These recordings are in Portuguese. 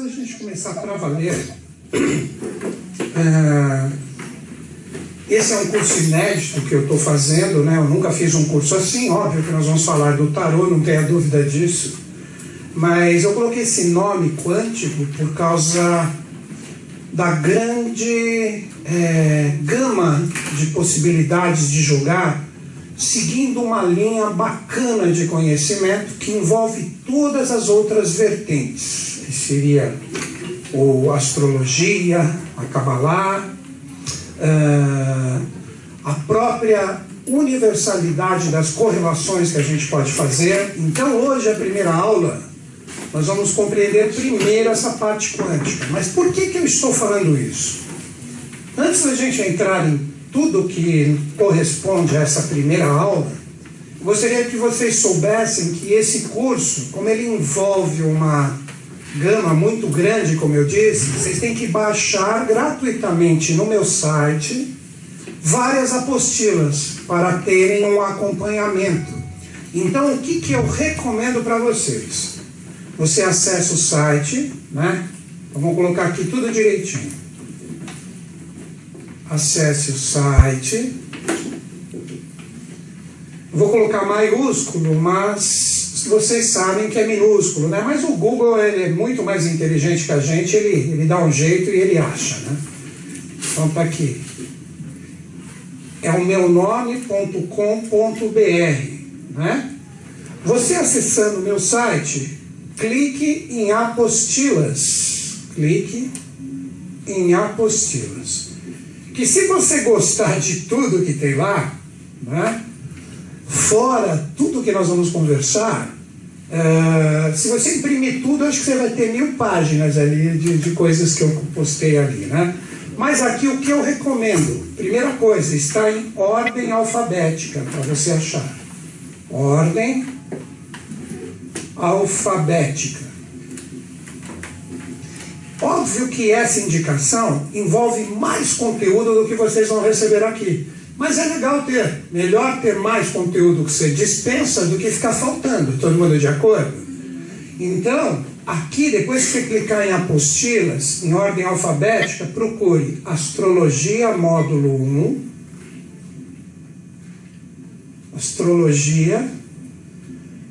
da gente começar para valer, esse é um curso inédito que eu estou fazendo, né? Eu nunca fiz um curso assim, óbvio que nós vamos falar do tarô, não tenha dúvida disso, mas eu coloquei esse nome quântico por causa da grande gama de possibilidades de jogar, seguindo uma linha bacana de conhecimento que envolve todas as outras vertentes, que seria a astrologia, a Kabbalah, a própria universalidade das correlações que a gente pode fazer. Então hoje, a primeira aula, nós vamos compreender primeiro essa parte quântica. Mas por que eu estou falando isso? Antes da gente entrar em tudo que corresponde a essa primeira aula, eu gostaria que vocês soubessem que esse curso, como ele envolve uma gama muito grande, como eu disse, vocês têm que baixar gratuitamente no meu site várias apostilas para terem um acompanhamento. Então, o que eu recomendo para vocês? Você acessa o site, né? Então, vamos colocar aqui tudo direitinho. Acesse o site. Vou colocar maiúsculo, mas vocês sabem que é minúsculo, né? Mas o Google ele é muito mais inteligente que a gente, ele dá um jeito e ele acha, né? Então tá aqui. É o meunome.com.br, né? Você acessando o meu site, clique em apostilas. Clique em apostilas. Que se você gostar de tudo que tem lá, né? Fora tudo que nós vamos conversar, se você imprimir tudo, acho que você vai ter 1000 páginas ali de coisas que eu postei ali, né? Mas aqui o que eu recomendo, primeira coisa, está em ordem alfabética, para você achar. Ordem alfabética. Óbvio que essa indicação envolve mais conteúdo do que vocês vão receber aqui. Mas é legal ter. Melhor ter mais conteúdo que você dispensa do que ficar faltando. Todo mundo de acordo? Então, aqui, depois que você clicar em apostilas, em ordem alfabética, procure Astrologia Módulo 1. Astrologia.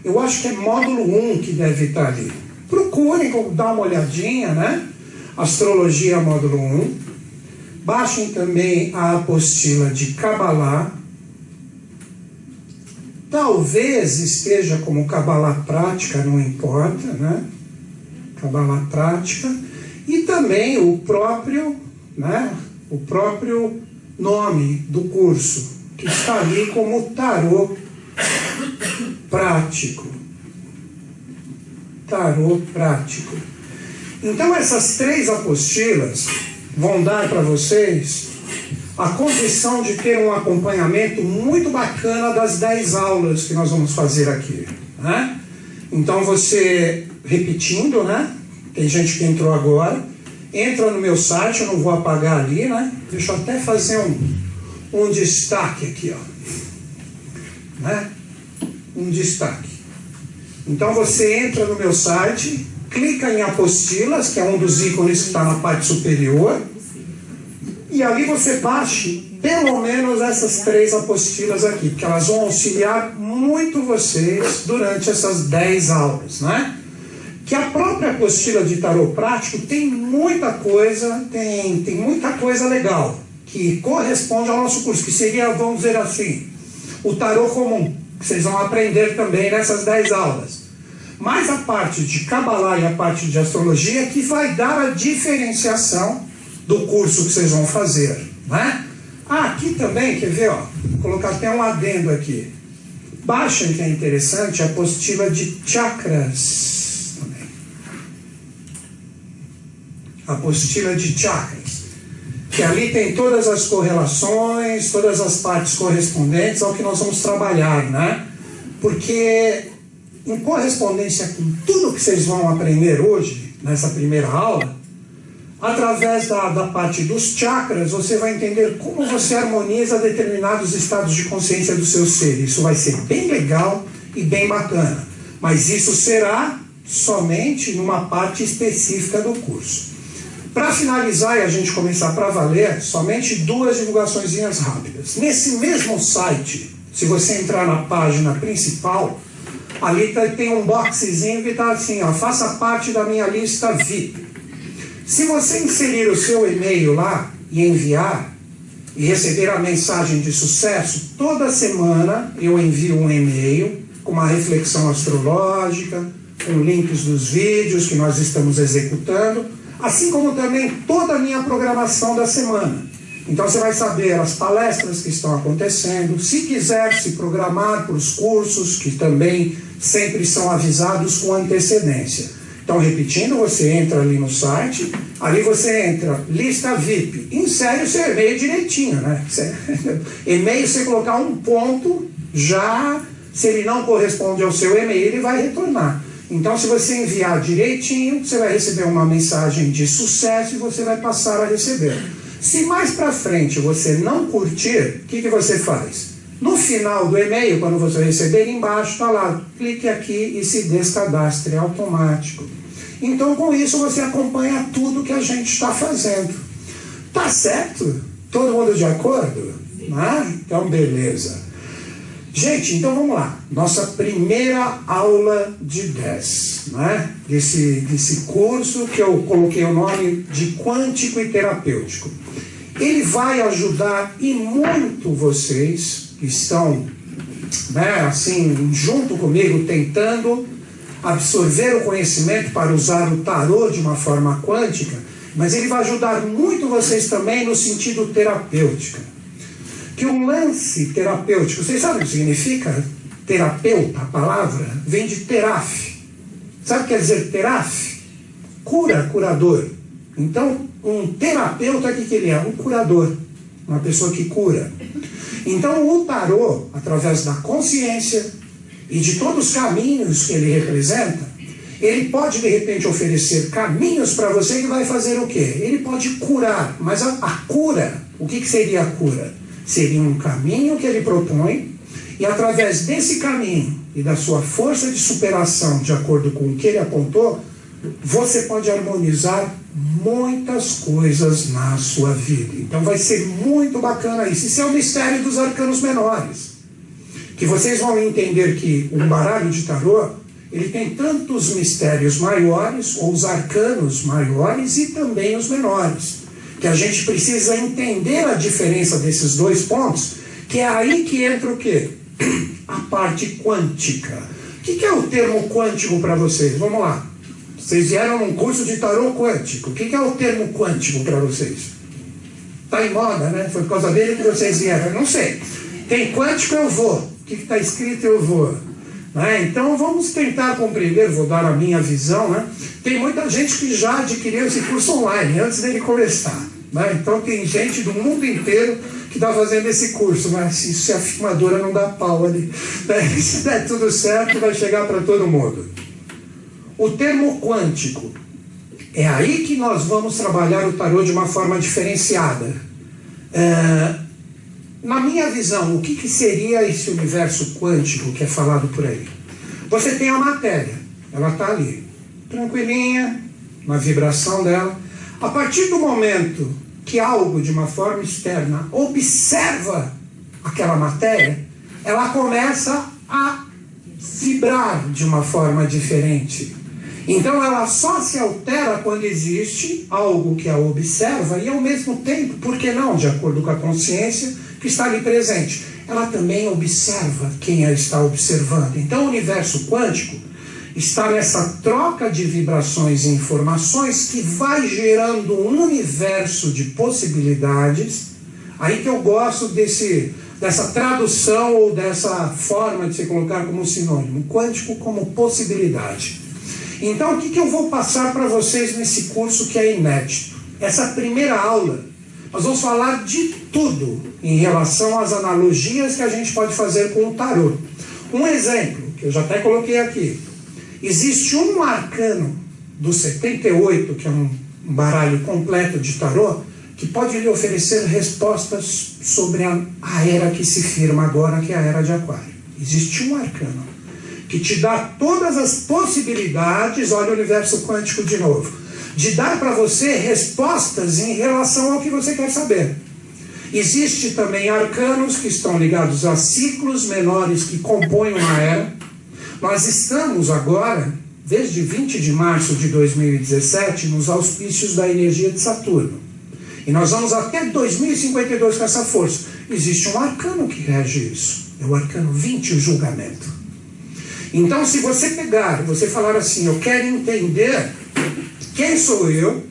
Eu acho que é Módulo 1 que deve estar ali. Procurem, dar uma olhadinha, né? Astrologia Módulo 1. Baixem também a apostila de Kabbalah. Talvez esteja como Kabbalah Prática, não importa, né? Kabbalah Prática. E também o próprio, né? O próprio nome do curso, que está ali como Tarô Prático. Tarô Prático. Então essas 3 apostilas vão dar para vocês a condição de ter um acompanhamento muito bacana das 10 aulas que nós vamos fazer aqui, né? Então você, repetindo, né? Tem gente que entrou agora, entra no meu site, eu não vou apagar ali, né? Deixa eu até fazer um destaque aqui, ó, né? Um destaque. Então você entra no meu site, clica em apostilas, que é um dos ícones que está na parte superior, e ali você baixe pelo menos essas 3 apostilas aqui, porque elas vão auxiliar muito vocês durante essas 10 aulas, né? Que a própria apostila de tarô prático tem muita coisa, tem muita coisa legal, que corresponde ao nosso curso, que seria, vamos dizer assim, o tarô comum, que vocês vão aprender também nessas 10 aulas. Mas a parte de Kabbalah e a parte de astrologia que vai dar a diferenciação do curso que vocês vão fazer, né? Aqui também, quer ver, ó, vou colocar até um adendo aqui. Baixem, que é interessante, a apostila de chakras também. A apostila de chakras. Que ali tem todas as correlações, todas as partes correspondentes ao que nós vamos trabalhar, né? Porque em correspondência com tudo que vocês vão aprender hoje, nessa primeira aula, através da parte dos chakras, você vai entender como você harmoniza determinados estados de consciência do seu ser. Isso vai ser bem legal e bem bacana. Mas isso será somente numa parte específica do curso. Para finalizar e a gente começar para valer, somente 2 divulgaçõezinhas rápidas. Nesse mesmo site, se você entrar na página principal, ali tem um boxezinho que está assim, ó, faça parte da minha lista VIP. Se você inserir o seu e-mail lá e enviar, e receber a mensagem de sucesso, toda semana eu envio um e-mail com uma reflexão astrológica, com links dos vídeos que nós estamos executando, assim como também toda a minha programação da semana. Então você vai saber as palestras que estão acontecendo, se quiser se programar para os cursos, que também sempre são avisados com antecedência. Então, repetindo, você entra ali no site, ali você entra, lista VIP, insere o seu e-mail direitinho, né? E-mail, você colocar um ponto, já, se ele não corresponde ao seu e-mail, ele vai retornar. Então, se você enviar direitinho, você vai receber uma mensagem de sucesso e você vai passar a receber. Se mais para frente você não curtir, o que você faz? No final do e-mail, quando você receber, embaixo está lá, clique aqui e se descadastre, é automático. Então, com isso, você acompanha tudo que a gente está fazendo. Tá certo? Todo mundo de acordo? Então, beleza. Gente, então vamos lá. Nossa primeira aula de 10, desse curso que eu coloquei o nome de Quântico e Terapêutico. Ele vai ajudar e muito vocês que estão, assim, junto comigo, tentando absorver o conhecimento para usar o tarô de uma forma quântica, mas ele vai ajudar muito vocês também no sentido terapêutico. Que um lance terapêutico, vocês sabem o que significa? Terapeuta, a palavra, vem de teraf. Sabe o que quer dizer teraf? Cura, curador. Então, um terapeuta, o que ele é? Um curador, uma pessoa que cura. Então, o tarô, através da consciência e de todos os caminhos que ele representa, ele pode, de repente, oferecer caminhos para você que vai fazer o quê? Ele pode curar, mas a cura, o que seria a cura? Seria um caminho que ele propõe, e através desse caminho e da sua força de superação, de acordo com o que ele apontou, você pode harmonizar muitas coisas na sua vida. Então vai ser muito bacana isso. Isso é o mistério dos arcanos menores. Que vocês vão entender que um baralho de tarô, ele tem tantos mistérios maiores, ou os arcanos maiores, e também os menores. Que a gente precisa entender a diferença desses 2 pontos, que é aí que entra o quê? A parte quântica. O que é o termo quântico para vocês? Vamos lá. Vocês vieram num curso de tarô quântico. O que é o termo quântico para vocês? Está em moda, né? Foi por causa dele que vocês vieram. Eu não sei. Tem quântico, eu vou. O que está escrito, eu vou. Então vamos tentar compreender, vou dar a minha visão. Tem muita gente que já adquiriu esse curso online, antes dele começar. Então tem gente do mundo inteiro que está fazendo esse curso, mas se a filmadora não dá pau ali, se der tudo certo, vai chegar para todo mundo. O termo quântico, é aí que nós vamos trabalhar o tarô de uma forma diferenciada. Na minha visão, o que seria esse universo quântico que é falado por aí? Você tem a matéria, ela está ali, tranquilinha, na vibração dela. A partir do momento que algo de uma forma externa observa aquela matéria, ela começa a vibrar de uma forma diferente. Então ela só se altera quando existe algo que a observa e ao mesmo tempo, por que não, de acordo com a consciência que está ali presente, ela também observa quem a está observando. Então o universo quântico está nessa troca de vibrações e informações que vai gerando um universo de possibilidades. Aí que eu gosto dessa tradução ou dessa forma de se colocar como sinônimo, quântico como possibilidade. Então, o que eu vou passar para vocês nesse curso que é inédito? Essa primeira aula, nós vamos falar de tudo em relação às analogias que a gente pode fazer com o tarô. Um exemplo, que eu já até coloquei aqui. Existe um arcano do 78, que é um baralho completo de tarô, que pode lhe oferecer respostas sobre a era que se firma agora, que é a era de Aquário. Existe um arcano que te dá todas as possibilidades, olha o universo quântico de novo, de dar para você respostas em relação ao que você quer saber. Existe também arcanos que estão ligados a ciclos menores que compõem uma era. Nós estamos agora, desde 20 de março de 2017, nos auspícios da energia de Saturno. E nós vamos até 2052 com essa força. Existe um arcano que rege isso. É o arcano 20, o julgamento. Então, se você pegar, você falar assim, eu quero entender quem sou eu,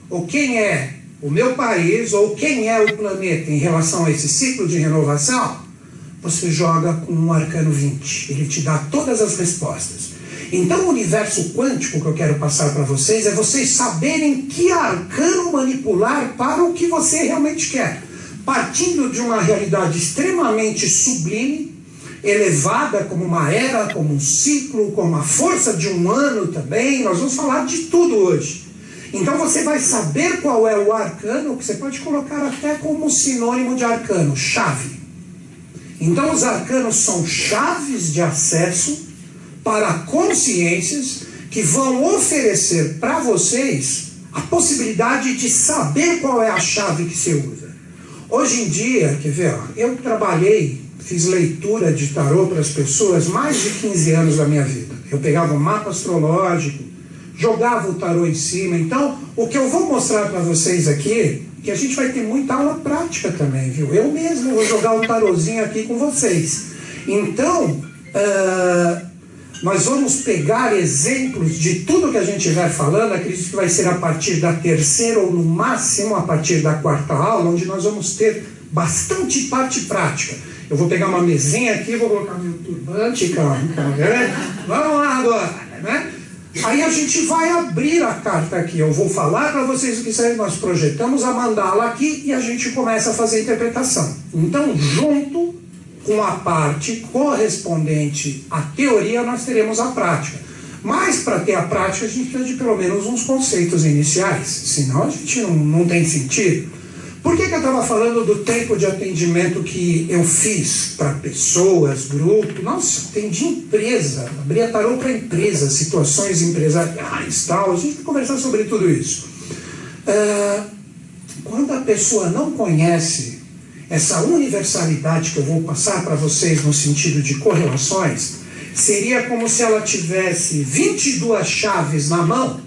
ou quem é o meu país, ou quem é o planeta em relação a esse ciclo de renovação, você joga com um arcano 20. Ele te dá todas as respostas. Então, o universo quântico que eu quero passar para vocês é vocês saberem que arcano manipular para o que você realmente quer. Partindo de uma realidade extremamente sublime, elevada como uma era, como um ciclo, como a força de um ano também. Nós vamos falar de tudo hoje. Então você vai saber qual é o arcano, que você pode colocar até como sinônimo de arcano, chave. Então os arcanos são chaves de acesso para consciências que vão oferecer para vocês a possibilidade de saber qual é a chave que você usa. Hoje em dia, quer ver, eu fiz leitura de tarô para as pessoas mais de 15 anos da minha vida. Eu pegava um mapa astrológico, jogava o tarô em cima. Então, o que eu vou mostrar para vocês aqui, que a gente vai ter muita aula prática também, viu? Eu mesmo vou jogar o tarozinho aqui com vocês. Então, nós vamos pegar exemplos de tudo que a gente estiver falando. Acredito que vai ser a partir da terceira ou no máximo a partir da quarta aula, onde nós vamos ter bastante parte prática. Eu vou pegar uma mesinha aqui, vou colocar meu turbante, calma, vamos lá agora, né? Aí a gente vai abrir a carta aqui. Eu vou falar para vocês o que nós projetamos, a mandala aqui, e a gente começa a fazer a interpretação. Então, junto com a parte correspondente à teoria, nós teremos a prática. Mas para ter a prática, a gente precisa de pelo menos uns conceitos iniciais, senão a gente não tem sentido. Por que eu estava falando do tempo de atendimento que eu fiz para pessoas, grupos? Nossa, atendi empresa, abria tarô para empresa, situações empresariais, tal. A gente vai conversar sobre tudo isso. Quando a pessoa não conhece essa universalidade que eu vou passar para vocês no sentido de correlações, seria como se ela tivesse 22 chaves na mão.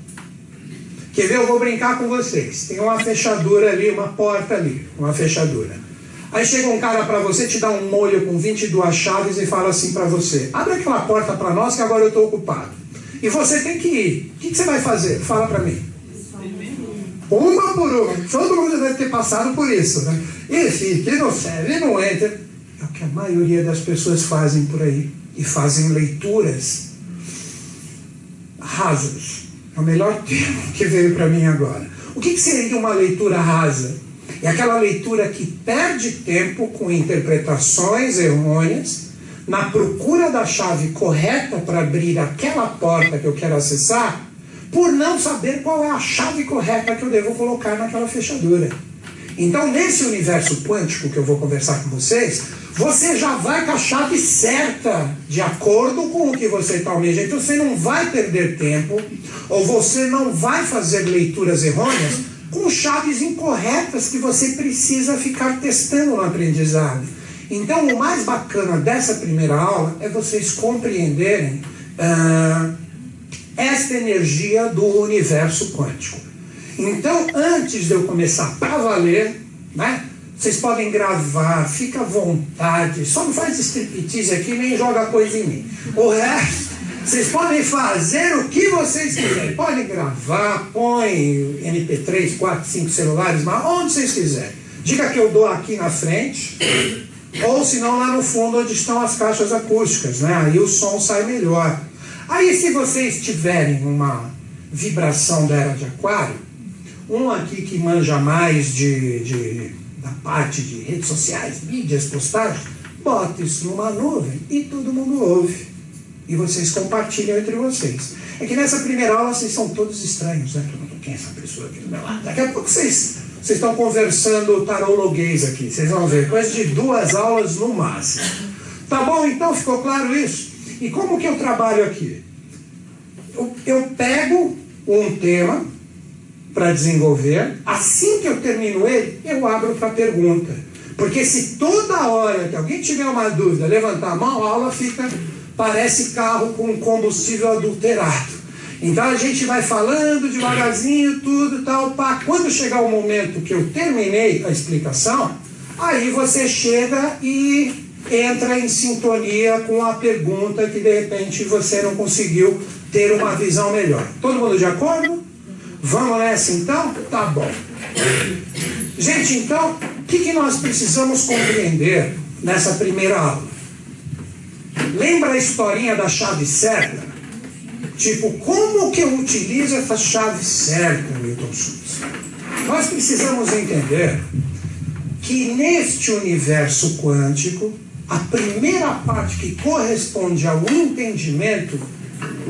Quer ver? Eu vou brincar com vocês. Tem uma fechadura ali, uma porta ali, uma fechadura. Aí chega um cara para você, te dá um molho com 22 chaves e fala assim para você: abre aquela porta para nós que agora eu estou ocupado. E você tem que ir. O que você vai fazer? Fala para mim. Uma por uma. Todo mundo deve ter passado por isso, né? E fica, e não serve, e não entra. É o que a maioria das pessoas fazem por aí. E fazem leituras rasas. É o melhor termo que veio para mim agora. O que seria uma leitura rasa? É aquela leitura que perde tempo com interpretações errôneas, na procura da chave correta para abrir aquela porta que eu quero acessar, por não saber qual é a chave correta que eu devo colocar naquela fechadura. Então, nesse universo quântico que eu vou conversar com vocês, você já vai com a chave certa, de acordo com o que você está almejando. Então você não vai perder tempo, ou você não vai fazer leituras errôneas com chaves incorretas que você precisa ficar testando no aprendizado. Então o mais bacana dessa primeira aula é vocês compreenderem esta energia do universo quântico. Então, antes de eu começar para valer, né? Vocês podem gravar, fica à vontade, só não faz striptease aqui, nem joga coisa em mim. O resto, vocês podem fazer o que vocês quiserem. Podem gravar, põe MP3, 4, 5 celulares, mas onde vocês quiserem. Diga que eu dou aqui na frente, ou se não lá no fundo onde estão as caixas acústicas, né? Aí o som sai melhor. Aí se vocês tiverem uma vibração da era de aquário, um aqui que manja mais da parte de redes sociais, mídias, postagens, bota isso numa nuvem e todo mundo ouve. E vocês compartilham entre vocês. É que nessa primeira aula vocês são todos estranhos, né? Quem é essa pessoa aqui do meu lado? Daqui a pouco vocês estão conversando tarologuês aqui. Vocês vão ver, coisa de 2 aulas no máximo. Tá bom? Então ficou claro isso? E como que eu trabalho aqui? Eu pego um tema para desenvolver, assim que eu termino ele, eu abro para pergunta. Porque se toda hora que alguém tiver uma dúvida, levantar a mão, a aula parece carro com combustível adulterado. Então a gente vai falando devagarzinho, tudo tal, pá. Quando chegar o momento que eu terminei a explicação, aí você chega e entra em sintonia com a pergunta que de repente você não conseguiu ter uma visão melhor. Todo mundo de acordo? Vamos nessa então? Tá bom. Gente, então, o que nós precisamos compreender nessa primeira aula? Lembra a historinha da chave certa? Tipo, como que eu utilizo essa chave certa, Milton Schultz? Nós precisamos entender que neste universo quântico, a primeira parte que corresponde ao entendimento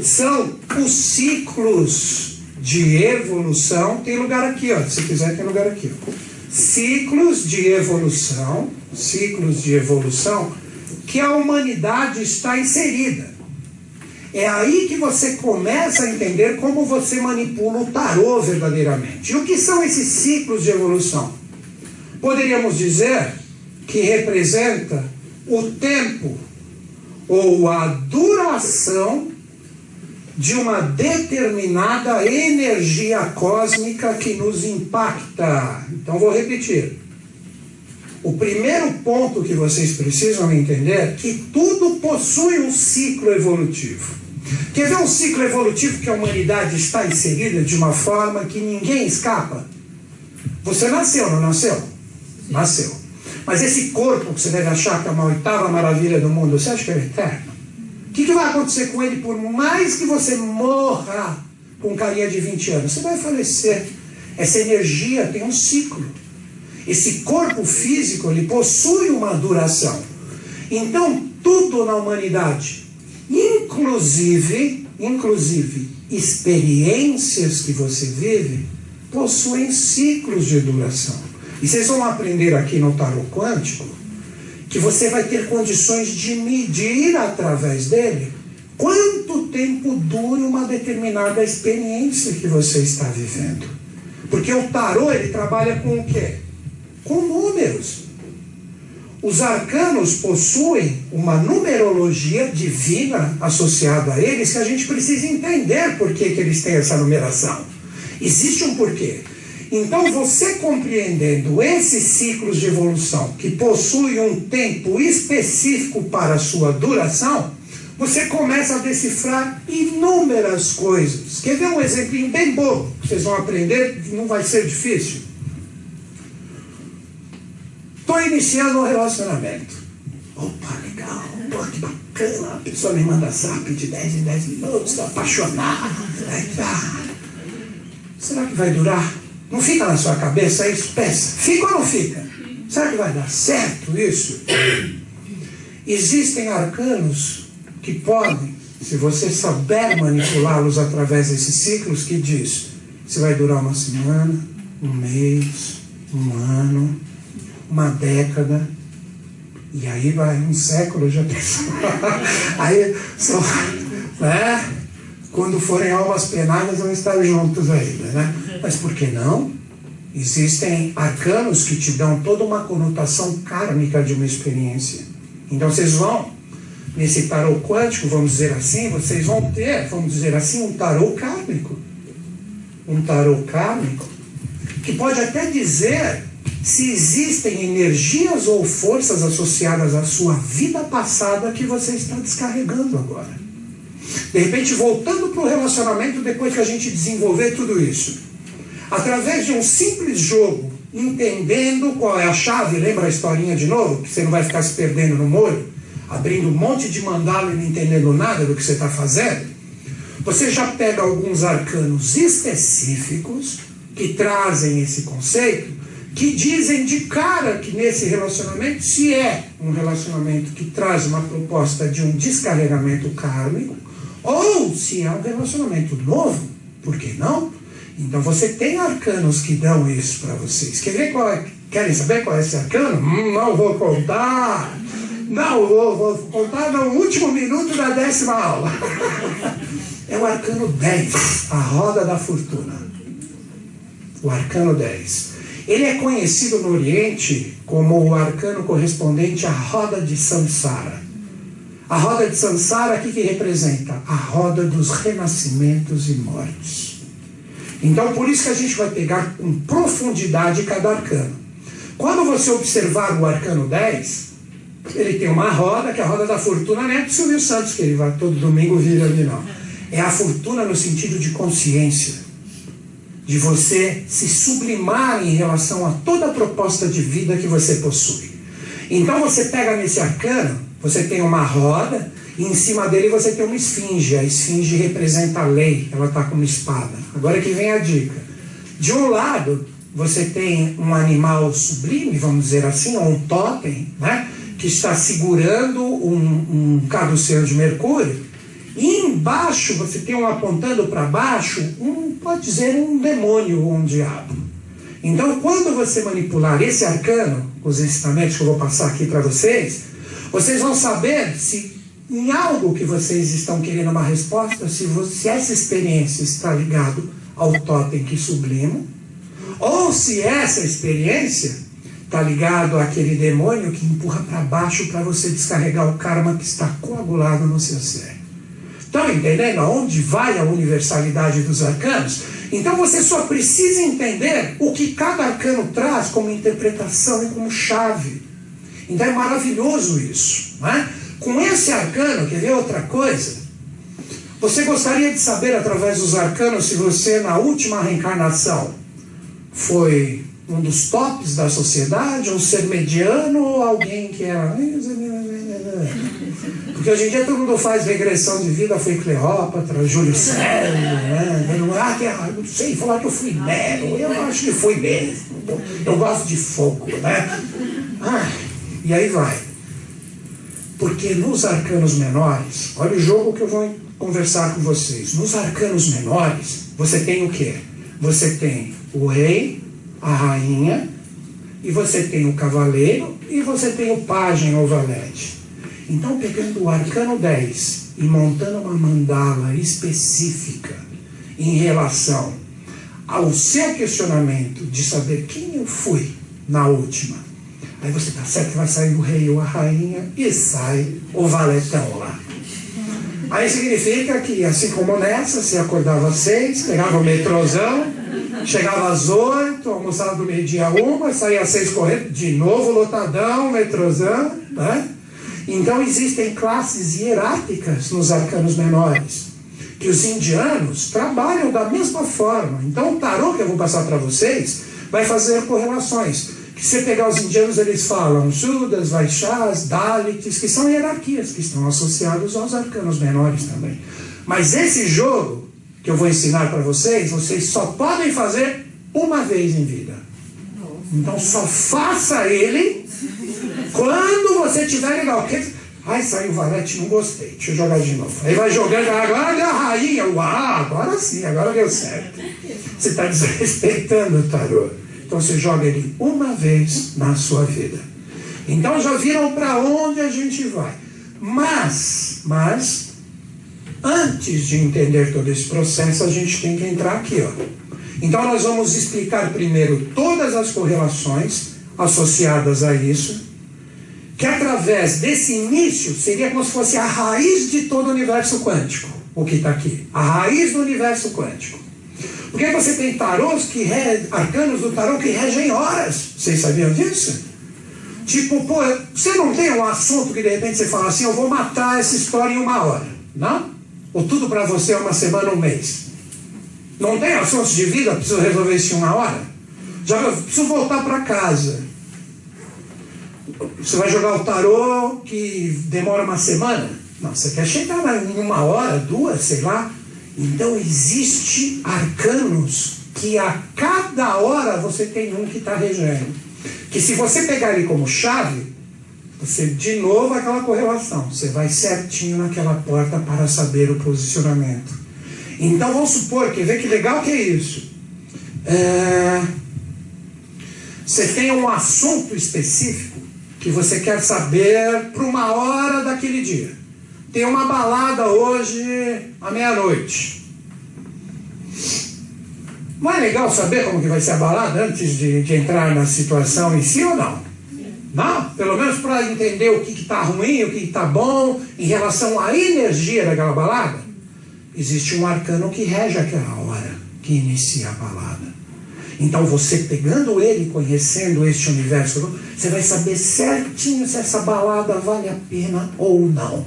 são os ciclos de evolução. Tem lugar aqui, ó. Se quiser, tem lugar aqui, ó. Ciclos de evolução que a humanidade está inserida. É aí que você começa a entender como você manipula o tarô verdadeiramente. E o que são esses ciclos de evolução? Poderíamos dizer que representa o tempo ou a duração de uma determinada energia cósmica que nos impacta. Então vou repetir. O primeiro ponto que vocês precisam entender é que tudo possui um ciclo evolutivo. Quer ver um ciclo evolutivo que a humanidade está inserida de uma forma que ninguém escapa? Você nasceu, não nasceu? Nasceu. Mas esse corpo que você deve achar que é uma oitava maravilha do mundo, você acha que é eterno? O que vai acontecer com ele por mais que você morra com um carinha de 20 anos? Você vai falecer. Essa energia tem um ciclo. Esse corpo físico, ele possui uma duração. Então, tudo na humanidade, inclusive experiências que você vive, possuem ciclos de duração. E vocês vão aprender aqui no tarô quântico que você vai ter condições de medir através dele quanto tempo dura uma determinada experiência que você está vivendo. Porque o tarô, ele trabalha com o quê? Com números. Os arcanos possuem uma numerologia divina associada a eles que a gente precisa entender por que eles têm essa numeração. Existe um porquê. Então, você compreendendo esses ciclos de evolução que possuem um tempo específico para a sua duração, você começa a decifrar inúmeras coisas. Quer ver um exemplinho bem bobo que vocês vão aprender, não vai ser difícil? Estou iniciando um relacionamento. Opa, legal, pô, que bacana. A pessoa me manda zap de 10 em 10 minutos, estou apaixonado. Será que vai durar? Não fica na sua cabeça isso? Pensa, fica ou não fica? Será que vai dar certo isso? Existem arcanos que podem, se você souber manipulá-los através desses ciclos, que diz se vai durar uma semana, um mês, um ano, uma década, e aí vai um século, já pensou? Aí, só, né? Quando forem almas penadas vão estar juntos ainda, né? Mas por que não? Existem arcanos que te dão toda uma conotação kármica de uma experiência. Então vocês vão, nesse tarô quântico, vamos dizer assim, vocês vão ter, vamos dizer assim, um tarô kármico. Um tarô kármico que pode até dizer se existem energias ou forças associadas à sua vida passada que você está descarregando agora. De repente, voltando para o relacionamento, depois que a gente desenvolver tudo isso, através de um simples jogo, entendendo qual é a chave, lembra a historinha de novo? Que você não vai ficar se perdendo no molho, abrindo um monte de mandala e não entendendo nada do que você está fazendo. Você já pega alguns arcanos específicos que trazem esse conceito, que dizem de cara que nesse relacionamento, se é um relacionamento que traz uma proposta de um descarregamento kármico, ou se é um relacionamento novo, por que não? Então você tem arcanos que dão isso para vocês. Querem saber qual é esse arcano? Não vou contar. Não, vou contar no último minuto da 10ª aula. É o arcano 10, a roda da fortuna. O arcano 10. Ele é conhecido no Oriente como o arcano correspondente à roda de Samsara. A roda de Samsara, o que representa? A roda dos renascimentos e mortes. Então, por isso que a gente vai pegar com profundidade cada arcano. Quando você observar o arcano 10, ele tem uma roda, que é a roda da fortuna, não é do Silvio Santos, que ele vai todo domingo vir ali, não. É a fortuna no sentido de consciência, de você se sublimar em relação a toda a proposta de vida que você possui. Então você pega nesse arcano, você tem uma roda, e em cima dele você tem uma esfinge. A esfinge representa a lei, ela está com uma espada. Agora que vem a dica. De um lado, você tem um animal sublime, vamos dizer assim, ou um totem, né, que está segurando um caduceu de Mercúrio. E embaixo, você tem um apontando para baixo, pode dizer um demônio ou um diabo. Então, quando você manipular esse arcano, os ensinamentos que eu vou passar aqui para vocês vão saber se em algo que vocês estão querendo uma resposta, se essa experiência está ligada ao totem que sublima, ou se essa experiência está ligada àquele demônio que empurra para baixo para você descarregar o karma que está coagulado no seu ser. Estão entendendo aonde vai a universalidade dos arcanos? Então você só precisa entender o que cada arcano traz como interpretação e como chave. Então é maravilhoso isso, não é? Com esse arcano, quer ver outra coisa? Você gostaria de saber através dos arcanos se você na última reencarnação foi um dos tops da sociedade, um ser mediano ou alguém que era... Porque hoje em dia todo mundo faz regressão de vida, foi Cleópatra, Júlio César, né? Não sei falar que eu fui Nero, eu acho que fui mesmo, eu gosto de fogo, né? E aí vai. Porque nos arcanos menores, olha o jogo que eu vou conversar com vocês. Nos arcanos menores, você tem o quê? Você tem o rei, a rainha, e você tem o cavaleiro, e você tem o pajem ou valete. Então, pegando o arcano 10 e montando uma mandala específica em relação ao seu questionamento de saber quem eu fui na última, aí você está certo que vai sair o rei ou a rainha e sai o valetão lá. Aí significa que, assim como nessa, você acordava às 6, pegava o metrôzão, chegava às 8, almoçava do meio-dia 1, saía às 6 correndo, de novo lotadão, metrôzão, né? Então existem classes hierárquicas nos arcanos menores, que os indianos trabalham da mesma forma. Então o tarô que eu vou passar para vocês vai fazer correlações. Que se você pegar os indianos, eles falam Sudras, Vaishyas, Dalits, que são hierarquias, que estão associados aos arcanos menores também. Mas esse jogo que eu vou ensinar para vocês só podem fazer uma vez em vida. Então só faça ele quando você tiver legal. Porque, ai, saiu o valete, não gostei, deixa eu jogar de novo. Aí vai jogando, agora deu a rainha, agora sim, agora deu certo. Você está desrespeitando o tarô. Então você joga ele uma vez na sua vida. Então já viram para onde a gente vai. Mas, antes de entender todo esse processo, a gente tem que entrar aqui, ó. Então nós vamos explicar primeiro todas as correlações associadas a isso, que através desse início seria como se fosse a raiz de todo o universo quântico, o que está aqui, a raiz do universo quântico. Porque você tem tarôs arcanos do tarô que regem horas. Vocês sabiam disso? Tipo, você não tem um assunto que de repente você fala assim, eu vou matar essa história em 1 hora, não? Ou tudo para você é 1 semana, 1 mês. Não tem assuntos de vida, preciso resolver isso em 1 hora? Já preciso voltar para casa. Você vai jogar o tarô que demora 1 semana? Não, você quer chegar em 1 hora, 2, sei lá. Então existe arcanos que a cada hora você tem um que está regendo. Que se você pegar ele como chave, você de novo aquela correlação. Você vai certinho naquela porta para saber o posicionamento. Então vamos supor, quer ver que legal que é isso? Você tem um assunto específico que você quer saber para uma hora daquele dia. Tem uma balada hoje à meia-noite. Não é legal saber como que vai ser a balada antes de entrar na situação em si ou não? Não? Pelo menos para entender o que está ruim, o que está bom em relação à energia daquela balada. Existe um arcano que rege aquela hora que inicia a balada. Então você pegando ele, conhecendo este universo, você vai saber certinho se essa balada vale a pena ou não.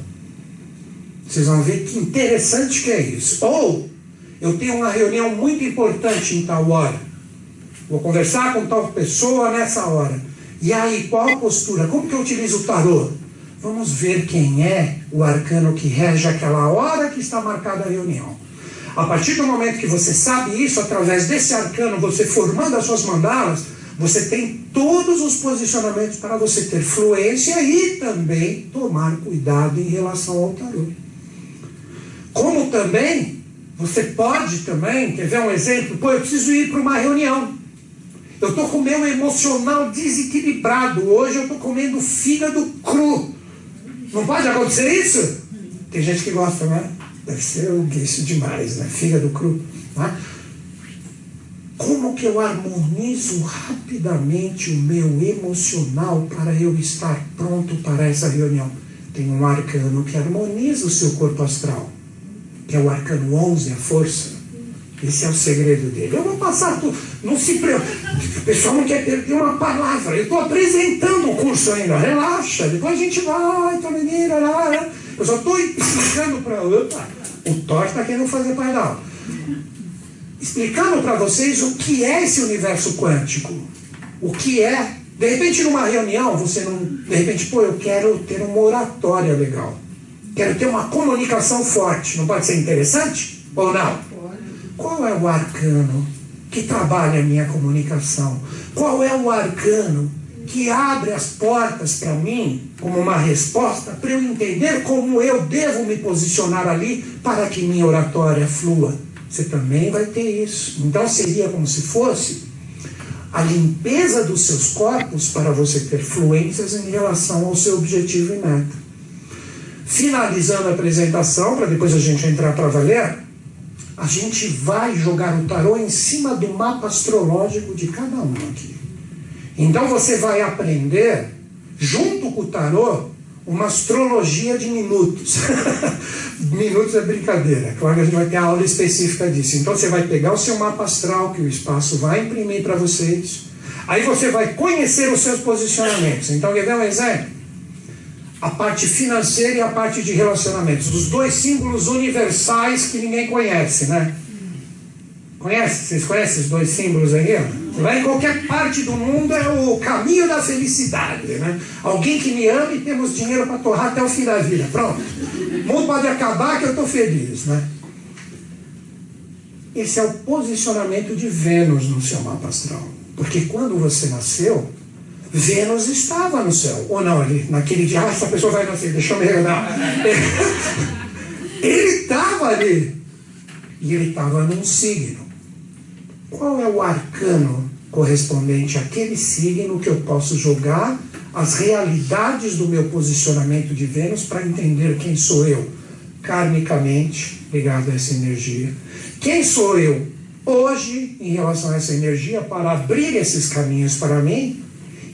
Vocês vão ver que interessante que é isso. Ou eu tenho uma reunião muito importante em tal hora. Vou conversar com tal pessoa nessa hora. E aí, qual a postura? Como que eu utilizo o tarô? Vamos ver quem é o arcano que rege aquela hora que está marcada a reunião. A partir do momento que você sabe isso, através desse arcano, você formando as suas mandalas, você tem todos os posicionamentos para você ter fluência e também tomar cuidado em relação ao tarô. Como também, você pode também, quer ver um exemplo? Pô, eu preciso ir para uma reunião. Eu estou com o meu emocional desequilibrado. Hoje eu estou comendo fígado cru. Não pode acontecer isso? Tem gente que gosta, né? Deve ser isso demais, né? Fígado cru. Né? Como que eu harmonizo rapidamente o meu emocional para eu estar pronto para essa reunião? Tem um arcano que harmoniza o seu corpo astral, que é o arcano 11, a força. Esse é o segredo dele. Eu vou passar tudo. Não se preocupe. O pessoal não quer perder uma palavra. Eu estou apresentando o curso ainda. Relaxa. Depois a gente vai. Eu só estou explicando para... O Thor está querendo fazer parte da aula. Explicando para vocês o que é esse universo quântico. O que é. De repente, numa reunião, você não... De repente, pô, eu quero ter uma oratória legal. Quero ter uma comunicação forte. Não pode ser interessante? Ou não? Qual é o arcano que trabalha a minha comunicação? Qual é o arcano que abre as portas para mim, como uma resposta, para eu entender como eu devo me posicionar ali para que minha oratória flua? Você também vai ter isso. Então seria como se fosse a limpeza dos seus corpos para você ter fluências em relação ao seu objetivo e meta. Finalizando a apresentação, para depois a gente entrar para valer, a gente vai jogar o tarô em cima do mapa astrológico de cada um aqui. Então você vai aprender, junto com o tarô, uma astrologia de minutos. Minutos é brincadeira, claro que a gente vai ter a aula específica disso. Então você vai pegar o seu mapa astral, que o espaço vai imprimir para vocês. Aí você vai conhecer os seus posicionamentos. Então, quer ver um exemplo? A parte financeira e a parte de relacionamentos. Os dois símbolos universais que ninguém conhece, né? Conhece? Vocês conhecem os dois símbolos aí? Você vai em qualquer parte do mundo, é o caminho da felicidade, né? Alguém que me ama e temos dinheiro para torrar até o fim da vida. Pronto. O mundo pode acabar que eu estou feliz, né? Esse é o posicionamento de Vênus no seu mapa astral. Porque quando você nasceu, Vênus estava no céu, ou não, ali, naquele dia, essa pessoa vai nascer, deixa eu me recordar. Ele estava ali, e ele estava num signo. Qual é o arcano correspondente àquele signo que eu posso jogar as realidades do meu posicionamento de Vênus para entender quem sou eu, karmicamente, ligado a essa energia? Quem sou eu hoje, em relação a essa energia, para abrir esses caminhos para mim?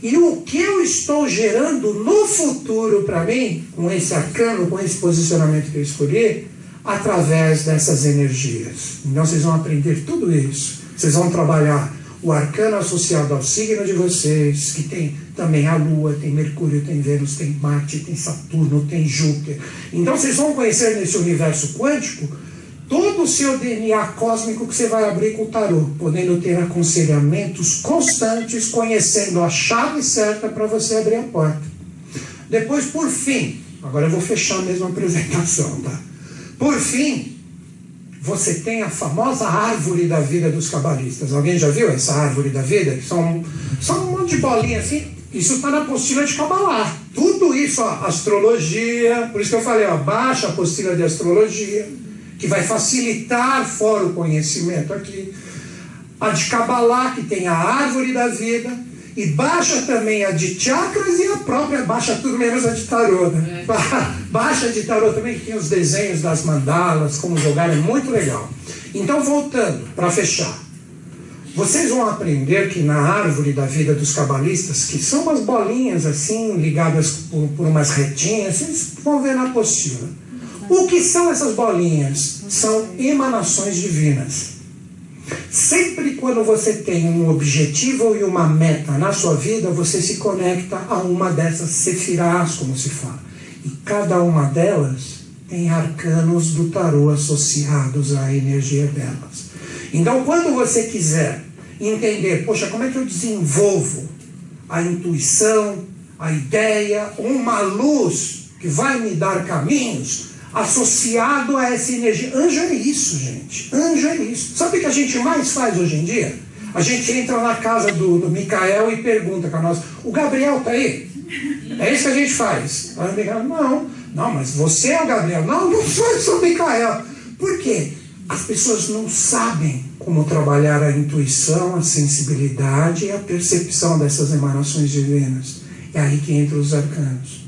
E o que eu estou gerando no futuro para mim, com esse arcano, com esse posicionamento que eu escolhi, através dessas energias. Então vocês vão aprender tudo isso. Vocês vão trabalhar o arcano associado ao signo de vocês, que tem também a Lua, tem Mercúrio, tem Vênus, tem Marte, tem Saturno, tem Júpiter. Então vocês vão conhecer nesse universo quântico todo o seu DNA cósmico que você vai abrir com o tarô, podendo ter aconselhamentos constantes, conhecendo a chave certa para você abrir a porta. Depois, por fim, agora eu vou fechar a mesma apresentação, tá? Por fim, você tem a famosa árvore da vida dos cabalistas. Alguém já viu essa árvore da vida? Que são um monte de bolinha assim. Isso está na apostila de Cabalá. Tudo isso, ó, astrologia, por isso que eu falei, ó, baixa a apostila de astrologia, que vai facilitar fora o conhecimento aqui. A de Cabalá, que tem a árvore da vida, E baixa também a de chakras e a própria, baixa tudo menos a de tarô, né? Baixa de tarô também, que tem os desenhos das mandalas, como jogar, é muito legal. Então, voltando, para fechar. Vocês vão aprender que na árvore da vida dos cabalistas, que são umas bolinhas assim, ligadas por umas retinhas, vocês vão ver na apostila. O que são essas bolinhas? São emanações divinas. Sempre quando você tem um objetivo e uma meta na sua vida, você se conecta a uma dessas sefirás, como se fala. E cada uma delas tem arcanos do tarô associados à energia delas. Então, quando você quiser entender, poxa, como é que eu desenvolvo a intuição, a ideia, uma luz que vai me dar caminhos, associado a essa energia. Anjo é isso, gente. Anjo é isso. Sabe o que a gente mais faz hoje em dia? A gente entra na casa do Micael e pergunta para nós, o Gabriel tá aí? É isso que a gente faz. Aí o Micael, não, mas você é o Gabriel. Não sou, eu sou o Micael. Por quê? As pessoas não sabem como trabalhar a intuição, a sensibilidade e a percepção dessas emanações divinas. É aí que entram os arcanos.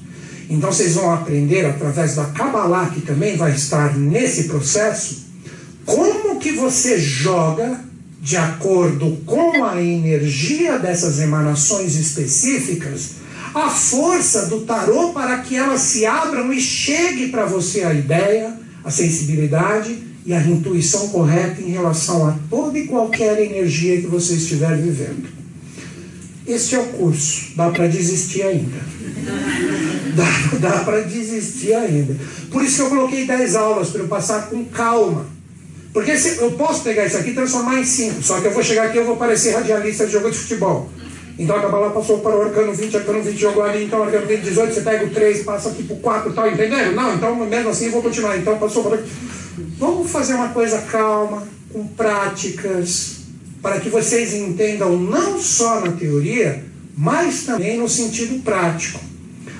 Então vocês vão aprender através da Kabbalah, que também vai estar nesse processo, como que você joga de acordo com a energia dessas emanações específicas, a força do tarô para que elas se abram e chegue para você a ideia, a sensibilidade e a intuição correta em relação a toda e qualquer energia que você estiver vivendo. Este é o curso, dá para desistir ainda. Dá para desistir ainda. Por isso que eu coloquei 10 aulas, para eu passar com calma. Porque eu posso pegar isso aqui e transformar em 5, só que eu vou chegar aqui e eu vou parecer radialista de jogo de futebol. Então a Kabbalah passou para o arcano 20, arcano 20 jogou ali, então o arcano 20, 18, você pega o 3, passa aqui para o 4 e tal, entendeu? Não, então mesmo assim eu vou continuar. Então passou para... Vamos fazer uma coisa calma, com práticas, para que vocês entendam não só na teoria, mas também no sentido prático.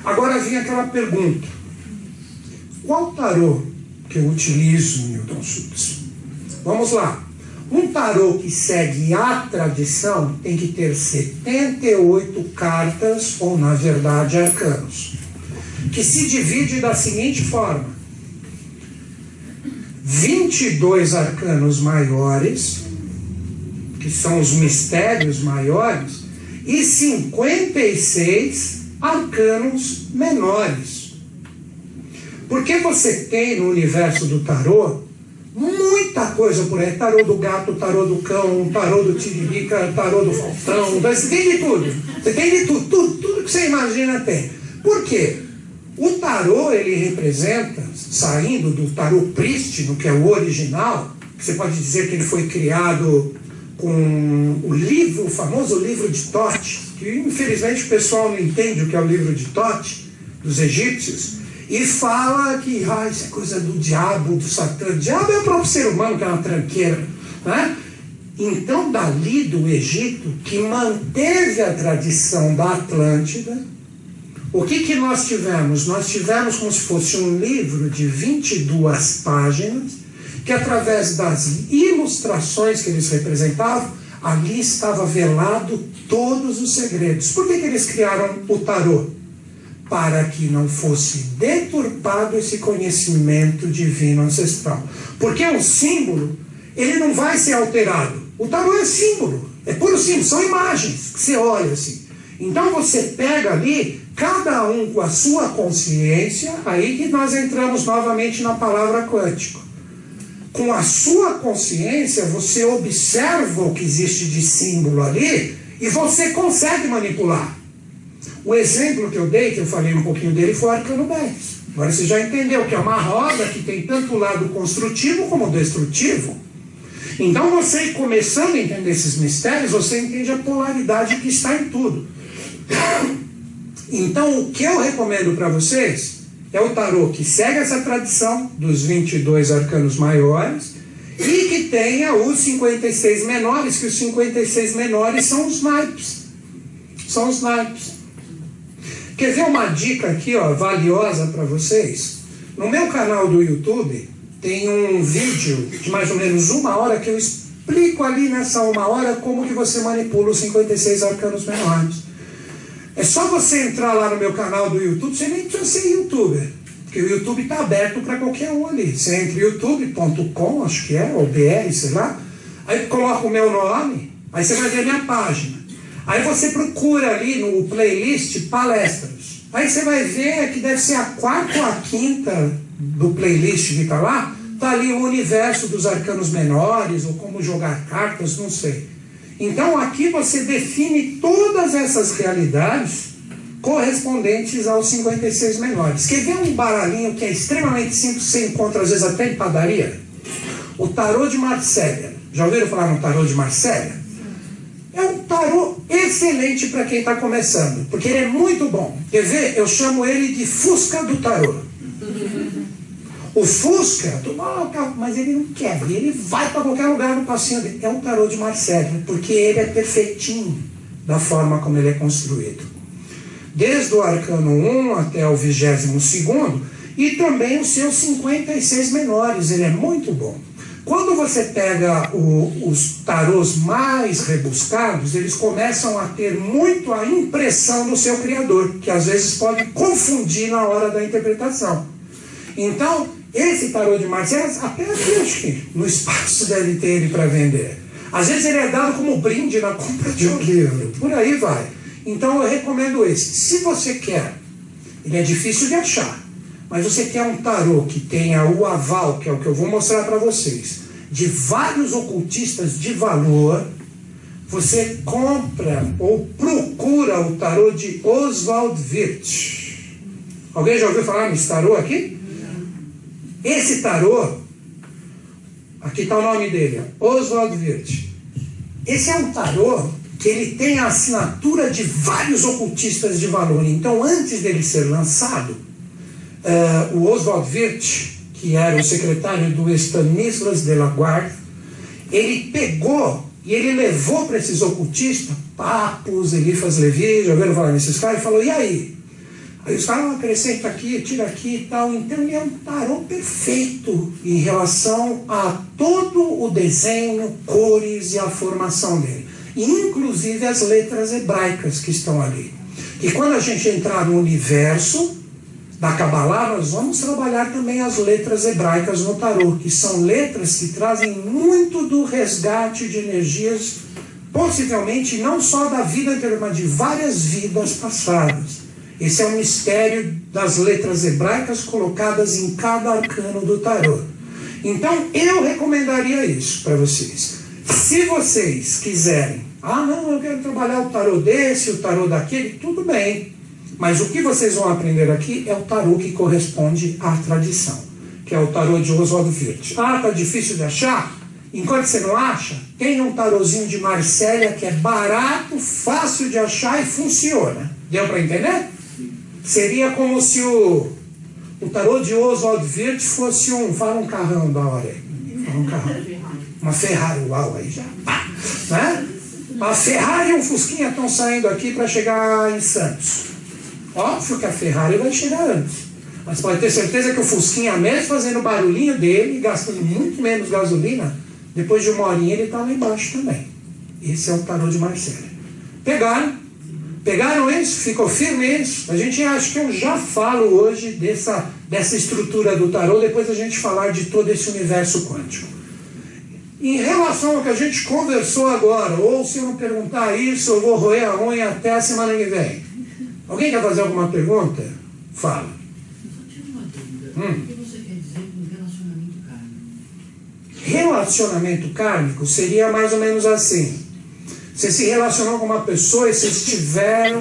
Agora vem aquela pergunta. Qual tarô que eu utilizo, Newton Schultz? Vamos lá. Um tarô que segue a tradição tem que ter 78 cartas, ou na verdade arcanos, que se divide da seguinte forma: 22 arcanos maiores, que são os mistérios maiores, e 56 arcanos menores. Porque você tem no universo do tarô muita coisa por aí. Tarô do gato, tarô do cão, tarô do tiririca, tarô do Faustão. Você tem de tudo. Você tem de tudo. Tudo que você imagina tem. Por quê? O tarô, ele representa, saindo do tarô prístino, que é o original, você pode dizer que ele foi criado com o famoso livro de Tote, que infelizmente o pessoal não entende o que é o livro de Tote, dos egípcios, e fala que isso é coisa do diabo, do Satã. O diabo é o próprio ser humano, que é uma tranqueira, né? Então, dali do Egito, que manteve a tradição da Atlântida, o que nós tivemos? Nós tivemos como se fosse um livro de 22 páginas, que através das ilustrações que eles representavam, ali estava velado todos os segredos. Por que eles criaram o tarô? Para que não fosse deturpado esse conhecimento divino ancestral. Porque um símbolo, ele não vai ser alterado. O tarô é símbolo, é puro símbolo, são imagens que você olha assim. Então você pega ali, cada um com a sua consciência, aí que nós entramos novamente na palavra quântico. Com a sua consciência, você observa o que existe de símbolo ali e você consegue manipular. O exemplo que eu dei, que eu falei um pouquinho dele, foi o arcano 10. Agora você já entendeu que é uma roda que tem tanto o lado construtivo como destrutivo. Então você, começando a entender esses mistérios, você entende a polaridade que está em tudo. Então o que eu recomendo para vocês é o tarô que segue essa tradição dos 22 arcanos maiores e que tenha os 56 menores, que os 56 menores são os naipes. São os naipes. Quer ver uma dica aqui, valiosa para vocês? No meu canal do YouTube tem um vídeo de mais ou menos 1 hora que eu explico ali nessa 1 hora como que você manipula os 56 arcanos menores. É só você entrar lá no meu canal do YouTube, você nem precisa ser youtuber, porque o YouTube está aberto para qualquer um ali. Você entra em youtube.com, acho que é, ou BR, sei lá, aí coloca o meu nome, aí você vai ver a minha página. Aí você procura ali no playlist palestras. Aí você vai ver que deve ser a 4ª ou a 5ª do playlist que está lá, está ali o universo dos arcanos menores, ou como jogar cartas, não sei. Então aqui você define todas essas realidades correspondentes aos 56 menores. Quer ver um baralhinho que é extremamente simples, você encontra às vezes até em padaria? O tarô de Marsella. Já ouviram falar no tarô de Marsella? É um tarô excelente para quem está começando, porque ele é muito bom. Quer ver? Eu chamo ele de Fusca do tarô. O Fusca, mas ele não quebra, ele vai para qualquer lugar no passinho dele. É um tarô de Marsella, porque ele é perfeitinho da forma como ele é construído. Desde o arcano 1 até o 22º, e também os seus 56 menores, ele é muito bom. Quando você pega os tarôs mais rebuscados, eles começam a ter muito a impressão do seu criador, que às vezes pode confundir na hora da interpretação. Então, esse tarô de Marsella, até aqui, acho que no espaço deve ter ele para vender. Às vezes ele é dado como brinde na compra de um livro, por aí vai. Então eu recomendo esse. Se você quer, ele é difícil de achar, mas você quer um tarô que tenha o aval, que é o que eu vou mostrar para vocês, de vários ocultistas de valor, você compra ou procura o tarô de Oswald Wirth. Alguém já ouviu falar nesse tarô aqui? Esse tarô, aqui está o nome dele, Oswald Wirth. Esse é um tarô que ele tem a assinatura de vários ocultistas de valor. Então, antes dele ser lançado, o Oswald Wirth, que era o secretário do Stanislas de la Guarde, ele pegou e ele levou para esses ocultistas, Papos, Eliphas Levi, já ouviram falar nesses caras, e falou, e aí? Aí os caras acrescentam aqui, tira aqui e tal. Então ele é um tarô perfeito em relação a todo o desenho, cores e a formação dele. Inclusive as letras hebraicas que estão ali. E quando a gente entrar no universo da Kabbalah, nós vamos trabalhar também as letras hebraicas no tarô, que são letras que trazem muito do resgate de energias, possivelmente não só da vida anterior, mas de várias vidas passadas. Esse é o mistério das letras hebraicas colocadas em cada arcano do tarô. Então, eu recomendaria isso para vocês. Se vocês quiserem, não, eu quero trabalhar o tarô desse, o tarô daquele, tudo bem. Mas o que vocês vão aprender aqui é o tarô que corresponde à tradição, que é o tarô de Oswald Wirth. Tá difícil de achar? Enquanto você não acha, tem um tarozinho de Marsella que é barato, fácil de achar e funciona. Deu para entender? Seria como se o tarô de Oswald Wirth fosse fala um carrão da hora aí. Fala um carrão. Uma Ferrari, uau, aí já. Né? A Ferrari e um Fusquinha estão saindo aqui para chegar em Santos. Óbvio que a Ferrari vai chegar antes. Mas pode ter certeza que o Fusquinha, mesmo fazendo o barulhinho dele, gastando muito menos gasolina, depois de 1 horinha ele está lá embaixo também. Esse é o tarô de Marsella. Pegaram isso? Ficou firme isso? A gente acha que eu já falo hoje dessa estrutura do tarô, depois a gente falar de todo esse universo quântico. Em relação ao que a gente conversou agora, ou se eu não perguntar isso, eu vou roer a unha até a semana que vem. Alguém quer fazer alguma pergunta? Fala. Eu tive uma dúvida. O que você quer dizer com relacionamento kármico? Relacionamento kármico seria mais ou menos assim. Você se relacionou com uma pessoa e vocês tiveram,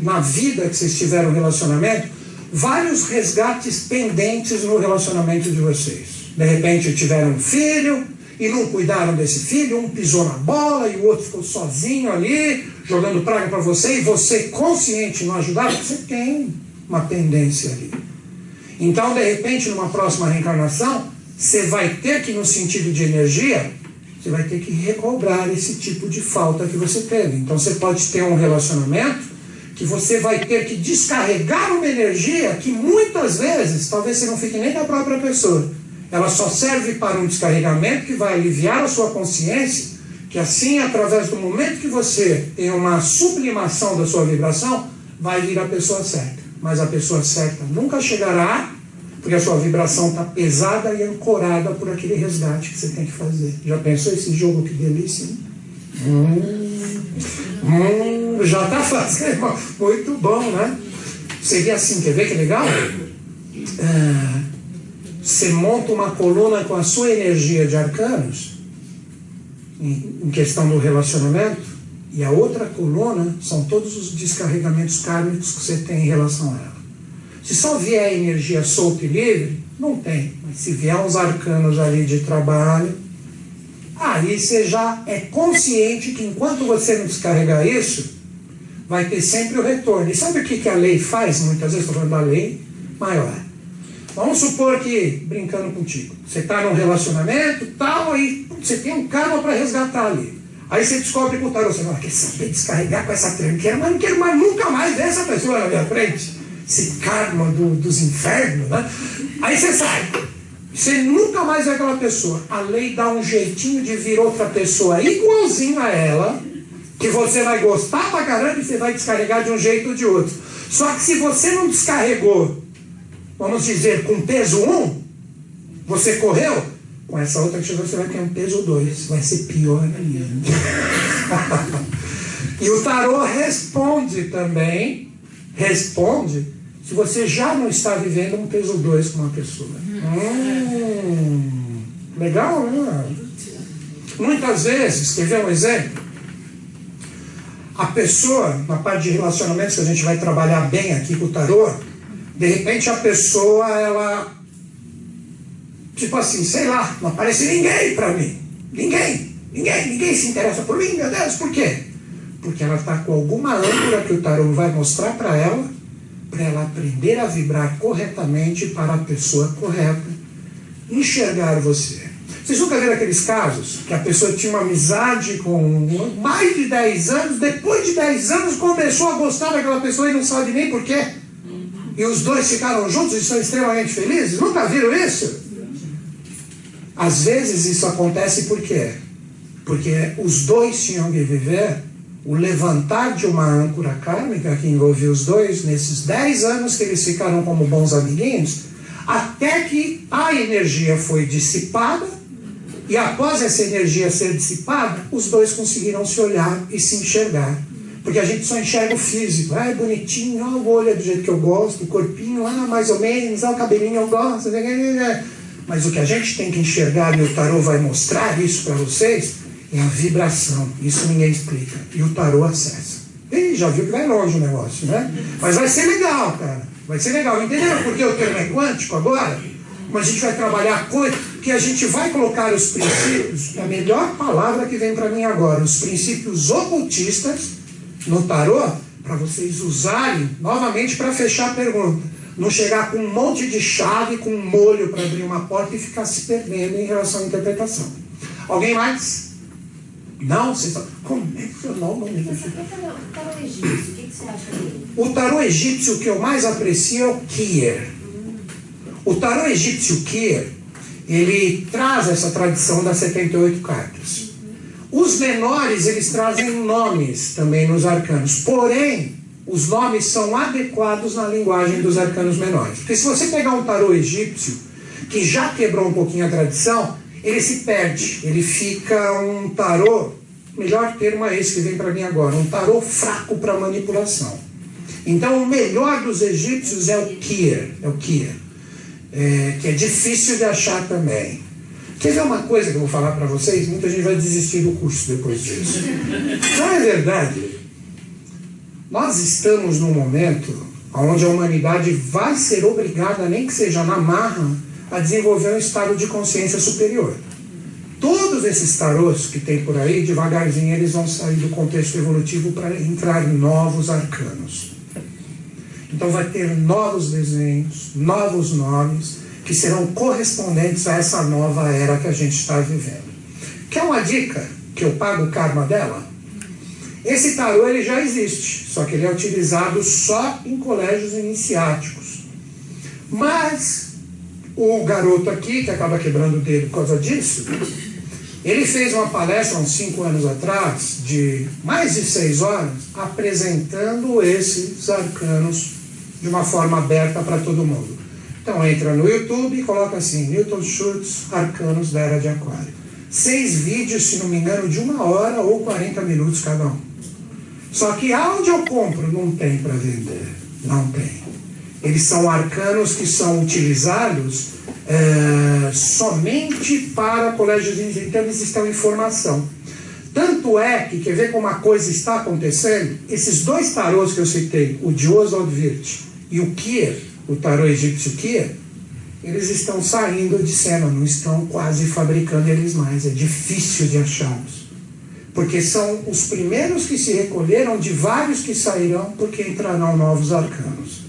na vida que vocês tiveram relacionamento, vários resgates pendentes no relacionamento de vocês. De repente tiveram um filho e não cuidaram desse filho, um pisou na bola e o outro ficou sozinho ali, jogando praga para você, e você consciente não ajudar, você tem uma pendência ali. Então, de repente, numa próxima reencarnação, você vai ter que, no sentido de energia, você vai ter que recobrar esse tipo de falta que você teve. Então você pode ter um relacionamento que você vai ter que descarregar uma energia que muitas vezes, talvez você não fique nem da própria pessoa, Ela só serve para um descarregamento que vai aliviar a sua consciência, que assim, através do momento que você tem uma sublimação da sua vibração, vai vir a pessoa certa. Mas a pessoa certa nunca chegará, porque a sua vibração está pesada e ancorada por aquele resgate que você tem que fazer. Já pensou esse jogo? Que delícia, hein? Já está fazendo. Muito bom, né? Seria assim, quer ver que legal? Você monta uma coluna com a sua energia de arcanos, em questão do relacionamento, e a outra coluna são todos os descarregamentos kármicos que você tem em relação a ela. Se só vier energia solta e livre, não tem. Mas se vier uns arcanos ali de trabalho, aí você já é consciente que enquanto você não descarregar isso, vai ter sempre o retorno. E sabe o que a lei faz? Muitas vezes, estou falando da lei maior. Vamos supor que, brincando contigo, você está num relacionamento e tal, aí você tem um karma para resgatar ali. Aí você descobre que o tarô, você fala, quer saber descarregar com essa tranqueira, mas não quero mais, nunca mais ver essa pessoa na minha frente. Esse karma dos infernos, né? Aí você sai. Você nunca mais vê aquela pessoa. A lei dá um jeitinho de vir outra pessoa igualzinha a ela, que você vai gostar pra caramba e você vai descarregar de um jeito ou de outro. Só que se você não descarregou, vamos dizer, com peso 1, você correu, com essa outra que chegou, você vai ter um peso 2. Vai ser pior ainda. E o tarô responde também, se você já não está vivendo um peso 2 com uma pessoa. Legal, né? Muitas vezes, quer ver um exemplo? A pessoa, na parte de relacionamentos que a gente vai trabalhar bem aqui com o tarô, de repente a pessoa, ela, tipo assim, sei lá, não aparece ninguém pra mim. Ninguém se interessa por mim, meu Deus, por quê? Porque ela está com alguma âncora que o tarô vai mostrar para ela aprender a vibrar corretamente para a pessoa correta, enxergar você. Vocês nunca viram aqueles casos que a pessoa tinha uma amizade com mais de 10 anos, depois de 10 anos começou a gostar daquela pessoa e não sabe nem porquê? E os dois ficaram juntos e são extremamente felizes? Nunca viram isso? Às vezes isso acontece por quê? Porque os dois tinham que viver o levantar de uma âncora kármica que envolvia os dois nesses 10 anos que eles ficaram como bons amiguinhos, até que a energia foi dissipada, e após essa energia ser dissipada, os dois conseguiram se olhar e se enxergar. Porque a gente só enxerga o físico. É bonitinho, o olho é do jeito que eu gosto, o corpinho, mais ou menos, o cabelinho eu gosto. Mas o que a gente tem que enxergar, e o tarô vai mostrar isso para vocês, é a vibração. Isso ninguém explica. E o tarô acessa. E já viu que vai longe o negócio, né? Mas vai ser legal, cara. Vai ser legal. Entenderam por que o termo é quântico agora? Mas a gente vai trabalhar coisa que a gente vai colocar os princípios, a melhor palavra que vem para mim agora, os princípios ocultistas no tarô, para vocês usarem novamente para fechar a pergunta. Não chegar com um monte de chave, com um molho para abrir uma porta e ficar se perdendo em relação à interpretação. Alguém mais? Não? Como é que é o nome? O tarô egípcio, o que você acha dele? O tarô egípcio, o que eu mais aprecio é o Kier. O tarô egípcio Kier, ele traz essa tradição das 78 cartas. Os menores, eles trazem nomes também nos arcanos. Porém, os nomes são adequados na linguagem dos arcanos menores. Porque se você pegar um tarô egípcio, que já quebrou um pouquinho a tradição, ele se perde. Ele fica um tarô, melhor termo é esse que vem para mim agora, um tarô fraco para manipulação. Então, o melhor dos egípcios é o Kier. Que é difícil de achar também. Quer ver uma coisa que eu vou falar para vocês? Muita gente vai desistir do curso depois disso. Não é verdade? Nós estamos num momento onde a humanidade vai ser obrigada, nem que seja na marra, a desenvolver um estado de consciência superior. Todos esses tarôs que tem por aí, devagarzinho, eles vão sair do contexto evolutivo para entrar em novos arcanos. Então vai ter novos desenhos, novos nomes, que serão correspondentes a essa nova era que a gente está vivendo. Quer uma dica que eu pago o karma dela? Esse tarô ele já existe, só que ele é utilizado só em colégios iniciáticos. Mas o garoto aqui, que acaba quebrando o dedo por causa disso, ele fez uma palestra uns 5 anos atrás, de mais de 6 horas, apresentando esses arcanos de uma forma aberta para todo mundo. Então entra no YouTube e coloca assim, Newton Schultz, Arcanos da Era de Aquário. 6 vídeos, se não me engano, de 1 hora ou 40 minutos cada um. Só que aonde eu compro não tem para vender, não tem. Eles são arcanos que são utilizados somente para colégios, então eles estão em formação. Tanto é que, quer ver como a coisa está acontecendo? Esses 2 tarôs que eu citei, o de Oswald Wirth e o Kier, o tarô egípcio Kier, eles estão saindo de cena, não estão quase fabricando eles mais, é difícil de achá-los. Porque são os primeiros que se recolheram de vários que sairão, porque entrarão novos arcanos.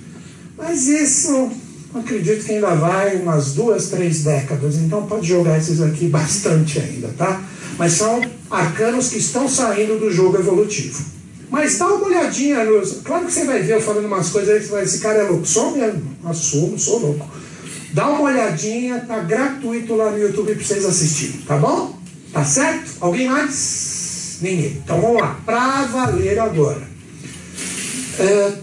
Mas isso, acredito que ainda vai umas 2, 3 décadas, então pode jogar esses aqui bastante ainda, tá? Mas são arcanos que estão saindo do jogo evolutivo. Mas dá uma olhadinha nos... Claro que você vai ver eu falando umas coisas aí que você vai... Esse cara é louco, sou mesmo, assumo, sou louco. Dá uma olhadinha, tá gratuito lá no YouTube para vocês assistirem, tá bom? Tá certo? Alguém mais? Ninguém. Então vamos lá, pra valer agora.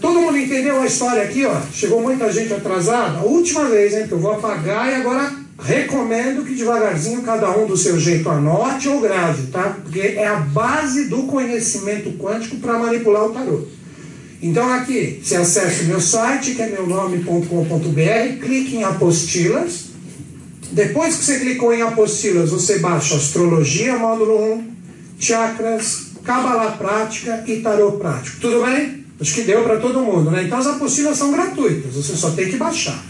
Todo mundo entendeu a história aqui, ó? Chegou muita gente atrasada. A última vez, hein, que eu vou apagar e agora recomendo que devagarzinho cada um do seu jeito anote ou grave, tá? Porque é a base do conhecimento quântico para manipular o tarô. Então aqui, você acessa o meu site, que é meunome.com.br, clique em apostilas. Depois que você clicou em apostilas, você baixa Astrologia, módulo 1, Chakras, Cábala Prática e Tarô Prático. Tudo bem? Acho que deu para todo mundo, né? Então as apostilas são gratuitas, você só tem que baixar.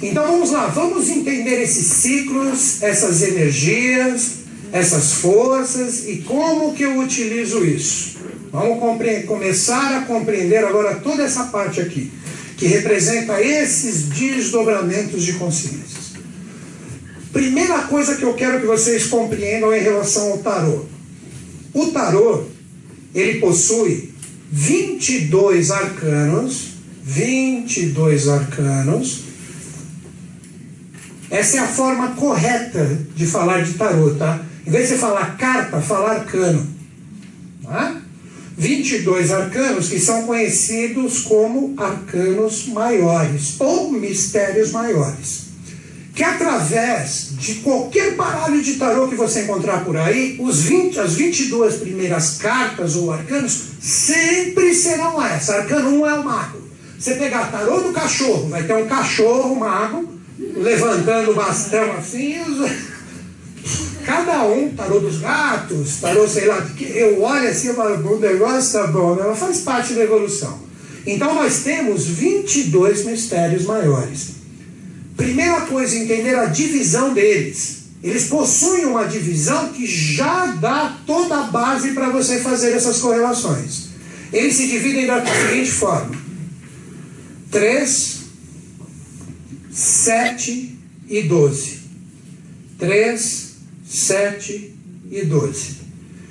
Então vamos lá, vamos entender esses ciclos, essas energias, essas forças e como que eu utilizo isso. Vamos começar a compreender agora toda essa parte aqui, que representa esses desdobramentos de consciências. Primeira coisa que eu quero que vocês compreendam em relação ao tarô. O tarô, ele possui 22 arcanos, essa é a forma correta de falar de tarô, tá? Em vez de você falar carta, fala arcano, tá? 22 arcanos que são conhecidos como arcanos maiores, ou mistérios maiores, que através de qualquer baralho de tarô que você encontrar por aí, as 22 primeiras cartas ou arcanos sempre serão essa. Arcano 1 é o mago. Você pegar tarô do cachorro, vai ter um cachorro mago, levantando o bastão assim, cada um, tarô dos gatos, tarô sei lá, eu olho assim e falo, o negócio tá bom, né? Ela faz parte da evolução. Então nós temos 22 mistérios maiores. Primeira coisa, entender a divisão deles. Eles possuem uma divisão que já dá toda a base para você fazer essas correlações. Eles se dividem da seguinte forma: 3, 7 e 12. 3, 7 e 12.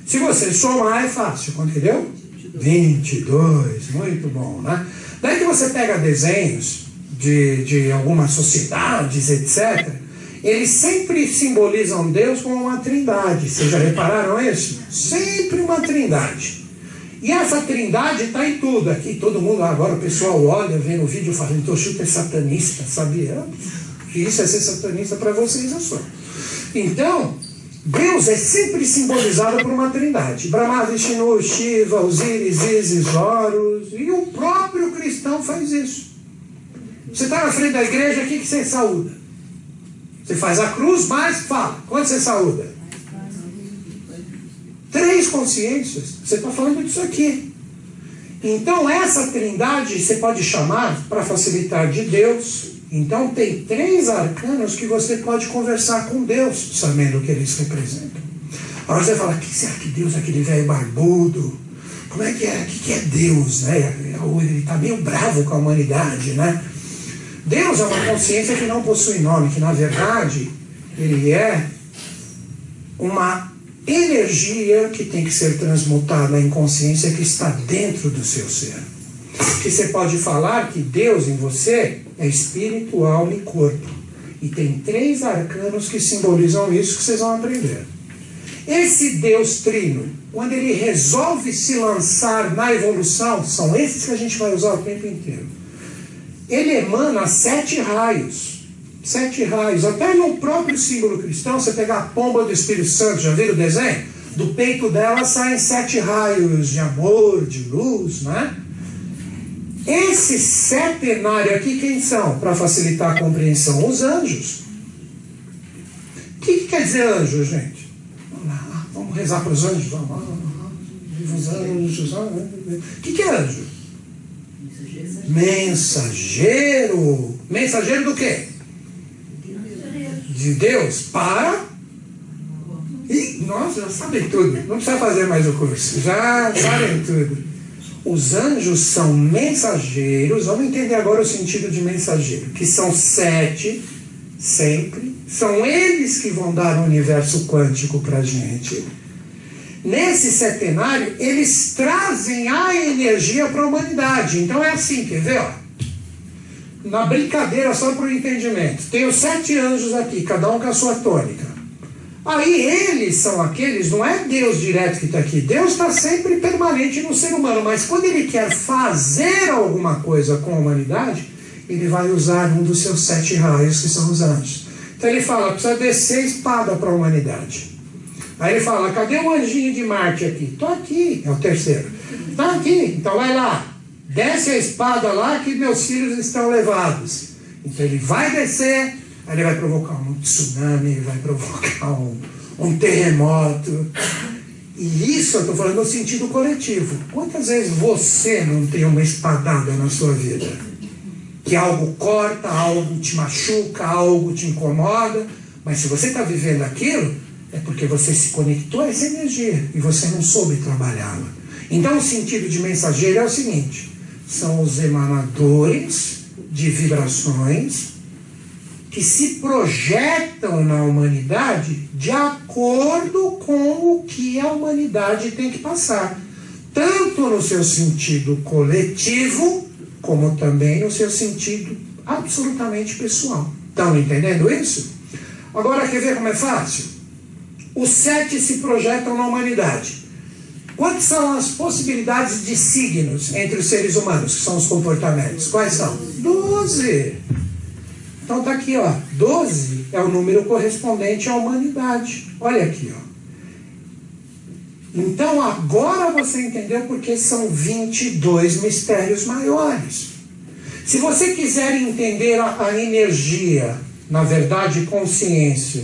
Se você somar é fácil, quanto que deu? 22, muito bom, né? Daí que você pega desenhos de algumas sociedades, etc., eles sempre simbolizam Deus como uma trindade. Vocês já repararam isso? Sempre uma trindade. E essa trindade está em tudo. Aqui todo mundo, agora o pessoal olha, vê no vídeo falando, então Chuta é satanista, sabia? Que isso é ser satanista para vocês, eu sou. Então, Deus é sempre simbolizado por uma trindade. Brahma, Vishnu, Shiva, Osíris, Isis, Horus, e o próprio cristão faz isso. Você está na frente da igreja, o que você saúda? Você faz a cruz, mas fala. Quando você saúda? 3 consciências. Você está falando disso aqui. Então essa trindade você pode chamar, para facilitar, de Deus. Então tem 3 arcanos que você pode conversar com Deus, sabendo o que eles representam. Agora você fala, o que será que Deus é aquele velho barbudo? Como é que é? O que é Deus? Né? Ele está meio bravo com a humanidade, né? Deus é uma consciência que não possui nome, que na verdade ele é uma energia que tem que ser transmutada em consciência que está dentro do seu ser. Que você pode falar que Deus em você é espírito, alma e corpo. E tem 3 arcanos que simbolizam isso que vocês vão aprender. Esse Deus Trino, quando ele resolve se lançar na evolução, são esses que a gente vai usar o tempo inteiro. Ele emana 7 raios. 7 raios. Até no próprio símbolo cristão, você pegar a pomba do Espírito Santo, já viram o desenho? Do peito dela saem 7 raios de amor, de luz, né? Esse setenário aqui, quem são? Para facilitar a compreensão, os anjos. O que quer dizer anjo, gente? Vamos lá, vamos rezar para os anjos. Vamos. Os anjos. O que é anjo? Mensageiro. Mensageiro do quê? De Deus para... Ih, nossa, já sabem tudo. Não precisa fazer mais o curso. Já sabem tudo. Os anjos são mensageiros. Vamos entender agora o sentido de mensageiro. Que são 7, sempre. São eles que vão dar o universo quântico para a gente. Nesse setenário, eles trazem a energia para a humanidade. Então é assim, quer ver? Ó? Na brincadeira, só para o entendimento. Tem os 7 anjos aqui, cada um com a sua tônica. Aí eles são aqueles, não é Deus direto que está aqui. Deus está sempre permanente no ser humano. Mas quando ele quer fazer alguma coisa com a humanidade, ele vai usar um dos seus 7 raios, que são os anjos. Então ele fala, precisa descer espada para a humanidade. Aí ele fala, cadê o anjinho de Marte aqui? Estou aqui, é o terceiro. Está aqui, então vai lá. Desce a espada lá que meus filhos estão levados. Então ele vai descer, aí ele vai provocar um tsunami, vai provocar um terremoto. E isso eu estou falando no sentido coletivo. Quantas vezes você não tem uma espadada na sua vida? Que algo corta, algo te machuca, algo te incomoda. Mas se você está vivendo aquilo, é porque você se conectou a essa energia e você não soube trabalhá-la. Então o sentido de mensageiro é o seguinte: são os emanadores de vibrações que se projetam na humanidade de acordo com o que a humanidade tem que passar, tanto no seu sentido coletivo, como também no seu sentido absolutamente pessoal. Estão entendendo isso? Agora, quer ver como é fácil? Os 7 se projetam na humanidade. Quais são as possibilidades de signos entre os seres humanos, que são os comportamentos? Quais são? 12. Então está aqui, ó. 12 é o número correspondente à humanidade. Olha aqui, ó. Então agora você entendeu porque são 22 mistérios maiores. Se você quiser entender a energia, na verdade consciência,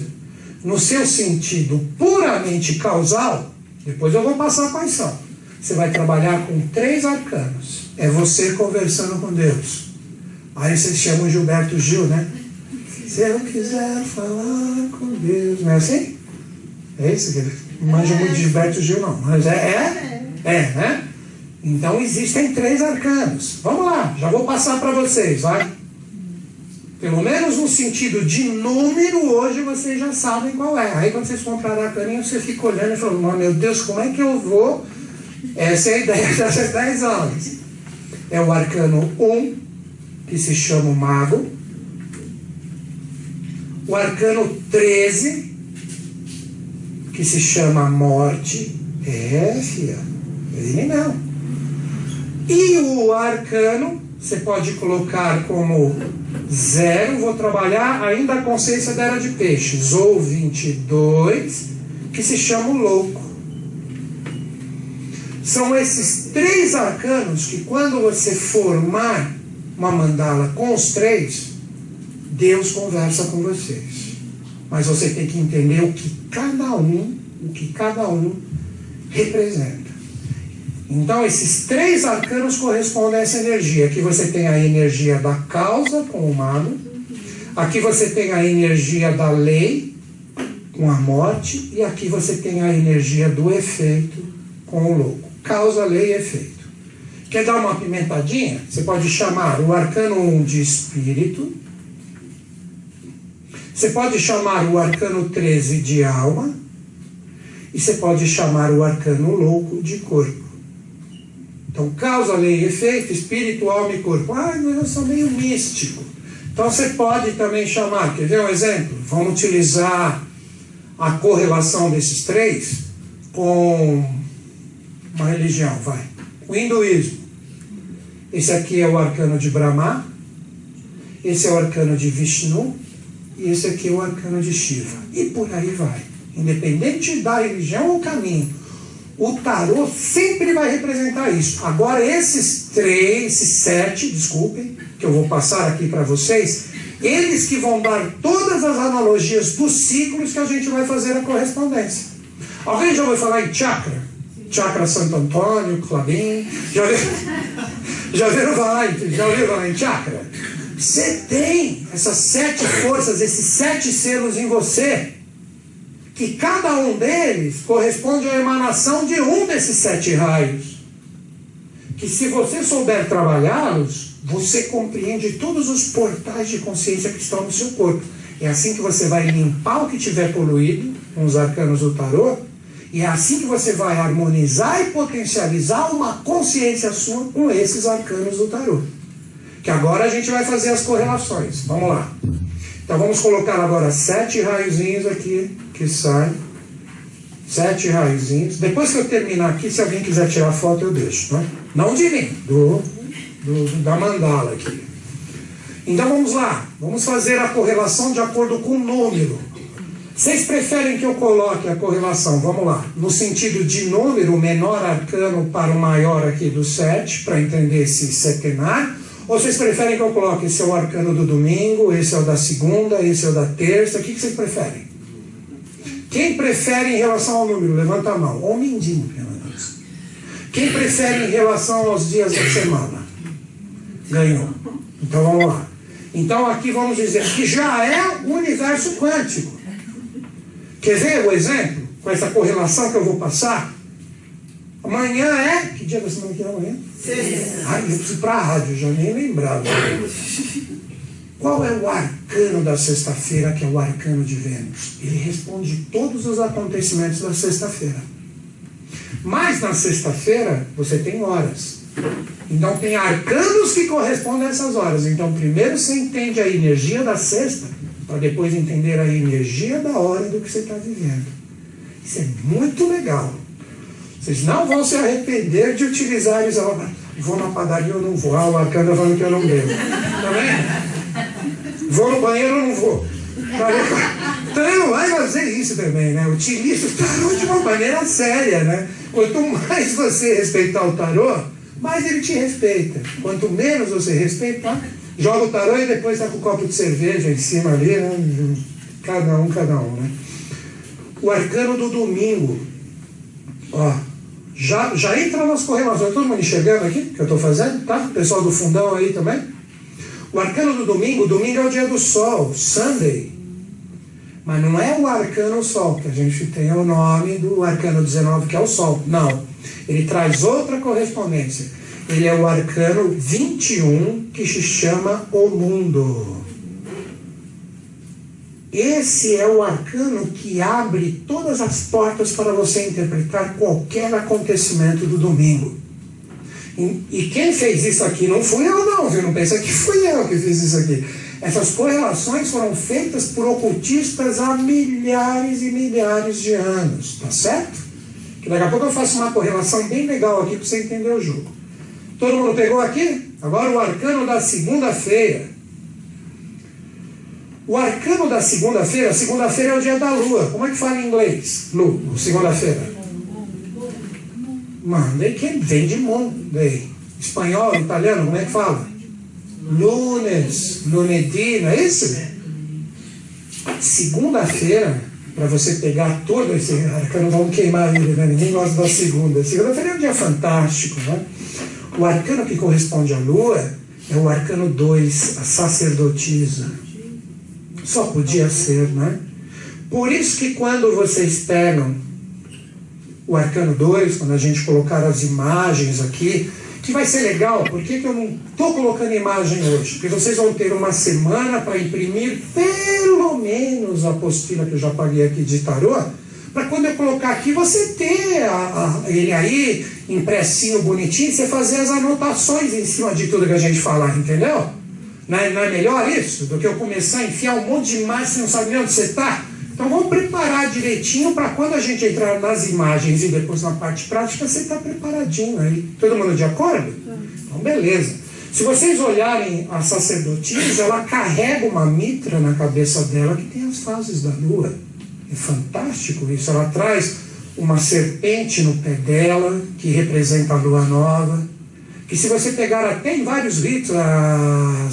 no seu sentido puramente causal, depois eu vou passar quais são. Você vai trabalhar com 3 arcanos. É você conversando com Deus. Aí vocês chamam Gilberto Gil, né? Se eu quiser falar com Deus. Não é assim? É isso? Não manja muito de Gilberto Gil, não. Mas né? Então existem 3 arcanos. Vamos lá, já vou passar para vocês, vai? Pelo menos no sentido de número, hoje vocês já sabem qual é. Aí quando vocês comprarem a caninha, você fica olhando e falando, meu Deus, como é que eu vou? Essa é a ideia dessas 10 aulas. É o arcano 1, que se chama o mago. O arcano 13, que se chama a morte. Filha, ele não. E o arcano, você pode colocar como 0, vou trabalhar ainda a consciência da era de peixes, ou 22, que se chama o louco. São esses 3 arcanos que quando você formar uma mandala com os 3, Deus conversa com vocês. Mas você tem que entender o que cada um representa. Então esses 3 arcanos correspondem a essa energia. Aqui você tem a energia da causa com o mago. Aqui você tem a energia da lei com a morte. E aqui você tem a energia do efeito com o louco. Causa, lei e efeito. Quer dar uma pimentadinha? Você pode chamar o arcano 1 de espírito. Você pode chamar o arcano 13 de alma. E você pode chamar o arcano louco de corpo. Então, causa, lei e efeito, espírito, alma e corpo. Mas eu sou meio místico. Então você pode também chamar, quer ver um exemplo? Vamos utilizar a correlação desses três com uma religião, vai. O hinduísmo. Esse aqui é o arcano de Brahma, esse é o arcano de Vishnu, e esse aqui é o arcano de Shiva. E por aí vai. Independente da religião ou caminho, o tarô sempre vai representar isso. Agora esses sete, desculpem, que eu vou passar aqui para vocês, eles que vão dar todas as analogias dos ciclos que a gente vai fazer a correspondência. Alguém já ouviu falar em chakra? Chakra Santo Antônio, Clabin, já ouviram falar em chakra? Você tem essas 7 forças, esses 7 selos em você, que cada um deles corresponde à emanação de um desses 7 raios. Que se você souber trabalhá-los, você compreende todos os portais de consciência que estão no seu corpo. É assim que você vai limpar o que tiver poluído com os arcanos do tarô, e é assim que você vai harmonizar e potencializar uma consciência sua com esses arcanos do tarô. Que agora a gente vai fazer as correlações. Vamos lá. Então vamos colocar agora 7 raiozinhos aqui que saem. 7 raiozinhos. Depois que eu terminar aqui, se alguém quiser tirar foto, eu deixo. Né? Não de mim, da mandala aqui. Então vamos lá. Vamos fazer a correlação de acordo com o número. Vocês preferem que eu coloque a correlação, vamos lá, no sentido de número, o menor arcano para o maior aqui do 7, para entender esse setenário? Ou vocês preferem que eu coloque esse é o arcano do domingo, esse é o da segunda, esse é o da terça? O que vocês preferem? Quem prefere em relação ao número? Levanta a mão. Ou mindinho, pelo menos. Quem prefere em relação aos dias da semana? Ganhou. Então vamos lá. Então aqui vamos dizer que já é o universo quântico. Quer ver o exemplo? Com essa correlação que eu vou passar? Amanhã é... Que dia da semana que é amanhã? Sexta. Ai, eu preciso ir para a rádio, já nem lembrava. Qual é o arcano da sexta-feira, que é o arcano de Vênus? Ele responde todos os acontecimentos da sexta-feira. Mas na sexta-feira, você tem horas. Então tem arcanos que correspondem a essas horas. Então primeiro você entende a energia da sexta, para depois entender a energia da hora do que você está vivendo. Isso é muito legal. Vocês não vão se arrepender de utilizar isso. Vou na padaria ou não vou? O arcano falando que eu não bebo. Tá vendo? Vou no banheiro ou não vou? Então não vai fazer isso também, né? Utilize o tarô de uma maneira séria, né? Quanto mais você respeitar o tarô, mais ele te respeita. Quanto menos você respeitar, joga o tarô e depois está com um copo de cerveja em cima ali, né? Cada um, né? O arcano do domingo. Ó, já entra nas correlações. Todo mundo enxergando aqui que eu estou fazendo? Tá? O pessoal do fundão aí também? O arcano do domingo é o dia do sol, Sunday. Mas não é o arcano sol, que a gente tem o nome do arcano 19, que é o sol. Não. Ele traz outra correspondência. Ele é o arcano 21, que se chama o mundo. Esse é o arcano que abre todas as portas para você interpretar qualquer acontecimento do domingo. E quem fez isso aqui não fui eu não, viu? Não pensa que fui eu que fiz isso aqui. Essas correlações foram feitas por ocultistas há milhares e milhares de anos, tá certo? Que daqui a pouco eu faço uma correlação bem legal aqui para você entender o jogo. Todo mundo pegou aqui? Agora o arcano da segunda-feira. O arcano da segunda-feira é o dia da lua. Como é que fala em inglês? Segunda-feira. Monday, quem vem de Monday? Espanhol, italiano, como é que fala? Lunes, lunedì, não é isso? Segunda-feira, para você pegar todo esse arcano, vamos queimar ele, né? Ninguém gosta da segunda. Segunda-feira é um dia fantástico, né? O arcano que corresponde à lua é o arcano 2, a sacerdotisa. Só podia ser, né? Por isso que quando vocês pegam o arcano 2, quando a gente colocar as imagens aqui, que vai ser legal, por que eu não estou colocando imagem hoje? Porque vocês vão ter uma semana para imprimir pelo menos a apostila que eu já paguei aqui de tarô, para quando eu colocar aqui você ter ele aí impressinho, bonitinho, você fazer as anotações em cima de tudo que a gente falar, entendeu? Não é melhor isso do que eu começar a enfiar um monte de imagem, você não sabe nem onde você está? Então vamos preparar direitinho para quando a gente entrar nas imagens e depois na parte prática, você está preparadinho aí. Todo mundo de acordo? Então beleza. Se vocês olharem a sacerdotisa, ela carrega uma mitra na cabeça dela que tem as fases da lua. É fantástico isso. Ela traz uma serpente no pé dela, que representa a lua nova. Que se você pegar até em vários ritos, a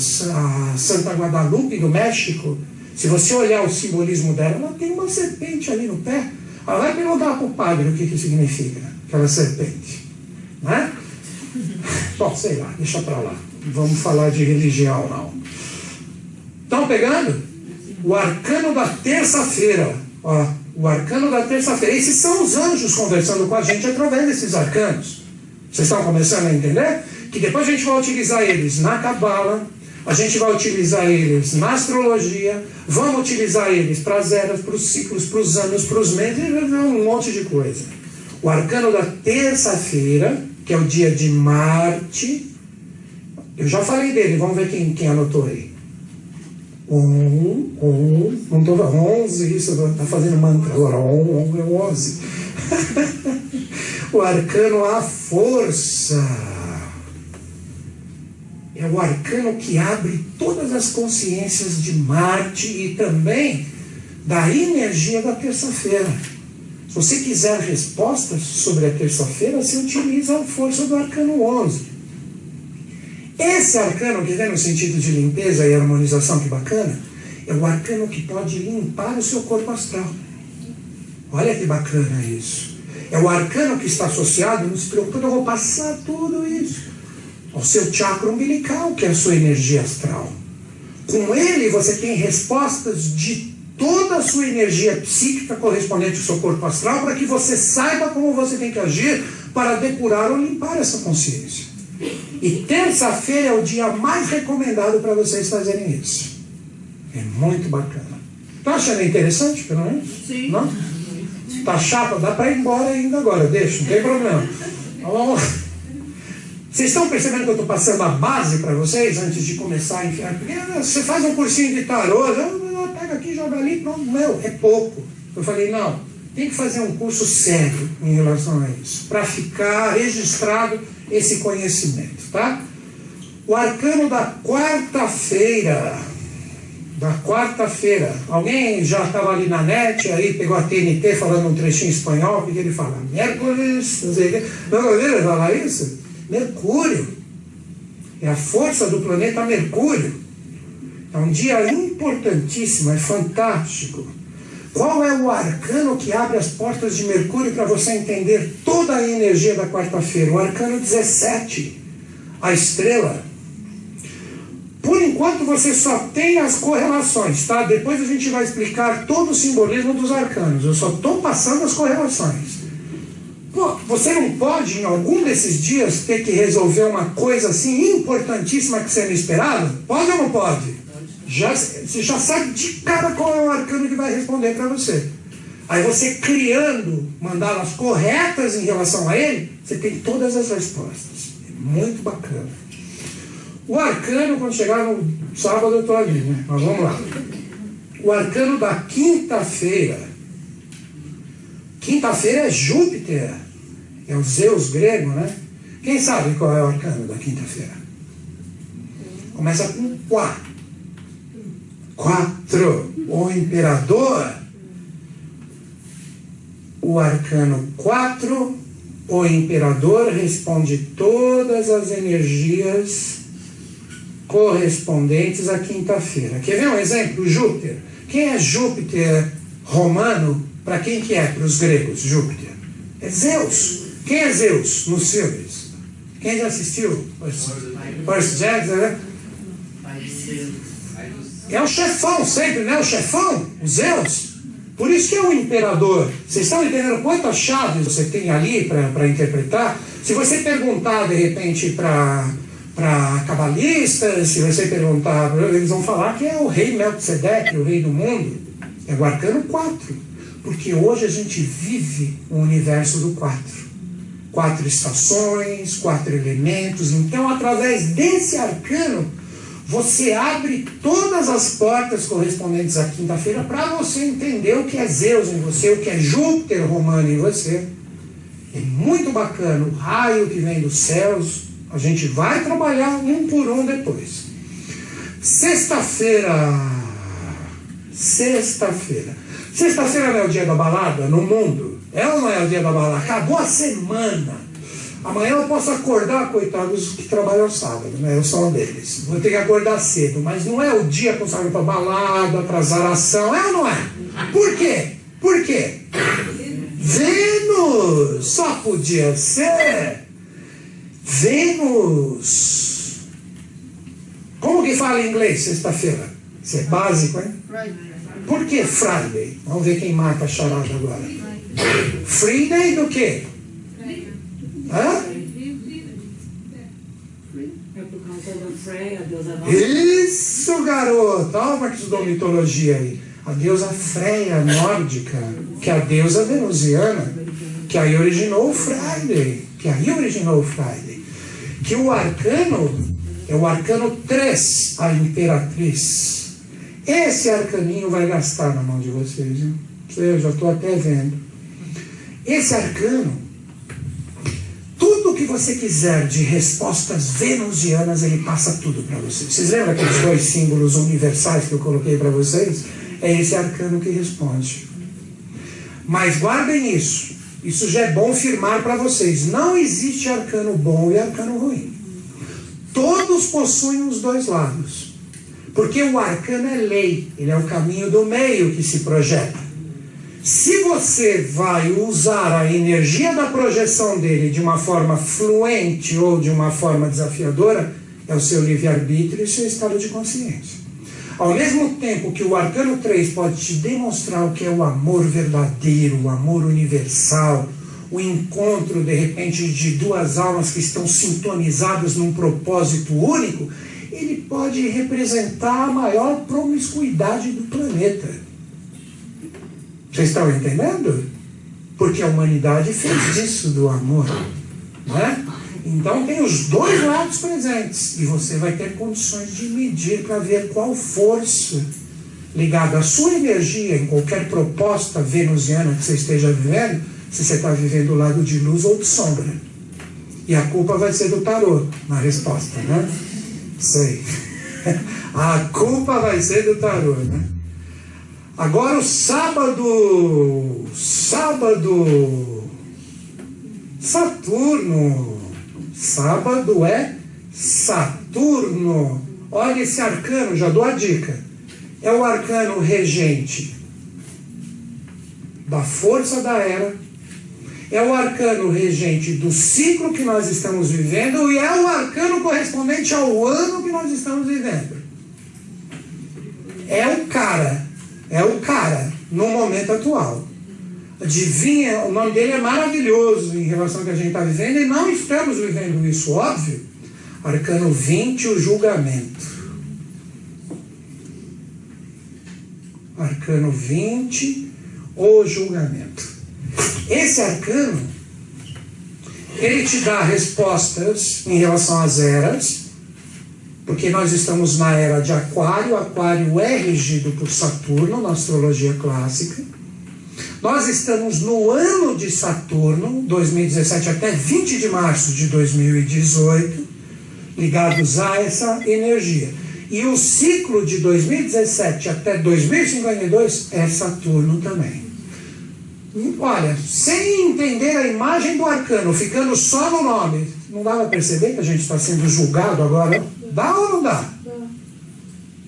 Santa Guadalupe do México, se você olhar o simbolismo dela, ela tem uma serpente ali no pé. Ela vai perguntar para o padre o que significa aquela serpente. Né? Bom, sei lá, deixa para lá. Não vamos falar de religião, não. Estão pegando? O arcano da terça-feira. Ó, o arcano da terça-feira. Esses são os anjos conversando com a gente através desses arcanos. Vocês estão começando a entender? Que depois a gente vai utilizar eles na Cabala, a gente vai utilizar eles na astrologia, vamos utilizar eles para as eras, para os ciclos, para os anos, para os meses, um monte de coisa. O arcano da terça-feira, que é o dia de Marte, eu já falei dele, vamos ver quem anotou aí. Não estou 11, isso, está fazendo mantra agora, 11. O arcano a força. É o arcano que abre todas as consciências de Marte e também da energia da terça-feira. Se você quiser respostas sobre a terça-feira, você utiliza a força do arcano 11. Esse arcano, que vem no sentido de limpeza e harmonização, que bacana, é o arcano que pode limpar o seu corpo astral. Olha que bacana isso. É o arcano que está associado, não se preocupe, eu vou passar tudo isso, ao seu chakra umbilical, que é a sua energia astral. Com ele você tem respostas de toda a sua energia psíquica correspondente ao seu corpo astral, para que você saiba como você tem que agir para depurar ou limpar essa consciência. E terça-feira é o dia mais recomendado para vocês fazerem isso. É muito bacana. Está achando interessante, pelo menos? Sim. Não? Tá chato? Dá para ir embora ainda agora, deixa, não tem problema. Então, vamos lá. Vocês estão percebendo que eu estou passando a base para vocês antes de começar a enfiar? Porque você faz um cursinho de tarô, pega aqui, joga ali, pronto. Meu, é pouco. Eu falei, não, tem que fazer um curso sério em relação a isso, para ficar registrado esse conhecimento, tá? O arcano da quarta-feira. Alguém já estava ali na net, aí pegou a TNT falando um trechinho espanhol, o que ele fala? Mércoles, não sei o quê. Não ouviram falar isso? Mercúrio. É a força do planeta Mercúrio. É um dia importantíssimo, é fantástico. Qual é o arcano que abre as portas de Mercúrio para você entender toda a energia da quarta-feira? O arcano 17, a estrela. Por enquanto você só tem as correlações, tá? Depois a gente vai explicar todo o simbolismo dos arcanos. Eu só estou passando as correlações. Pô, você não pode, em algum desses dias, ter que resolver uma coisa assim importantíssima que você não esperava? Pode ou não pode? Você já sabe de cara qual é o arcano que vai responder para você. Aí você criando mandalas corretas em relação a ele, você tem todas as respostas. É muito bacana. O arcano, quando chegar no sábado eu estou ali, né? Mas vamos lá. O arcano da quinta-feira. Quinta-feira é Júpiter. É o Zeus grego, né? Quem sabe qual é o arcano da quinta-feira? Começa com 4. 4. O imperador. O arcano 4. O imperador responde todas as energias correspondentes à quinta-feira. Quer ver um exemplo? Júpiter. Quem é Júpiter romano? Para quem que é? Para os gregos, Júpiter. É Zeus. Quem é Zeus nos filmes? Quem já assistiu? Percy Jackson, né? É o chefão sempre, né? O chefão, o Zeus. Por isso que é o imperador. Vocês estão entendendo quantas chaves você tem ali para interpretar? Se você perguntar, de repente, para cabalistas, se você perguntar, eles vão falar que é o rei Melquisedeque, o rei do mundo. É o arcano 4. Porque hoje a gente vive o universo do 4. 4 estações, 4 elementos. Então, através desse arcano, você abre todas as portas correspondentes à quinta-feira para você entender o que é Zeus em você, o que é Júpiter romano em você. É muito bacana o raio que vem dos céus. A gente vai trabalhar um por um depois. Sexta-feira. Sexta-feira não é o dia da balada no mundo? É ou não é o dia da balada? Acabou a semana. Amanhã eu posso acordar, coitados que trabalham sábado, né? Eu sou um deles. Vou ter que acordar cedo, mas não é o dia que eu saio para balada, para zaração, é ou não é? Por quê? Por quê? Vênus! Só podia ser Vênus! Como que fala em inglês sexta-feira? Isso é básico, hein? Por que Friday? Vamos ver quem mata a charada agora. Friday do quê? Hã? É por causa da Freya, a deusa nova. Isso, garoto! Olha uma que estudou mitologia aí. A deusa Freya nórdica, que é a deusa venusiana, que aí originou o Friday. Que o arcano é o arcano 3, a imperatriz. Esse arcaninho vai gastar na mão de vocês, hein? Eu já estou até vendo. Esse arcano, tudo que você quiser de respostas venusianas, ele passa tudo para vocês. Vocês lembram aqueles 2 símbolos universais que eu coloquei para vocês? É esse arcano que responde. Mas guardem isso. Isso já é bom firmar para vocês. Não existe arcano bom e arcano ruim. Todos possuem os 2 lados. Porque o arcano é lei. Ele é o caminho do meio que se projeta. Se você vai usar a energia da projeção dele de uma forma fluente ou de uma forma desafiadora, é o seu livre-arbítrio e seu estado de consciência. Ao mesmo tempo que o arcano 3 pode te demonstrar o que é o amor verdadeiro, o amor universal, o encontro, de repente, de 2 almas que estão sintonizadas num propósito único, ele pode representar a maior promiscuidade do planeta. Vocês estão entendendo? Porque a humanidade fez isso do amor, não é? Então tem os 2 lados presentes e você vai ter condições de medir para ver qual força ligada à sua energia em qualquer proposta venusiana que você esteja vivendo, se você está vivendo o lado de luz ou de sombra. E a culpa vai ser do tarô na resposta, né? Sei. A culpa vai ser do tarô, né? Agora o sábado, Saturno. Sábado é Saturno. Olha esse arcano, já dou a dica. É o arcano regente da força da era. É o arcano regente do ciclo que nós estamos vivendo e é o arcano correspondente ao ano que nós estamos vivendo. É o cara no momento atual. Adivinha, o nome dele é maravilhoso em relação ao que a gente está vivendo e não estamos vivendo isso, óbvio. Arcano 20, o julgamento. Arcano 20, o julgamento. Esse arcano, ele te dá respostas em relação às eras, porque nós estamos na era de Aquário. Aquário é regido por Saturno na astrologia clássica. Nós estamos no ano de Saturno, 2017 até 20 de março de 2018, ligados a essa energia. E o ciclo de 2017 até 2052 é Saturno também. Olha, sem entender a imagem do arcano, ficando só no nome, não dá para perceber que a gente está sendo julgado agora? Dá ou não dá?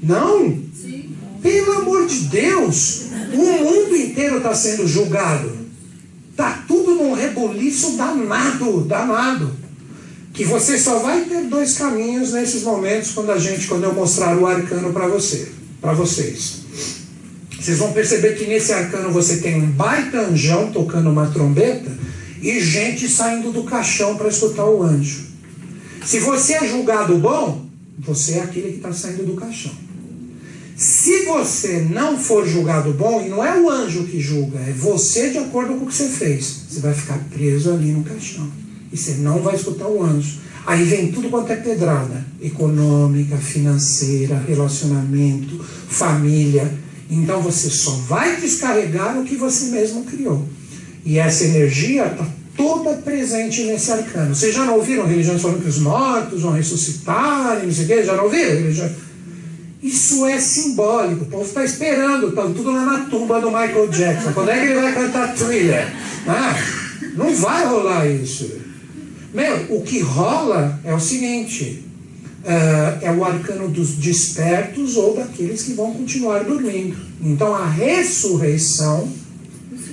Não? Sim. Pelo amor de Deus, o mundo inteiro está sendo julgado. Está tudo num rebuliço danado. Que você só vai ter 2 caminhos nesses momentos quando eu mostrar o arcano para vocês. Vocês vão perceber que nesse arcano você tem um baita anjão tocando uma trombeta e gente saindo do caixão para escutar o anjo. Se você é julgado bom, você é aquele que está saindo do caixão. Se você não for julgado bom, e não é o anjo que julga, é você de acordo com o que você fez, você vai ficar preso ali no caixão. e você não vai escutar o anjo. Aí vem tudo quanto é pedrada, econômica, financeira, relacionamento, família. Então você só vai descarregar o que você mesmo criou. E essa energia está toda presente nesse arcano. Vocês já não ouviram religiões falando que os mortos vão ressuscitar, não sei o quê? Já não ouviram religião? Isso é simbólico. O povo está esperando, está tudo lá na tumba do Michael Jackson. Quando é que ele vai cantar Thriller? Não vai rolar isso. Meu, o que rola é o seguinte, é o arcano dos despertos ou daqueles que vão continuar dormindo. Então a ressurreição,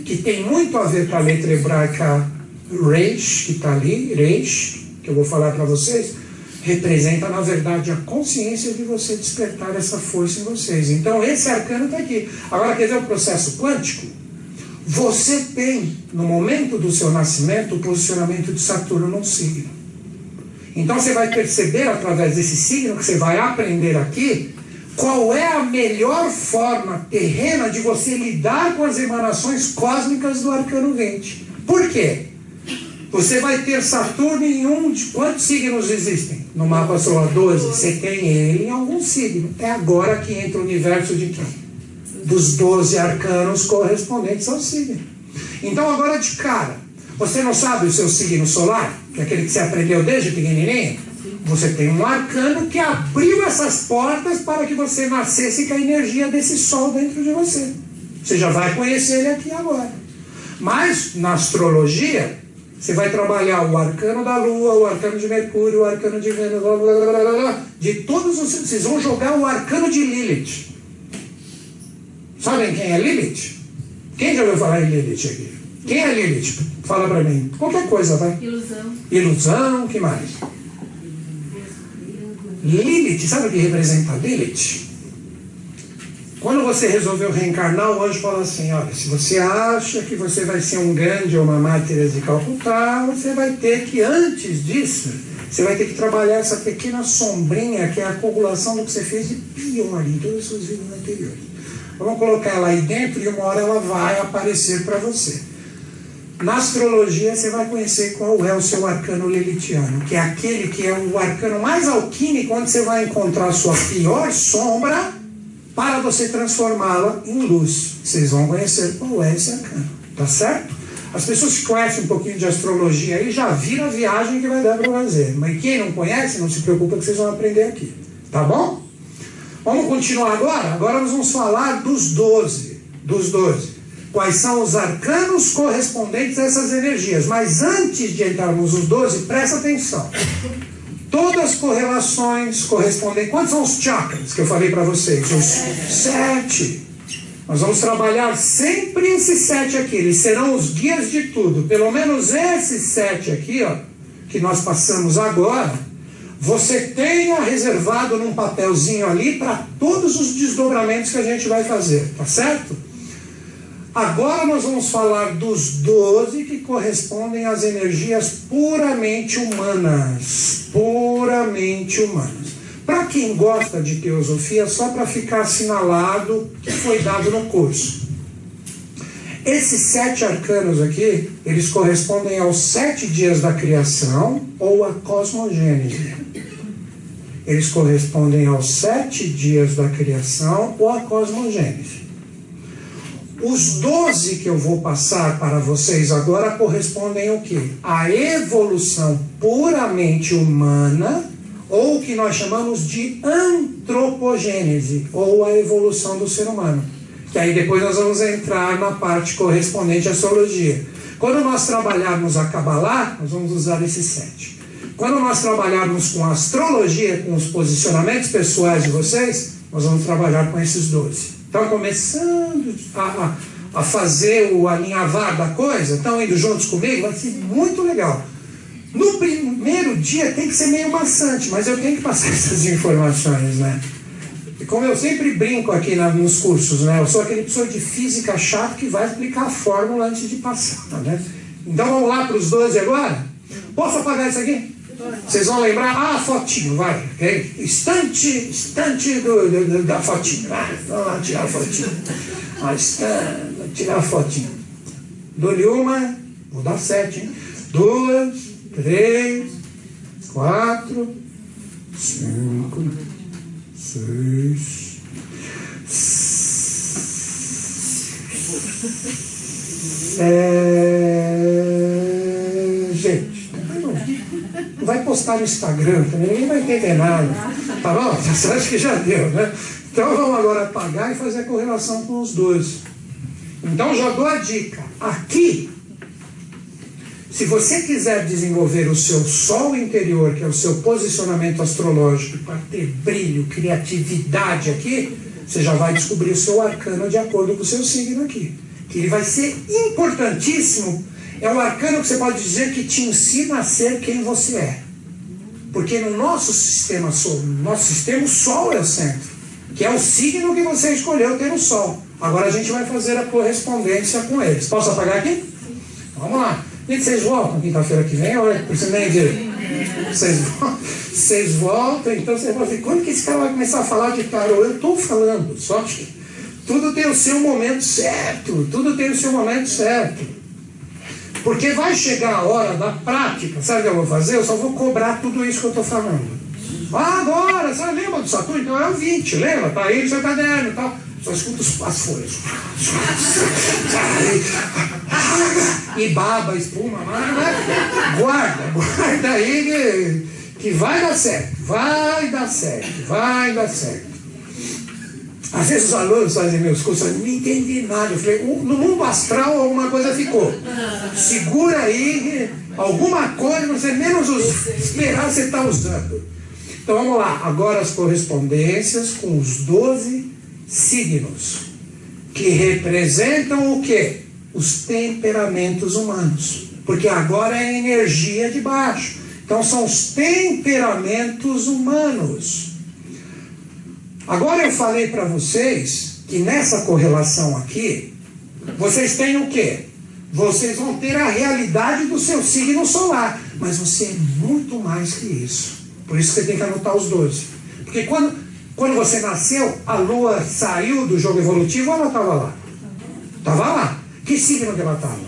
que tem muito a ver com a letra hebraica Reish, que está ali, Reish, que eu vou falar para vocês, representa na verdade a consciência de você despertar essa força em vocês. Então esse arcano está aqui. Agora, quer ver o processo quântico? Você tem, no momento do seu nascimento, o posicionamento de Saturno num signo. Então você vai perceber, através desse signo que você vai aprender aqui, qual é a melhor forma terrena de você lidar com as emanações cósmicas do arcano 20. Por quê? Você vai ter Saturno em um de quantos signos existem? No mapa solar 12, você tem ele em algum signo. É agora que entra o universo de quem? Dos 12 arcanos correspondentes ao signo. Então agora de cara, você não sabe o seu signo solar, que é aquele que você aprendeu desde pequenininho? Você tem um arcano que abriu essas portas para que você nascesse com a energia desse sol dentro de você. Você já vai conhecer ele aqui agora. Mas na astrologia, você vai trabalhar o arcano da Lua, o arcano de Mercúrio, o arcano de Vênus, blá, blá, blá, blá, blá, de todos os... Vocês vão jogar o arcano de Lilith. Sabem quem é Lilith? Quem já ouviu falar em Lilith aqui? Quem é Lilith? Fala pra mim. Qualquer coisa, vai. Ilusão. Ilusão, que mais? Lilith, sabe o que representa Lilith? Quando você resolveu reencarnar, o anjo fala assim, olha, se você acha que você vai ser um Gandhi ou uma Madre Teresa de Calcutá, você vai ter que, antes disso, você vai ter que trabalhar essa pequena sombrinha que é a acumulação do que você fez de pior em todas as suas vidas anteriores. Vamos colocar ela aí dentro e uma hora ela vai aparecer para você. Na astrologia você vai conhecer qual é o seu arcano lilithiano, que é aquele que é o arcano mais alquímico, onde você vai encontrar a sua pior sombra para você transformá-la em luz. Vocês vão conhecer qual é esse arcano, tá certo? As pessoas que conhecem um pouquinho de astrologia aí já viram a viagem que vai dar para fazer. Mas quem não conhece, não se preocupa que vocês vão aprender aqui, tá bom? Vamos continuar agora? Agora nós vamos falar dos 12. Quais são os arcanos correspondentes a essas energias. Mas antes de entrarmos nos 12, presta atenção. Todas as correlações correspondentes... Quantos são os chakras que eu falei para vocês? Os 7. Nós vamos trabalhar sempre esses 7 aqui. Eles serão os guias de tudo. Pelo menos esses 7 aqui, ó, que nós passamos agora... Você tenha reservado num papelzinho ali para todos os desdobramentos que a gente vai fazer, tá certo? Agora nós vamos falar dos 12 que correspondem às energias puramente humanas. Puramente humanas. Para quem gosta de teosofia, só para ficar assinalado que foi dado no curso. Esses 7 arcanos aqui, eles correspondem aos 7 dias da criação ou à cosmogênese. Eles correspondem aos 7 dias da criação ou à cosmogênese. Os 12 que eu vou passar para vocês agora correspondem ao quê? À evolução puramente humana, ou o que nós chamamos de antropogênese, ou a evolução do ser humano. Que aí depois nós vamos entrar na parte correspondente à astrologia. Quando nós trabalharmos a Kabbalah, nós vamos usar esses 7. Quando nós trabalharmos com a astrologia, com os posicionamentos pessoais de vocês, nós vamos trabalhar com esses 12. Estão começando a fazer o alinhavar da coisa? Estão indo juntos comigo? Vai ser muito legal. No primeiro dia tem que ser meio maçante, mas eu tenho que passar essas informações, né? E como eu sempre brinco aqui nos cursos, né? Eu sou aquele pessoa de física chato que vai explicar a fórmula antes de passar, né? Então vamos lá para os 12 agora? Posso apagar isso aqui? Vocês vão lembrar? Ah, fotinho, vai. Okay? Estante da fotinho. Vamos lá tirar a fotinho. Tirar a fotinho. Dou-lhe uma, vou dar 7, hein? 2, 3, 4, 5, 6, 7. Gente, não vai postar no Instagram também, ninguém vai entender nada. Tá bom? Você acha que já deu, né? Então vamos agora apagar e fazer a correlação com os 12. Então já dou a dica. Aqui, se você quiser desenvolver o seu sol interior, que é o seu posicionamento astrológico, para ter brilho, criatividade aqui, você já vai descobrir o seu arcano de acordo com o seu signo aqui. Que ele vai ser importantíssimo. É um arcano que você pode dizer que te ensina a ser quem você é. Porque no nosso sistema, o Sol é o centro, que é o signo que você escolheu ter o Sol. Agora a gente vai fazer a correspondência com eles. Posso apagar aqui? Vamos lá. Gente, vocês voltam quinta-feira que vem? Ou você nem vir? Vocês voltam, então você vai ver quando que esse cara vai começar a falar de tarô? Eu estou falando, só que tudo tem o seu momento certo. Tudo tem o seu momento certo. Porque vai chegar a hora da prática. Sabe o que eu vou fazer? Eu só vou cobrar tudo isso que eu estou falando. Ah, agora, você lembra do Saturno? Então é o 20, lembra? Tá aí no seu caderno e tal. Só escuta as folhas. E baba, espuma, mas guarda aí que vai dar certo. Vai dar certo. Às vezes os alunos fazem meus cursos, eu não entendi nada. Eu falei, no mundo astral alguma coisa ficou. Segura aí, alguma coisa, você menos esperar você está usando. Então vamos lá, agora as correspondências com os 12 signos, que representam o quê? Os temperamentos humanos. Porque agora é a energia de baixo. Então são os temperamentos humanos. Agora eu falei para vocês que nessa correlação aqui, vocês têm o quê? Vocês vão ter a realidade do seu signo solar. Mas você é muito mais que isso. Por isso que você tem que anotar os 12. Porque quando você nasceu, a Lua saiu do jogo evolutivo ou ela estava lá? Estava lá. Que signo que ela estava?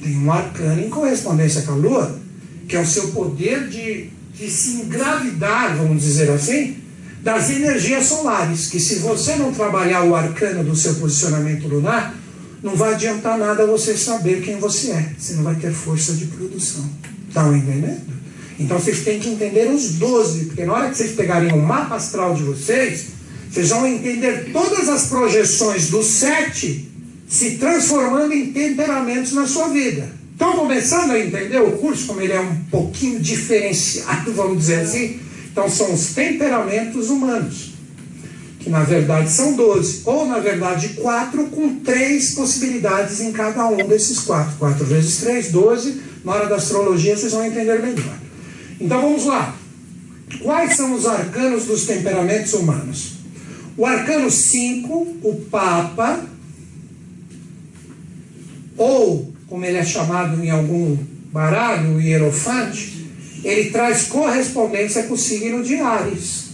Tem um arcano em correspondência com a Lua, que é o seu poder de se engravidar, vamos dizer assim, das energias solares, que se você não trabalhar o arcano do seu posicionamento lunar, não vai adiantar nada você saber quem você é. Você não vai ter força de produção. Estão entendendo? Então vocês têm que entender os 12, porque na hora que vocês pegarem o mapa astral de vocês, vocês vão entender todas as projeções do 7 se transformando em temperamentos na sua vida. Estão começando a entender o curso, como ele é um pouquinho diferenciado, vamos dizer assim? Então são os temperamentos humanos, que na verdade são 12, ou na verdade 4, com 3 possibilidades em cada um desses 4. 4 vezes 3, 12, na hora da astrologia vocês vão entender melhor. Então vamos lá. Quais são os arcanos dos temperamentos humanos? O arcano 5, o Papa, ou como ele é chamado em algum baralho, o Hierofante, ele traz correspondência com o signo de Áries.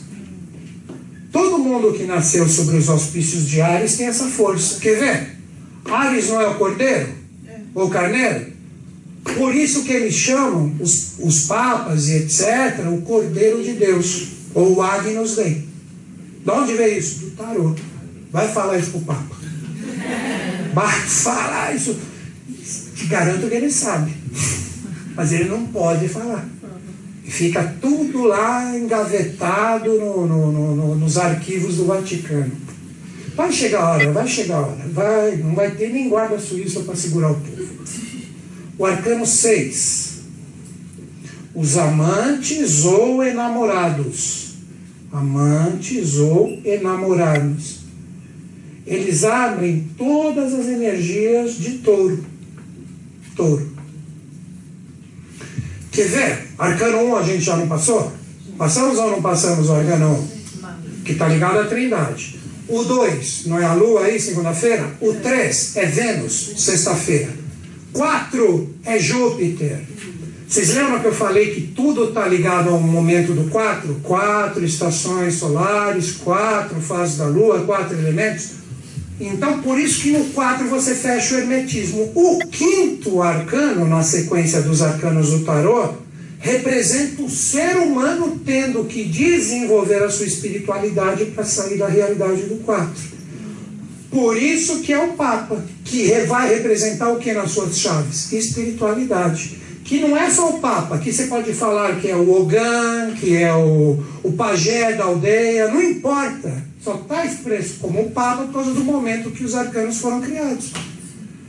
Todo mundo que nasceu sobre os auspícios de Áries tem essa força. Quer ver? Áries não é o cordeiro? Ou o carneiro? Por isso que eles chamam os papas e etc. o cordeiro de Deus. Ou o Agnus Dei. De onde veio isso? Do tarô. Vai falar isso pro Papa. Vai falar isso. Te garanto que ele sabe. Mas ele não pode falar. Fica tudo lá engavetado nos arquivos do Vaticano. Vai chegar a hora. Não vai ter nem guarda suíça para segurar o povo. O arcano 6. Os amantes ou enamorados. Amantes ou enamorados. Eles abrem todas as energias de touro. Quer ver? Arcano 1 a gente já não passou? Passamos ou não passamos o arcano 1? Que está ligado à Trindade. O 2, não é a Lua aí, segunda-feira? O 3 é Vênus, sexta-feira. 4 é Júpiter. Vocês lembram que eu falei que tudo está ligado ao momento do 4? 4 estações solares, 4 fases da Lua, 4 elementos. Então, por isso que no 4 você fecha o hermetismo. O 5º arcano, na sequência dos arcanos do tarô, representa o ser humano tendo que desenvolver a sua espiritualidade para sair da realidade do 4. Por isso que é o Papa, que vai representar o que nas suas chaves? Espiritualidade. Que não é só o Papa, que você pode falar que é o Ogã, que é o pajé da aldeia, não importa. Só está expresso como o Papa por causa do momento que os arcanos foram criados.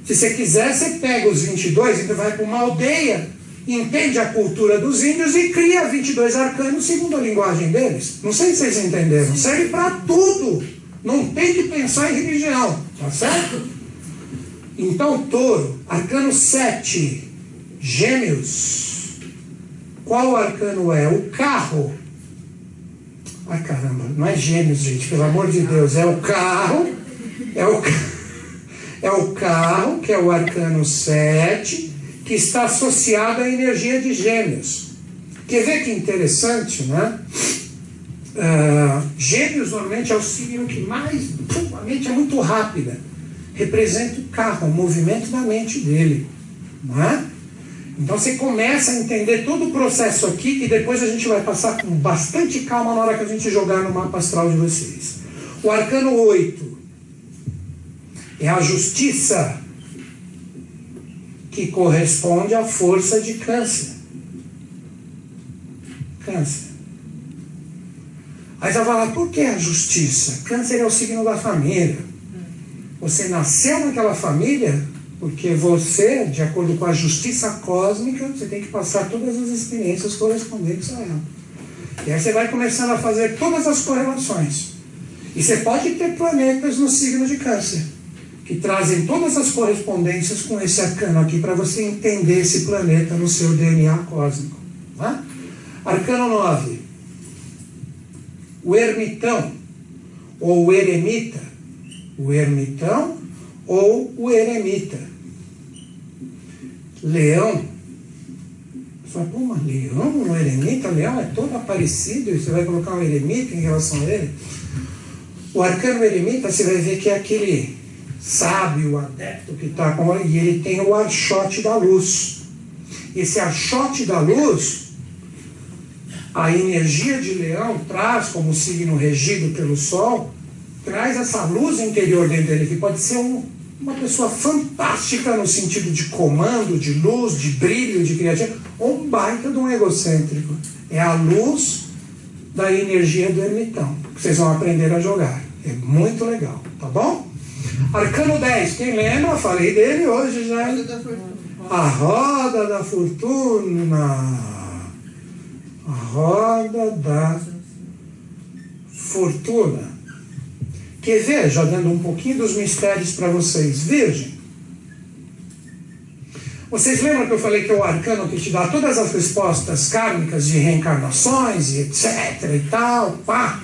Se você quiser, você pega os 22, então vai para uma aldeia, entende a cultura dos índios e cria 22 arcanos segundo a linguagem deles. Não sei se vocês entenderam. Serve para tudo. Não tem que pensar em religião. Tá certo? Então, Touro, arcano 7, Gêmeos. Qual arcano é? O carro. Ai, caramba, não é Gêmeos, gente, pelo amor de Deus. É o carro. É o carro, que é o arcano 7, que está associado à energia de Gêmeos. Quer ver que interessante, né? Gêmeos normalmente é o signo que mais, a mente é muito rápida, representa o carro, o movimento da mente dele, não é? Então você começa a entender todo o processo aqui, que depois a gente vai passar com bastante calma na hora que a gente jogar no mapa astral de vocês. O arcano 8 é a justiça, que corresponde à força de Câncer. Câncer. Aí você vai falar, por que a justiça? Câncer é o signo da família. Você nasceu naquela família porque você, de acordo com a justiça cósmica, você tem que passar todas as experiências correspondentes a ela. E aí você vai começando a fazer todas as correlações. E você pode ter planetas no signo de Câncer, que trazem todas as correspondências com esse arcano aqui, para você entender esse planeta no seu DNA cósmico. Tá? Arcano 9. O ermitão, ou o eremita. O ermitão ou o eremita. Leão. Você fala, pô, mas leão, um eremita? Leão é todo aparecido, e você vai colocar um eremita em relação a ele? O arcano eremita, você vai ver que é aquele sábio, adepto que está com ele, e ele tem o archote da luz. Esse archote da luz, a energia de Leão traz, como signo regido pelo Sol, traz essa luz interior dentro dele, que pode ser uma pessoa fantástica no sentido de comando, de luz, de brilho, de criatividade, ou um baita de um egocêntrico. É a luz da energia do ermitão, que vocês vão aprender a jogar. É muito legal, tá bom? Arcano 10, quem lembra? Falei dele hoje já. A roda da fortuna. A roda da fortuna. Quer ver, já dando um pouquinho dos mistérios para vocês, Virgem? Vocês lembram que eu falei que é o arcano que te dá todas as respostas kármicas de reencarnações e etc e tal, pá?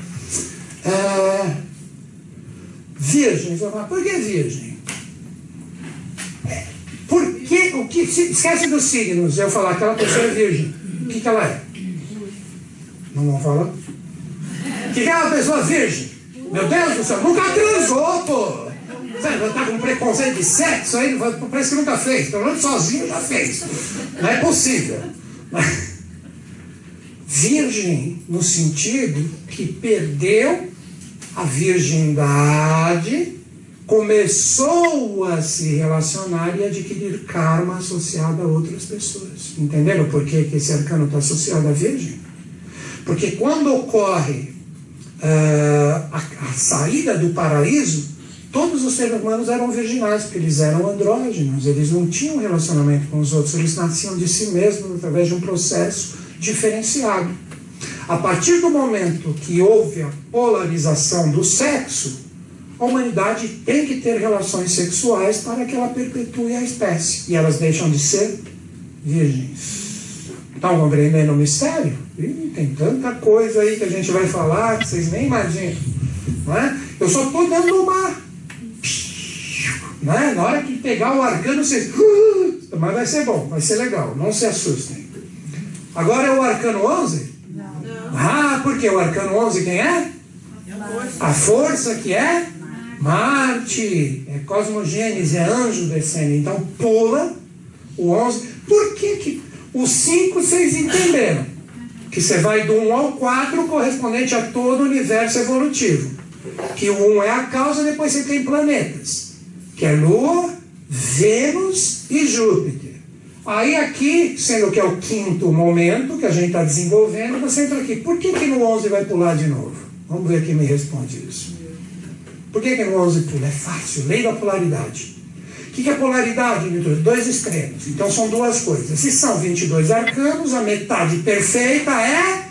Virgem, por que Virgem? Porque, esquece dos signos, eu falar que aquela pessoa é virgem. O que ela é? Não vão falar? O que é uma pessoa virgem? Meu Deus do céu, nunca transou, pô! Você já tá com preconceito de sexo aí, parece que nunca fez. Pelo menos sozinho já fez. Não é possível. Virgem, no sentido que perdeu a virgindade, começou a se relacionar e adquirir karma associado a outras pessoas. Entenderam por que esse arcano está associado à virgem? Porque quando ocorre a saída do paraíso, todos os seres humanos eram virginais, porque eles eram andrógenos, eles não tinham relacionamento com os outros, eles nasciam de si mesmos através de um processo diferenciado. A partir do momento que houve a polarização do sexo, a humanidade tem que ter relações sexuais para que ela perpetue a espécie, e elas deixam de ser virgens. Estão compreendendo o mistério? Tem tanta coisa aí que a gente vai falar que vocês nem imaginam. Não é? Eu só estou dando uma... Não é? Na hora que pegar o arcano, vocês... Mas vai ser bom, vai ser legal, não se assustem. Agora é o arcano 11? Não. Ah, por quê? O arcano 11 quem é? A força que é? Marte, é cosmogênese, é anjo descendo. Então pula o 11. Por que o 5 vocês entenderam? Que você vai do 1 ao 4 correspondente a todo o universo evolutivo. Que o 1 é a causa, depois você tem planetas. Que é Lua, Vênus e Júpiter. Aí aqui, sendo que é o 5º momento que a gente está desenvolvendo, você entra aqui. Por que no 11 vai pular de novo? Vamos ver quem me responde isso. Por que no 11 pula? É fácil, lei da polaridade. O que é polaridade, Vitor? 2 extremos. Então são duas coisas. Se são 22 arcanos, a metade perfeita é...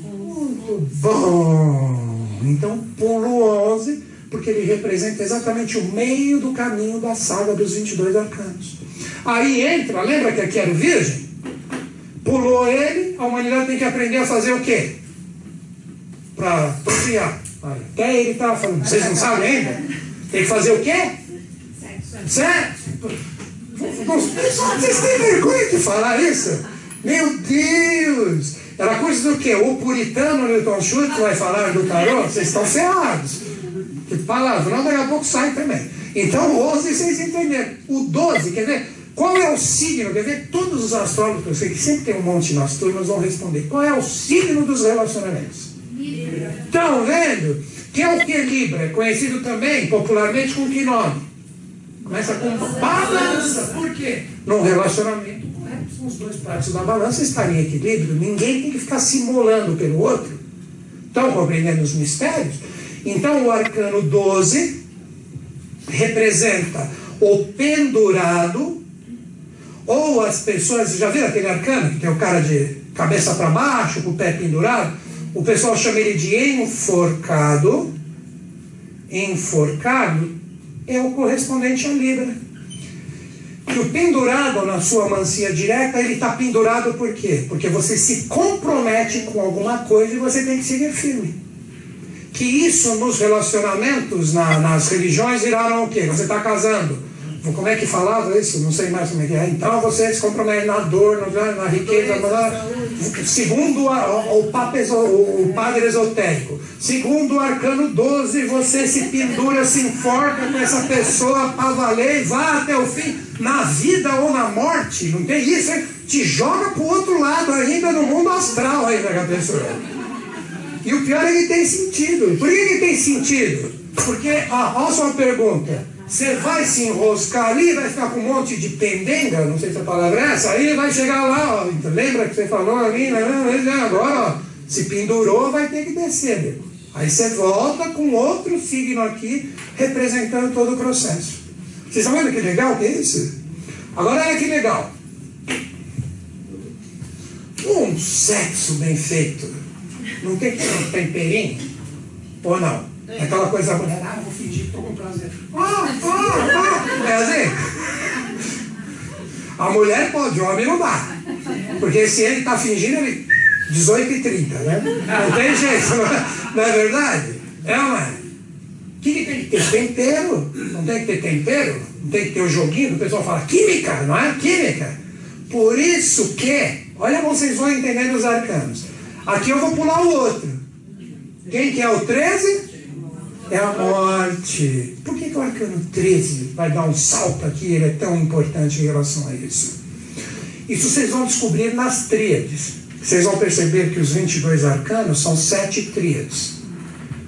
Muito bom! Então pula o 11, porque ele representa exatamente o meio do caminho da saga dos 22 arcanos. Aí entra, lembra que aqui era o Virgem? Pulou ele, a humanidade tem que aprender a fazer o quê? Para procriar. Até ele estava falando, vocês não sabem ainda? Tem que fazer o quê? Sexo. Vocês têm vergonha de falar isso? Meu Deus! Era coisa do quê? O puritano Newton Schultz vai falar do tarô? Vocês estão ferrados. Que palavrão daqui a pouco sai também. Então o 11 vocês entenderam. O 12, quer ver? Qual é o signo? Quer ver? Todos os astrólogos, eu sei que sempre tem um monte nas turmas, vão responder. Qual é o signo dos relacionamentos? Estão vendo? Que é o que? Libra, conhecido também popularmente com que nome? Começa com balança. Por quê? Num relacionamento correto, são os dois pratos da balança estarem em equilíbrio. Ninguém tem que ficar se molando pelo outro. Estão compreendendo os mistérios? Então o arcano 12 representa o pendurado, ou as pessoas, já viram aquele arcano que tem o cara de cabeça para baixo, com o pé pendurado? O pessoal chama ele de enforcado. Enforcado é o correspondente a Libra. E o pendurado na sua mancia direta, ele está pendurado por quê? Porque você se compromete com alguma coisa e você tem que seguir firme. Que isso nos relacionamentos, nas religiões, viraram o quê? Você está casando. Como é que falava isso? Não sei mais como é que é. Então você se compromete na dor, na riqueza. Segundo o padre esotérico, segundo o arcano 12, você se pendura, se enforca com essa pessoa para valer e vai até o fim, na vida ou na morte. Não tem isso, hein? Te joga para o outro lado ainda, no mundo astral ainda com a pessoa. E o pior é que tem sentido. Por que tem sentido? Porque, olha só uma pergunta. Você vai se enroscar ali, vai ficar com um monte de pendenga, não sei se a palavra é essa, aí vai chegar lá, ó, lembra que você falou ali, agora, ó, se pendurou, vai ter que descer, meu. Aí você volta com outro signo aqui, representando todo o processo. Vocês estão vendo que legal que é isso? Agora olha que legal. Um sexo bem feito, não tem que ter um temperinho? Ou não? É aquela coisa, mulher, vou fingir que estou com prazer. É assim? A mulher pode, o homem não dá. Porque se ele está fingindo, ele 18h30, né? Não tem jeito, não é verdade? É ou não é? O que tem que ter? Tempero. Não tem que ter tempero? Não tem que ter o joguinho? O pessoal fala química, não é? Química. Por isso que, olha, vocês vão entendendo os arcanos. Aqui eu vou pular o outro. Quem que é o 13? É a morte. Por que o arcano 13 vai dar um salto aqui? Ele é tão importante em relação a isso. Isso vocês vão descobrir nas tríades. Vocês vão perceber que os 22 arcanos são 7 tríades.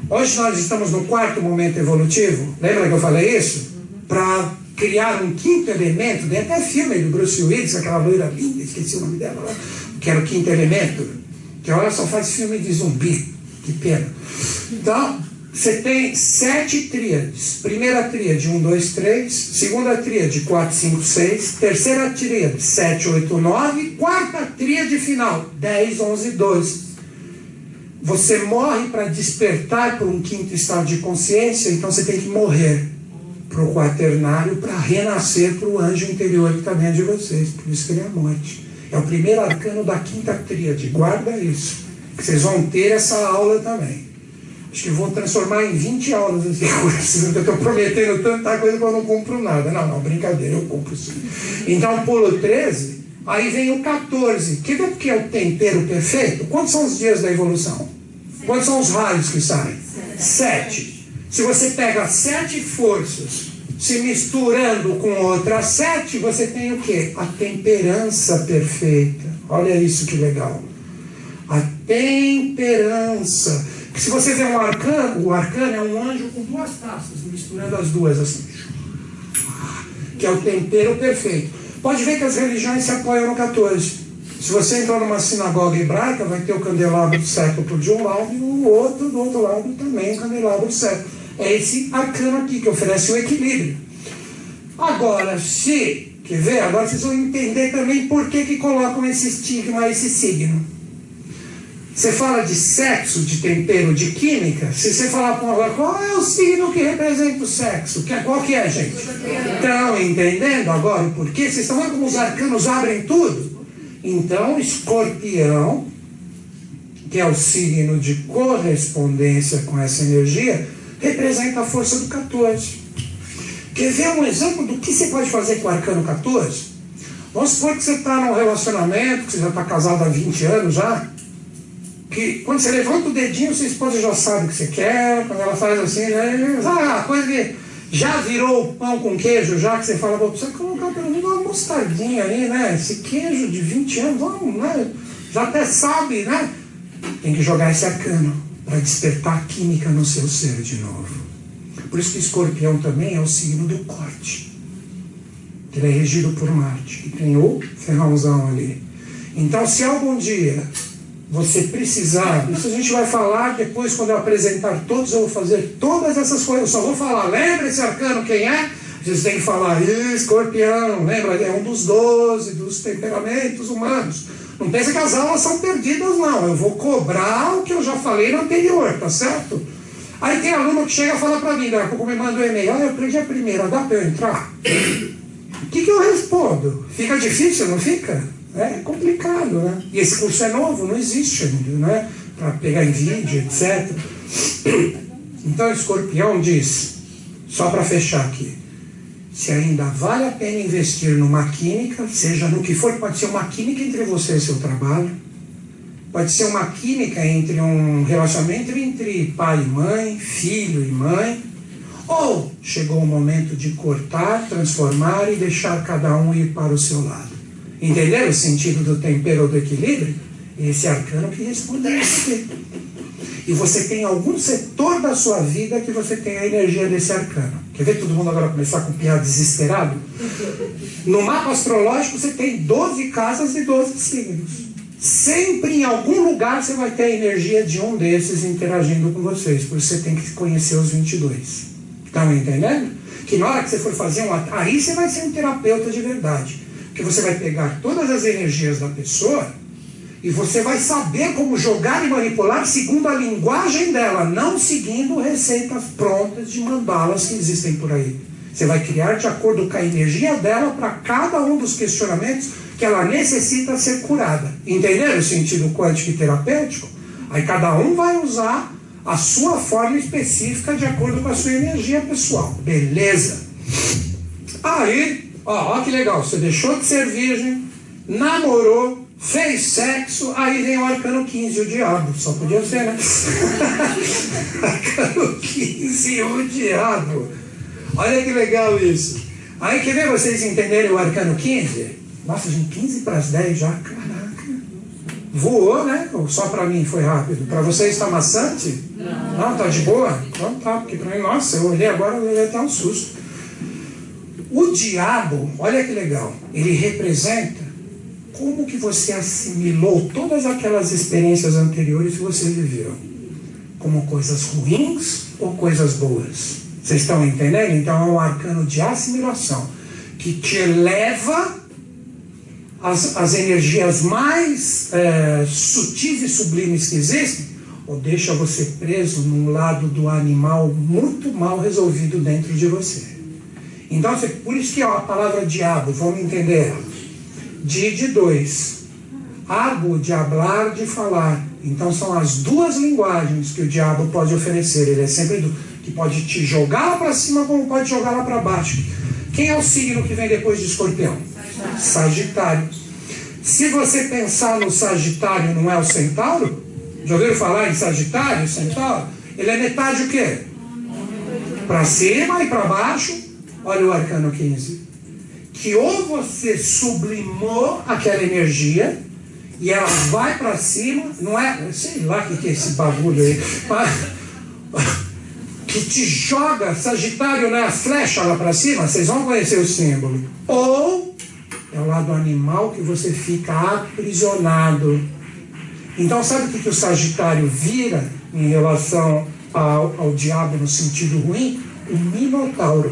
Hoje nós estamos no 4º momento evolutivo. Lembra que eu falei isso? Para criar um 5º elemento. Tem até filme do Bruce Willis, aquela loira linda, esqueci o nome dela lá, que era o 5º elemento. Que agora só faz filme de zumbi. Que pena. Então, você tem 7 tríades. Primeira tríade, 1, 2, 3. Segunda tríade, 4, 5, 6. Terceira tríade, 7, 8, 9. Quarta tríade final, 10, 11, 12. Você morre para despertar para um 5º estado de consciência, então você tem que morrer para o quaternário para renascer para o anjo interior que está dentro de vocês. Por isso que ele é a morte. É o primeiro arcano da 5ª tríade. Guarda isso. Vocês vão ter essa aula também. Acho que vou transformar em 20 aulas esse curso. Eu estou prometendo tanta coisa que eu não cumpro nada. Não, brincadeira, eu cumpro sim. Então, pulo 13, aí vem o 14. Quer ver que é o tempero perfeito? Quantos são os dias da evolução? Quantos são os raios que saem? 7. Se você pega 7 forças se misturando com outras 7, você tem o quê? A temperança perfeita. Olha isso que legal. A temperança. Se você vê um arcano, o arcano é um anjo com 2 taças, misturando as duas assim. Que é o tempero perfeito. Pode ver que as religiões se apoiam no 14. Se você entrar numa sinagoga hebraica, vai ter o candelabro século de um lado e o outro, do outro lado, também o candelabro século. É esse arcano aqui que oferece o equilíbrio. Agora, quer ver? Agora vocês vão entender também por que colocam esse estigma, esse signo. Você fala de sexo, de tempero, de química. Se você falar para agora, qual é o signo que representa o sexo? Qual que é, gente? Estão entendendo agora o porquê? Vocês estão vendo como os arcanos abrem tudo? Então, Escorpião, que é o signo de correspondência com essa energia, representa a força do 14. Quer ver um exemplo do que você pode fazer com o arcano 14? Vamos supor que você está num relacionamento, que você já está casado há 20 anos já, que quando você levanta o dedinho, sua esposa já sabe o que você quer, quando ela faz assim, né? Coisa que já virou pão com queijo, já que você fala, precisa colocar pelo menos uma mostardinha aí, né? Esse queijo de 20 anos, vamos, né? Já até sabe, né? Tem que jogar esse arcano para despertar a química no seu ser de novo. Por isso que Escorpião também é o signo do corte. Ele é regido por Marte, que tem o ferrãozão ali. Então, se algum dia você precisar, isso a gente vai falar depois, quando eu apresentar todos, eu vou fazer todas essas coisas, eu só vou falar, lembra esse arcano quem é? Vocês têm que falar, Escorpião, lembra? É um dos 12, dos temperamentos humanos. Não pensa que as aulas são perdidas, não. Eu vou cobrar o que eu já falei no anterior, tá certo? Aí tem aluno que chega e fala pra mim, daqui a pouco me manda um e-mail, eu perdi a primeira, dá pra eu entrar? O que eu respondo? Fica difícil, não fica? É complicado, né? E esse curso é novo, não existe ainda, né? Para pegar em vídeo, etc. Então, Escorpião diz, só para fechar aqui, se ainda vale a pena investir numa química, seja no que for, pode ser uma química entre você e seu trabalho, pode ser uma química entre um relacionamento entre pai e mãe, filho e mãe, ou chegou o momento de cortar, transformar e deixar cada um ir para o seu lado. Entenderam o sentido do tempero ou do equilíbrio? Esse arcano que responde a você. E você tem algum setor da sua vida que você tem a energia desse arcano. Quer ver todo mundo agora começar com piada desesperado? No mapa astrológico você tem 12 casas e 12 signos. Sempre em algum lugar você vai ter a energia de um desses interagindo com vocês. Por isso você tem que conhecer os 22. Estão entendendo? Que na hora que você for fazer aí você vai ser um terapeuta de verdade. Porque você vai pegar todas as energias da pessoa e você vai saber como jogar e manipular segundo a linguagem dela, não seguindo receitas prontas de mandalas que existem por aí. Você vai criar de acordo com a energia dela para cada um dos questionamentos que ela necessita ser curada. Entenderam o sentido quântico e terapêutico? Aí cada um vai usar a sua forma específica de acordo com a sua energia pessoal. Beleza? Aí, ó que legal, você deixou de ser virgem, namorou, fez sexo, aí vem o arcano 15, o diabo. Só podia ser, né? Arcano 15, o diabo. Olha que legal isso. Aí, quer ver vocês entenderem o arcano 15? Nossa, gente, 15 para as 10 já, caraca. Voou, né? Só para mim foi rápido. Para vocês está maçante? Não, tá de boa? Então tá, porque para mim, nossa, eu olhei agora, eu levei até um susto. O diabo, olha que legal, ele representa como que você assimilou todas aquelas experiências anteriores que você viveu. Como coisas ruins ou coisas boas. Vocês estão entendendo? Então é um arcano de assimilação que te eleva as energias mais sutis e sublimes que existem, ou deixa você preso num lado do animal muito mal resolvido dentro de você. Então, por isso que a palavra diabo, vamos entender ela. De 2. Abo, de hablar, de falar. Então são as duas linguagens que o diabo pode oferecer. Ele é sempre que pode te jogar lá para cima, como pode jogar lá para baixo. Quem é o signo que vem depois de Escorpião? Sagitário. Se você pensar no Sagitário, não é o Centauro? Já ouviram falar em Sagitário, Centauro? Ele é metade o quê? Para cima e para baixo. Olha o arcano 15. Que ou você sublimou aquela energia e ela vai para cima, não é, sei lá o que é esse bagulho aí, que te joga, Sagitário, né, a flecha lá para cima, vocês vão conhecer o símbolo. Ou é o lado animal que você fica aprisionado. Então sabe o que o Sagitário vira em relação ao diabo no sentido ruim? O Minotauro.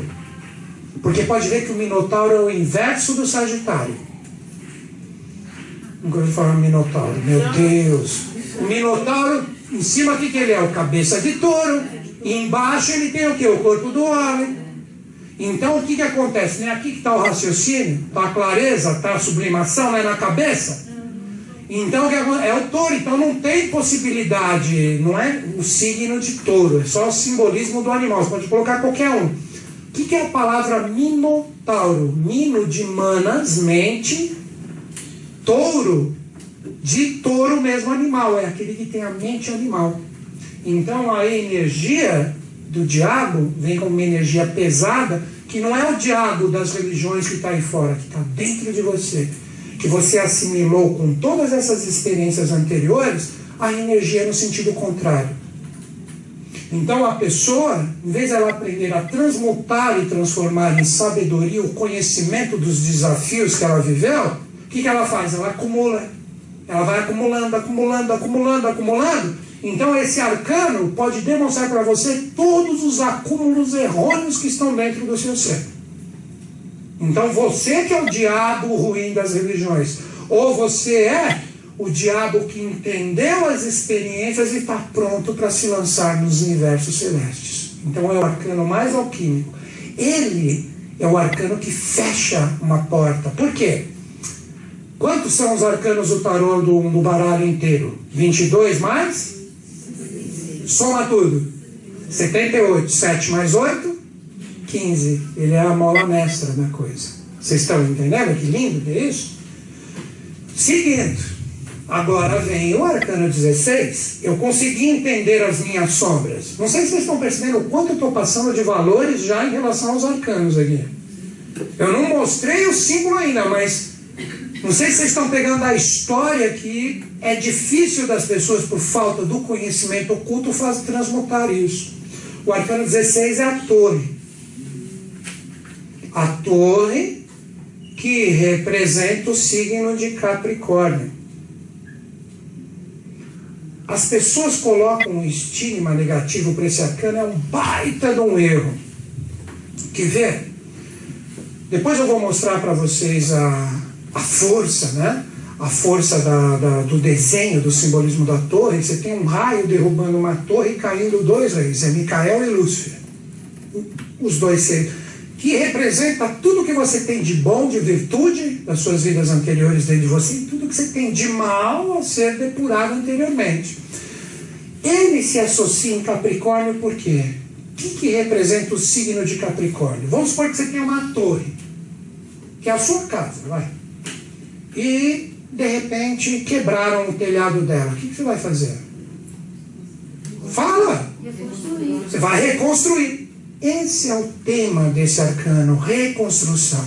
Porque pode ver que o Minotauro é o inverso do Sagitário. Nunca ouvi falar Minotauro, meu Deus. O Minotauro, em cima o que ele é? O cabeça de touro. E embaixo ele tem o quê? O corpo do homem. Então o que acontece? Não é aqui que está o raciocínio? Está a clareza, está a sublimação, não é na cabeça? Então é o touro, então não tem possibilidade, não é o signo de touro, é só o simbolismo do animal, você pode colocar qualquer um. O que é a palavra minotauro? Mino de manas, mente, touro, de touro mesmo animal, é aquele que tem a mente animal. Então a energia do diabo vem como uma energia pesada, que não é o diabo das religiões que está aí fora, que está dentro de você, que você assimilou com todas essas experiências anteriores, a energia no sentido contrário. Então a pessoa, em vez de ela aprender a transmutar e transformar em sabedoria o conhecimento dos desafios que ela viveu, o que ela faz? Ela acumula. Ela vai acumulando, acumulando, acumulando, acumulando. Então esse arcano pode demonstrar para você todos os acúmulos errôneos que estão dentro do seu ser. Então você que é o diabo ruim das religiões, ou você é o diabo que entendeu as experiências e está pronto para se lançar nos universos celestes. Então é o arcano mais alquímico. Ele é o arcano que fecha uma porta. Por quê? Quantos são os arcanos do tarô do baralho inteiro? 22 mais? Soma tudo. 78. 7 mais 8? 15. Ele é a mola mestra da coisa. Vocês estão entendendo que lindo que é isso? Seguindo. Agora vem o arcano 16. Eu consegui entender as minhas sombras. Não sei se vocês estão percebendo o quanto eu estou passando de valores já em relação aos arcanos aqui. Eu não mostrei o símbolo ainda, mas não sei se vocês estão pegando a história que é difícil das pessoas, por falta do conhecimento oculto, transmutar isso. O arcano 16 é a torre. A torre que representa o signo de Capricórnio. As pessoas colocam um estigma negativo para esse arcano, é um baita de um erro. Quer ver? Depois eu vou mostrar para vocês a força, né? A força do desenho, do simbolismo da torre. Você tem um raio derrubando uma torre e caindo dois reis, é Micael e Lúcifer. Os dois seres, que representa tudo que você tem de bom, de virtude, das suas vidas anteriores dentro de você, e tudo que você tem de mal a ser depurado anteriormente. Ele se associa em Capricórnio por quê? O que representa o signo de Capricórnio? Vamos supor que você tem uma torre, que é a sua casa, vai. E, de repente, quebraram o telhado dela. O que você vai fazer? Fala! Você vai reconstruir. Esse é o tema desse arcano, reconstrução.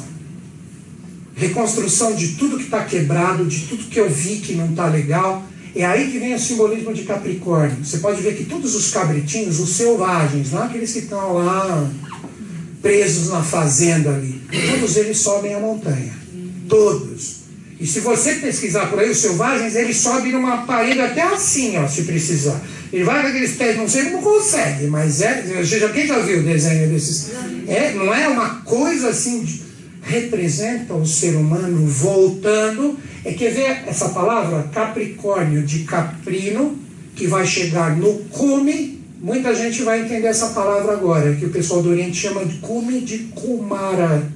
Reconstrução de tudo que está quebrado, de tudo que eu vi que não está legal. É aí que vem o simbolismo de Capricórnio. Você pode ver que todos os cabritinhos, os selvagens, não aqueles que estão lá presos na fazenda ali, todos eles sobem a montanha. Todos. E se você pesquisar por aí, os selvagens, eles sobem numa parede até assim, ó, se precisar. Ele vai com aqueles pés, não sei como consegue, mas quem já viu o desenho desses? Não é uma coisa assim, representa o ser humano voltando. Quer ver essa palavra? Capricórnio, de caprino, que vai chegar no cume. Muita gente vai entender essa palavra agora, que o pessoal do Oriente chama de cume de Kumara.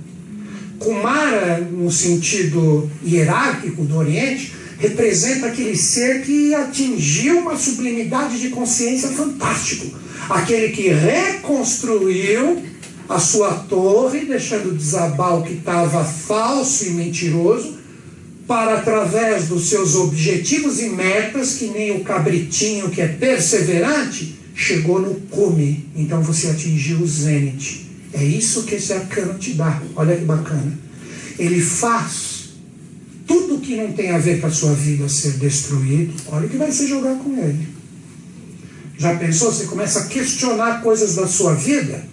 Kumara, no sentido hierárquico do Oriente, representa aquele ser que atingiu uma sublimidade de consciência fantástico. Aquele que reconstruiu a sua torre, deixando desabar o que estava falso e mentiroso, para, através dos seus objetivos e metas, que nem o cabritinho que é perseverante, chegou no cume, então você atingiu o zênite. É isso que esse arcano te dá. Olha que bacana. Ele faz tudo que não tem a ver com a sua vida ser destruído. Olha o que vai ser jogar com ele. Já pensou? Você começa a questionar coisas da sua vida,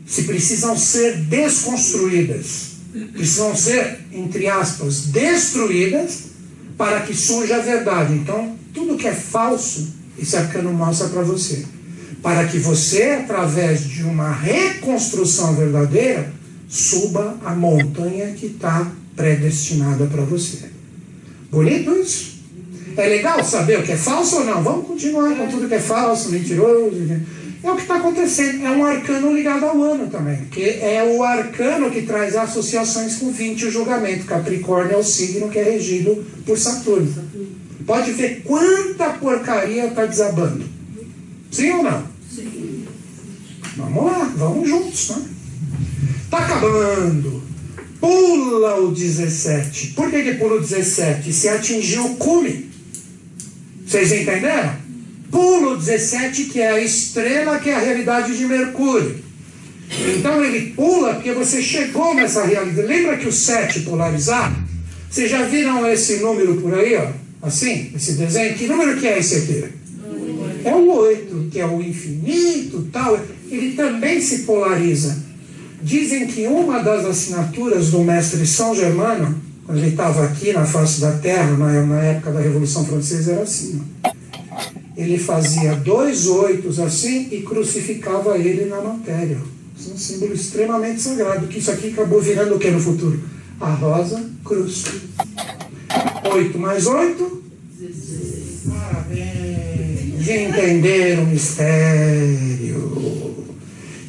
se precisam ser desconstruídas, precisam ser, entre aspas, destruídas, para que surja a verdade. Então, tudo que é falso, esse arcano mostra para você. Para que você, através de uma reconstrução verdadeira, suba a montanha que está predestinada para você. Bonito isso? É legal saber o que é falso ou não? Vamos continuar com tudo que é falso, mentiroso. É o que está acontecendo. É um arcano ligado ao ano também. Que é o arcano que traz associações com 20, o julgamento. Capricórnio é o signo que é regido por Saturno. Pode ver quanta porcaria está desabando. Sim ou não? Sim. Vamos lá, vamos juntos, né? Está acabando. Pula o 17. Por que pula o 17? Se atingiu o cume. Vocês entenderam? Pula o 17, que é a estrela, que é a realidade de Mercúrio. Então ele pula porque você chegou nessa realidade. Lembra que o 7 polarizado? Vocês já viram esse número por aí, ó? Assim, esse desenho? Que número que é esse aqui? É o 8, que é o infinito, tal. Ele também se polariza. Dizem que uma das assinaturas do mestre São Germano, quando ele estava aqui na face da Terra, na época da Revolução Francesa, era assim. Ele fazia 2 8 assim e crucificava ele na matéria. Isso é um símbolo extremamente sagrado, que isso aqui acabou virando o que no futuro? A rosa cruz. 8 mais 8? 16. Parabéns! De entender o mistério.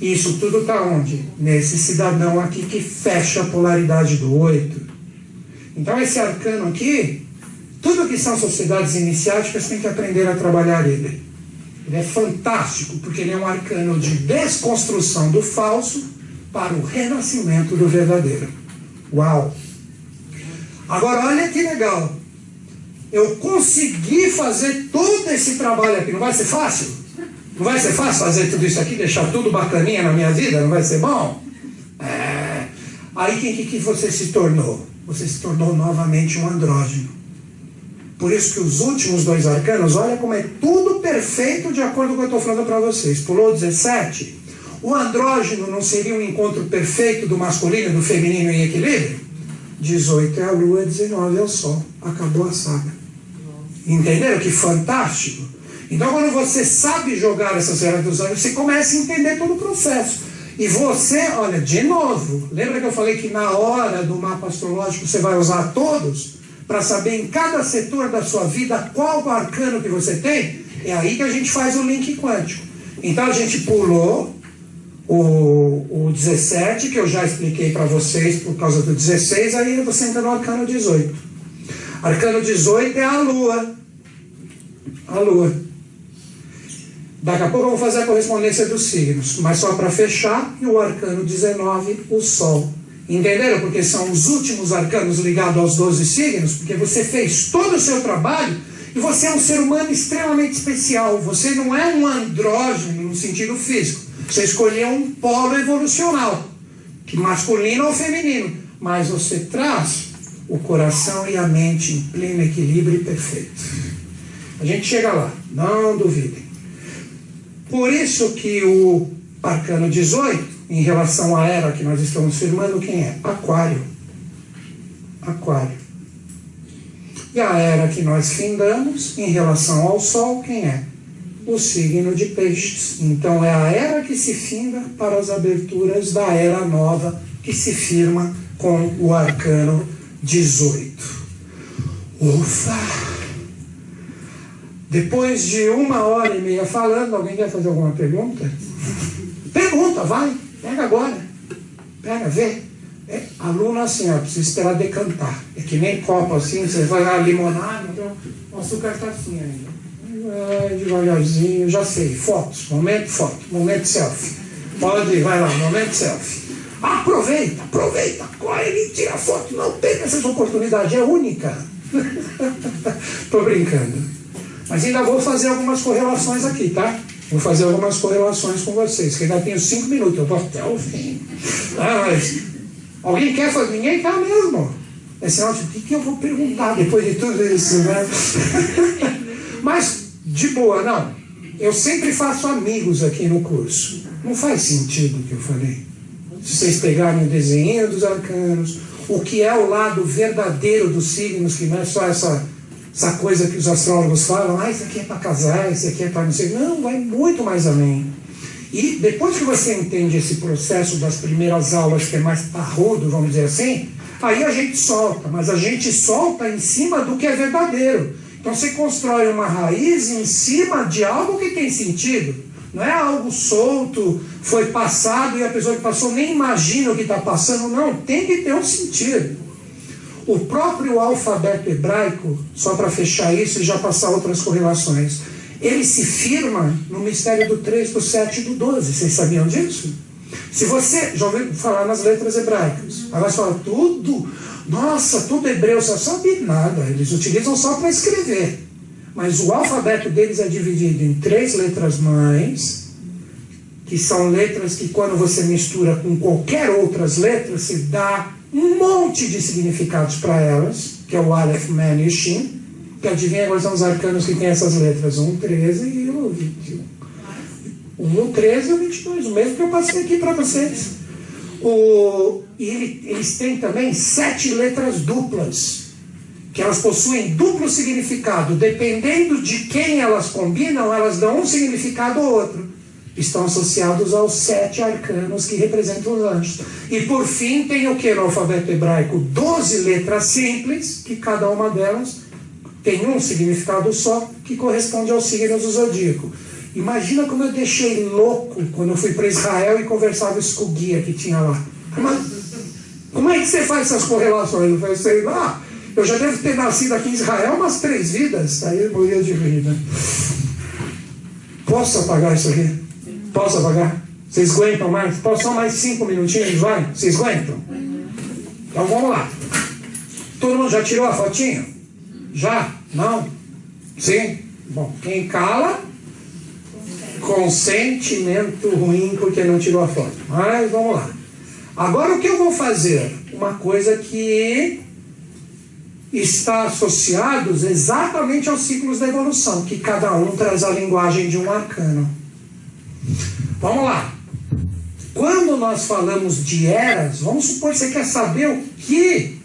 Isso tudo está onde? Nesse cidadão aqui que fecha a polaridade do 8. Então esse arcano aqui, tudo que são sociedades iniciáticas tem que aprender a trabalhar ele. Ele é fantástico, porque ele é um arcano de desconstrução do falso para o renascimento do verdadeiro. Uau! Agora olha que legal. Eu consegui fazer todo esse trabalho aqui. Não vai ser fácil? Não vai ser fácil fazer tudo isso aqui, deixar tudo bacaninha na minha vida? Não vai ser bom? Aí que você se tornou? Você se tornou novamente um andrógeno. Por isso que os últimos 2 arcanos, olha como é tudo perfeito de acordo com o que eu estou falando para vocês. Pulou 17. O andrógeno não seria um encontro perfeito do masculino e do feminino em equilíbrio? 18 é a lua, 19 é o sol. Acabou a saga. Entenderam que fantástico? Então quando você sabe jogar essas eras dos anos, você começa a entender todo o processo. E você, olha, de novo, lembra que eu falei que na hora do mapa astrológico você vai usar todos? Para saber em cada setor da sua vida qual o arcano que você tem? É aí que a gente faz o link quântico. Então a gente pulou o 17, que eu já expliquei para vocês por causa do 16, aí você entra no arcano 18. Arcano 18 é a lua. A lua. Daqui a pouco eu vou fazer a correspondência dos signos, mas só para fechar, e o arcano 19, o sol. Entenderam? Porque são os últimos arcanos ligados aos 12 signos, porque você fez todo o seu trabalho e você é um ser humano extremamente especial. Você não é um andrógeno no sentido físico. Você escolheu um polo evolucional, que masculino ou feminino, mas você traz o coração e a mente em pleno equilíbrio perfeito. A gente chega lá, não duvidem. Por isso que o arcano 18, em relação à era que nós estamos firmando, quem é? Aquário. Aquário. E a era que nós findamos, em relação ao Sol, quem é? O signo de Peixes. Então é a era que se finda para as aberturas da era nova, que se firma com o arcano 18. Ufa! Depois de 1h30 falando, alguém quer fazer alguma pergunta? Pergunta, vai, pega agora. Pega, vê. Aluno assim, ó, precisa esperar decantar. É que nem copo assim, você vai lá, limonada, então o açúcar está assim ainda. Devagarzinho, já sei. Fotos, momento selfie. Pode ir, vai lá, momento selfie. Aproveita, corre e tira foto. Não perca essa oportunidade, é única. Tô brincando. Mas ainda vou fazer algumas correlações aqui, tá? Vou fazer algumas correlações com vocês, que ainda tenho 5 minutos, eu vou até o fim. Mas alguém quer fazer? Ninguém quer mesmo. É sinal de o que eu vou perguntar depois de tudo isso, né? Mas, de boa, não. Eu sempre faço amigos aqui no curso. Não faz sentido o que eu falei. Se vocês pegarem o desenho dos arcanos, o que é o lado verdadeiro dos signos, que não é só essa coisa que os astrólogos falam, isso aqui é para casar, isso aqui é para não sei. Não, vai muito mais além. E depois que você entende esse processo das primeiras aulas, que é mais parrudo, vamos dizer assim, aí a gente solta, mas a gente solta em cima do que é verdadeiro. Então você constrói uma raiz em cima de algo que tem sentido. Não é algo solto, foi passado e a pessoa que passou nem imagina o que está passando. Não, tem que ter um sentido. O próprio alfabeto hebraico, só para fechar isso e já passar outras correlações, ele se firma no mistério do 3, do 7 e do 12. Vocês sabiam disso? Se você já ouviu falar nas letras hebraicas, aí você fala, tudo, nossa, tudo hebreu, você não sabe nada, eles utilizam só para escrever. Mas o alfabeto deles é dividido em 3 letras mães, que são letras que quando você mistura com qualquer outras letras, se dá um monte de significados para elas, que é o Aleph, Men e Shin, que adivinha quais são os arcanos que tem essas letras, 1, 13 e o 21. O 13 e o 22, o mesmo que eu passei aqui para vocês. Eles têm também 7 letras duplas, que elas possuem duplo significado. Dependendo de quem elas combinam, elas dão um significado ou outro. Estão associados aos 7 arcanos que representam os anjos. E por fim, tem o que no alfabeto hebraico? 12 letras simples, que cada uma delas tem um significado só, que corresponde aos signos do zodíaco. Imagina como eu deixei louco quando eu fui para Israel e conversava isso com o guia que tinha lá. Como é que você faz essas correlações? Eu falei, sei lá, eu já devo ter nascido aqui em Israel umas 3 vidas. Aí eu morria de rir, né? Posso apagar isso aqui? Posso apagar? Vocês aguentam mais? Posso só mais 5 minutinhos, vai? Vocês aguentam? Então vamos lá. Todo mundo já tirou a fotinha? Já? Não? Sim? Bom, quem cala, consentimento ruim porque não tirou a foto. Mas vamos lá. Agora o que eu vou fazer? Uma coisa que está associado exatamente aos ciclos da evolução, que cada um traz a linguagem de um arcano. Vamos lá. Quando nós falamos de eras, vamos supor que você quer saber o que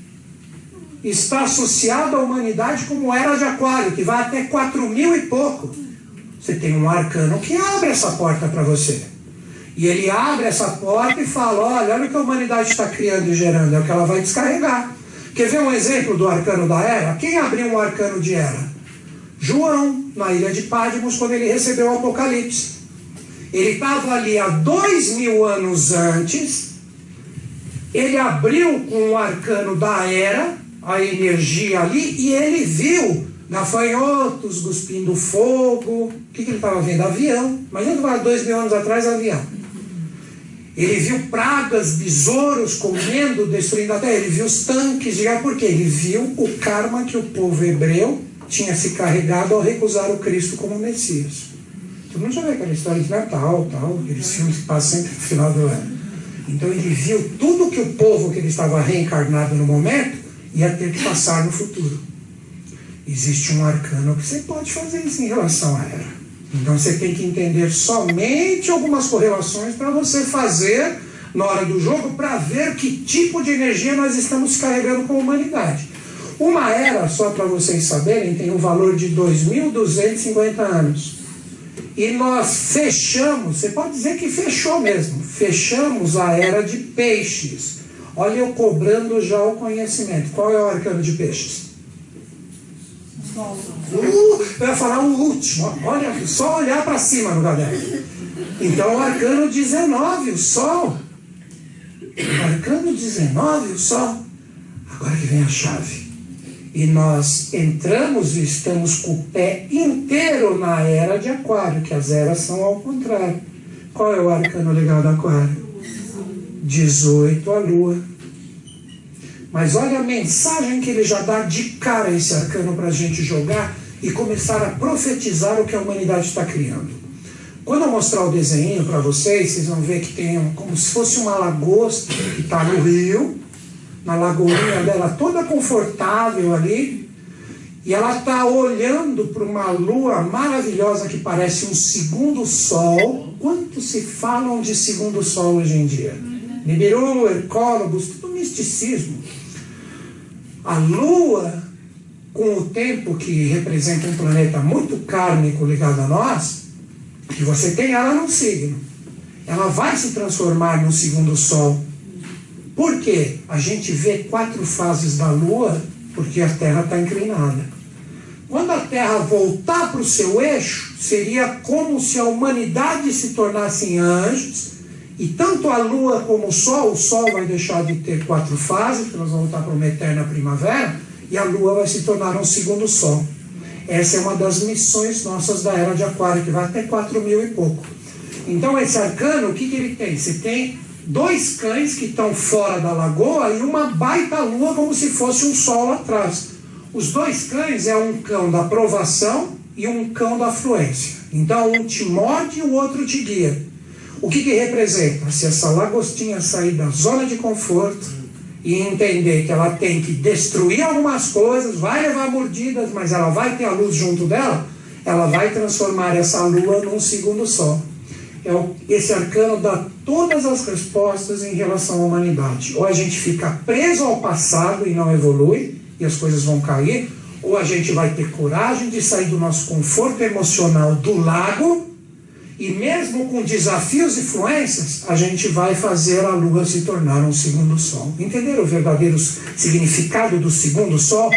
está associado à humanidade como era de Aquário, que vai até 4.000 e pouco. Você tem um arcano que abre essa porta para você. E ele abre essa porta e fala, olha o que a humanidade está criando e gerando, é o que ela vai descarregar. Quer ver um exemplo do arcano da era? Quem abriu um arcano de era? João, na ilha de Patmos, quando ele recebeu o Apocalipse. Ele estava ali há 2.000 anos antes, ele abriu com o arcano da era, a energia ali, e ele viu gafanhotos cuspindo fogo. O que ele estava vendo? Avião. Imagina que há 2.000 anos atrás, avião. Ele viu pragas, besouros comendo, destruindo a terra. Ele viu os tanques de guerra. Por quê? Ele viu o karma que o povo hebreu tinha se carregado ao recusar o Cristo como Messias. Todo mundo já vê aquela história de Natal, aqueles filmes que passam sempre no final do ano. Então ele viu tudo que o povo que ele estava reencarnado no momento ia ter que passar no futuro. Existe um arcano que você pode fazer isso em relação à era. Então você tem que entender somente algumas correlações para você fazer na hora do jogo, para ver que tipo de energia nós estamos carregando com a humanidade. Uma era, só para vocês saberem, tem um valor de 2.250 anos. E nós fechamos, você pode dizer que fechou mesmo, fechamos a era de peixes. Olha eu cobrando já o conhecimento. Qual é o arcano de peixes? Eu ia falar o último. Olha, só olhar para cima no caderno. Então o arcano 19, o sol. O arcano 19, o sol. Agora que vem a chave. E nós entramos e estamos com o pé inteiro na era de Aquário, que as eras são ao contrário. Qual é o arcano legal do Aquário? 18, a lua. Mas olha a mensagem que ele já dá de cara, esse arcano, para a gente jogar e começar a profetizar o que a humanidade está criando. Quando eu mostrar o desenho para vocês, vocês vão ver que tem como se fosse uma lagosta que está no rio, na lagoinha dela toda confortável ali, e ela está olhando para uma lua maravilhosa que parece um segundo sol. Quanto se falam de segundo sol hoje em dia? Nibiru, Hercólogos, tudo misticismo. A lua, com o tempo que representa um planeta muito kármico ligado a nós, que você tem ela num signo, ela vai se transformar no segundo sol. Por quê? A gente vê 4 fases da lua porque a Terra está inclinada. Quando a Terra voltar para o seu eixo, seria como se a humanidade se tornasse em anjos, e tanto a lua como o sol vai deixar de ter 4 fases, porque nós vamos voltar para uma eterna primavera, e a lua vai se tornar um segundo sol. Essa é uma das missões nossas da Era de Aquário, que vai até 4.000 e pouco. Então esse arcano, o que ele tem? Você tem 2 cães que estão fora da lagoa e uma baita lua como se fosse um sol lá atrás. Os 2 cães é um cão da provação e um cão da afluência. Então um te morde e o outro te guia. O que representa? Se essa lagostinha sair da zona de conforto e entender que ela tem que destruir algumas coisas, vai levar mordidas, mas ela vai ter a luz junto dela, ela vai transformar essa lua num segundo sol. Esse arcano dá todas as respostas em relação à humanidade. Ou a gente fica preso ao passado e não evolui, e as coisas vão cair, ou a gente vai ter coragem de sair do nosso conforto emocional do lago, e mesmo com desafios e influências, a gente vai fazer a lua se tornar um segundo sol. Entenderam o verdadeiro significado do segundo sol?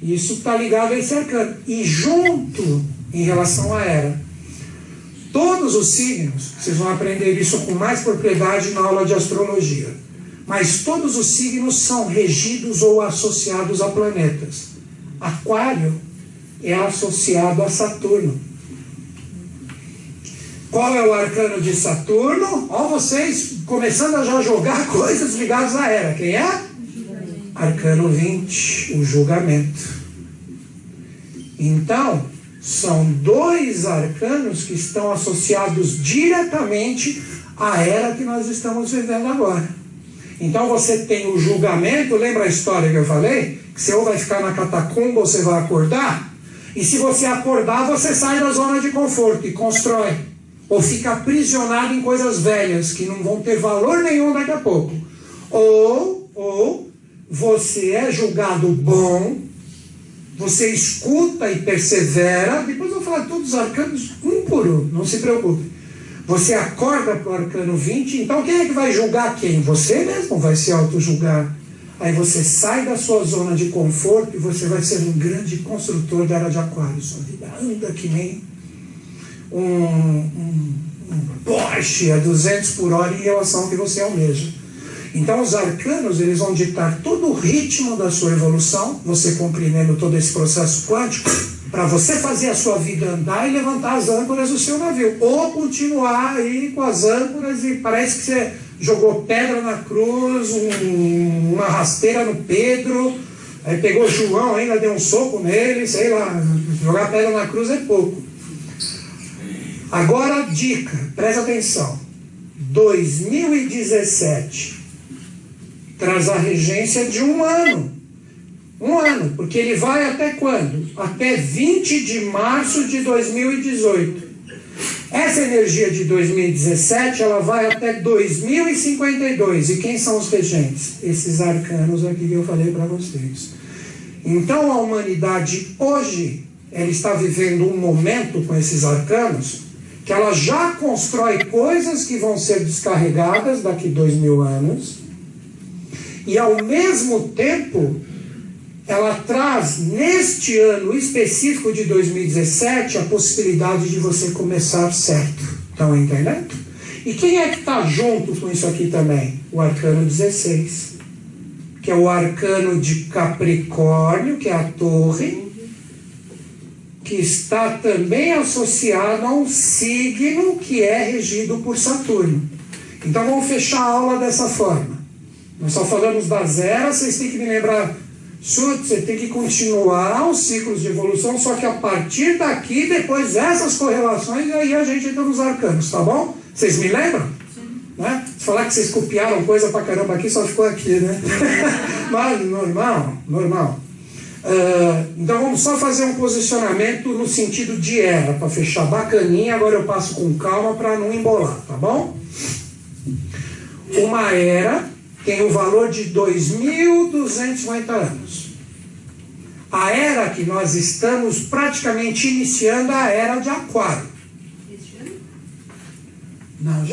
Isso está ligado a esse arcano. E junto, em relação à era, todos os signos, vocês vão aprender isso com mais propriedade na aula de astrologia, mas todos os signos são regidos ou associados a planetas. Aquário é associado a Saturno. Qual é o arcano de Saturno? Ó, vocês começando a já jogar coisas ligadas à era. Quem é? Arcano 20, o julgamento. Então, são 2 arcanos que estão associados diretamente à era que nós estamos vivendo agora. Então você tem o julgamento, lembra a história que eu falei? Que você ou vai ficar na catacumba ou você vai acordar. E se você acordar, você sai da zona de conforto e constrói. Ou fica aprisionado em coisas velhas que não vão ter valor nenhum daqui a pouco. Ou você é julgado bom, você escuta e persevera. Depois eu vou falar de todos os arcanos, um por um, não se preocupe. Você acorda para o arcano 20, então quem é que vai julgar quem? Você mesmo vai se auto-julgar. Aí você sai da sua zona de conforto e você vai ser um grande construtor da Era de Aquário. Sua vida anda que nem um Porsche a 200 por hora em relação ao que você almeja. Então os arcanos, eles vão ditar todo o ritmo da sua evolução, você compreendendo todo esse processo quântico, para você fazer a sua vida andar e levantar as âncoras do seu navio, ou continuar aí com as âncoras e parece que você jogou pedra na cruz, uma rasteira no Pedro, aí pegou João, ainda deu um soco nele, sei lá, jogar pedra na cruz é pouco. Agora, dica, presta atenção. 2017 traz a regência de um ano. Um ano, porque ele vai até quando? Até 20 de março de 2018. Essa energia de 2017, ela vai até 2052. E quem são os regentes? Esses arcanos aqui que eu falei para vocês. Então, a humanidade hoje, ela está vivendo um momento com esses arcanos que ela já constrói coisas que vão ser descarregadas daqui 2000 anos, e ao mesmo tempo ela traz neste ano específico de 2017 a possibilidade de você começar certo. Estão entendendo? E quem é que está junto com isso aqui também? O arcano 16, que é o arcano de Capricórnio, que é a torre, que está também associado a um signo que é regido por Saturno. Então vamos fechar a aula dessa forma. Nós só falamos das eras, vocês têm que me lembrar Você tem que continuar os ciclos de evolução, só que a partir daqui, depois dessas correlações, aí a gente entra nos arcanos, tá bom? Vocês me lembram? Né? Se falar que vocês copiaram coisa pra caramba aqui, só ficou aqui, né? Mas normal. Então vamos só fazer um posicionamento no sentido de era, para fechar bacaninha. Agora eu passo com calma para não embolar, tá bom? Uma era tem o valor de 2.250 anos. A era que nós estamos praticamente iniciando, a era de Aquário. Não,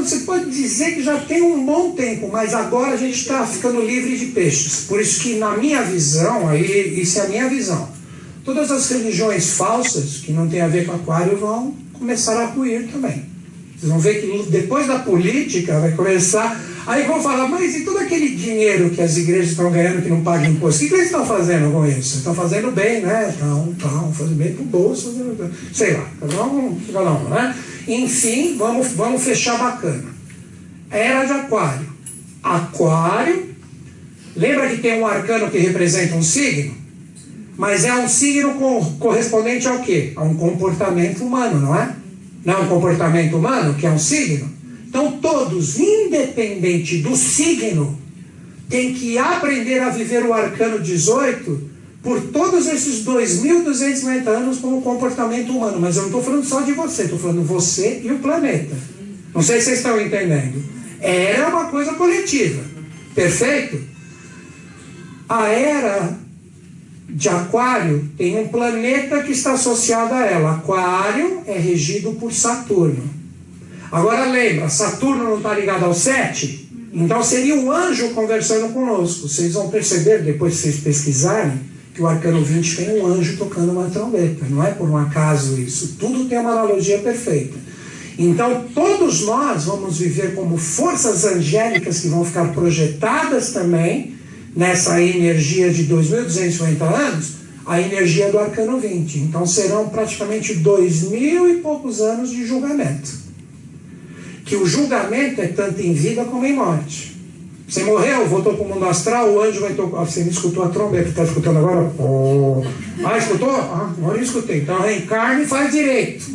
você pode dizer que já tem um bom tempo, mas agora a gente está ficando livre de peixes. Por isso que na minha visão, aí, isso é a minha visão, todas as religiões falsas que não tem a ver com Aquário vão começar a ruir também. Vocês vão ver que depois da política vai começar. Aí vão falar, mas e todo aquele dinheiro que as igrejas estão ganhando que não pagam imposto? O que eles estão fazendo com isso? Estão fazendo bem, né? Estão fazendo bem para o bolso, sei lá, cada um, né? Enfim, vamos fechar bacana. Era de Aquário. Aquário, lembra que tem um arcano que representa um signo? Mas é um signo correspondente ao quê? A um comportamento humano, não é? Não é um comportamento humano, que é um signo? Então todos, independente do signo, têm que aprender a viver o arcano 18 por todos esses 2.250 anos como comportamento humano. Mas eu não estou falando só de você, estou falando você e o planeta. Não sei se vocês estão entendendo. Era uma coisa coletiva. Perfeito? A era de Aquário tem um planeta que está associado a ela. Aquário é regido por Saturno. Agora lembra, Saturno não está ligado ao 7? Então seria um anjo conversando conosco. Vocês vão perceber, depois que vocês pesquisarem, que o arcano 20 tem um anjo tocando uma trombeta. Não é por um acaso isso. Tudo tem uma analogia perfeita. Então todos nós vamos viver como forças angélicas que vão ficar projetadas também nessa energia de 2.250 anos, a energia do arcano 20. Então serão praticamente 2.000 e poucos anos de julgamento. Que o julgamento é tanto em vida como em morte. Você morreu, voltou para o mundo astral, o anjo vai tocar. Você me escutou a trombeta, está escutando agora? Escutou? Agora eu escutei. Então reencarna e faz direito.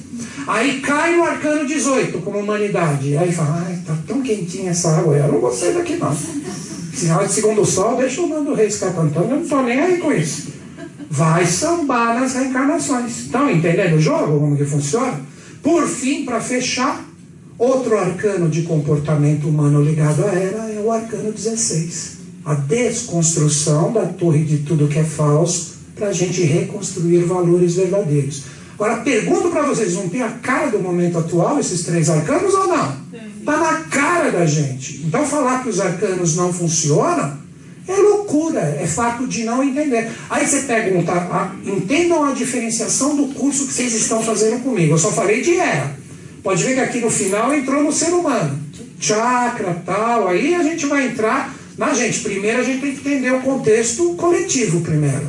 Aí cai no arcano 18 como humanidade. Aí fala, tá tão quentinha essa água, eu não gostei daqui não. Sinal de segundo sol, deixa o Nando Reis ficar cantando, eu não estou nem aí com isso. Vai sambar nas reencarnações. Estão entendendo o jogo, como que funciona? Por fim, para fechar, outro arcano de comportamento humano ligado à era é o arcano 16. A desconstrução da torre de tudo que é falso para a gente reconstruir valores verdadeiros. Agora, pergunto para vocês, não tem a cara do momento atual esses 3 arcanos ou não? Está na cara da gente. Então falar que os arcanos não funcionam é loucura, é fato de não entender. Aí você pergunta, entendam a diferenciação do curso que vocês estão fazendo comigo. Eu só falei de era. Pode ver que aqui no final entrou no ser humano. Chakra, tal, aí a gente vai entrar na gente. Primeiro a gente tem que entender o contexto coletivo primeiro.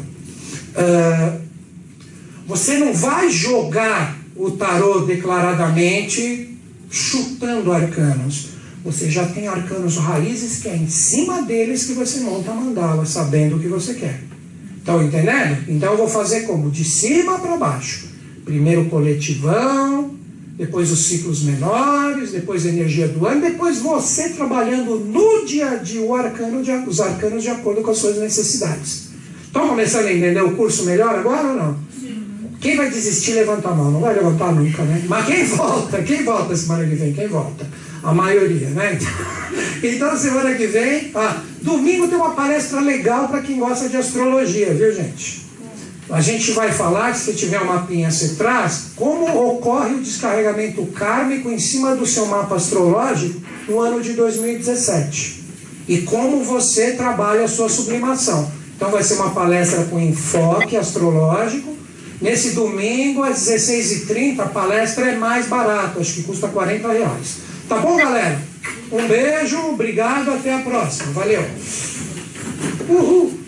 Você não vai jogar o tarô declaradamente chutando arcanos. Você já tem arcanos raízes que é em cima deles que você monta a mandala, sabendo o que você quer. Estão entendendo? Então eu vou fazer como? De cima para baixo. Primeiro coletivão, depois os ciclos menores, depois a energia do ano, depois você trabalhando no dia a dia os arcanos de acordo com as suas necessidades. Estão começando a entender o curso melhor agora ou não? Quem vai desistir, levanta a mão. Não vai levantar nunca, né? Mas quem volta semana que vem? Quem volta? A maioria, né? Então semana que vem, domingo tem uma palestra legal para quem gosta de astrologia, viu, gente? A gente vai falar, se tiver uma mapinha você traz, como ocorre o descarregamento kármico em cima do seu mapa astrológico no ano de 2017. E como você trabalha a sua sublimação. Então vai ser uma palestra com enfoque astrológico. Nesse domingo, às 16h30, a palestra é mais barata, acho que custa R$40. Tá bom, galera? Um beijo, obrigado, até a próxima. Valeu! Uhul!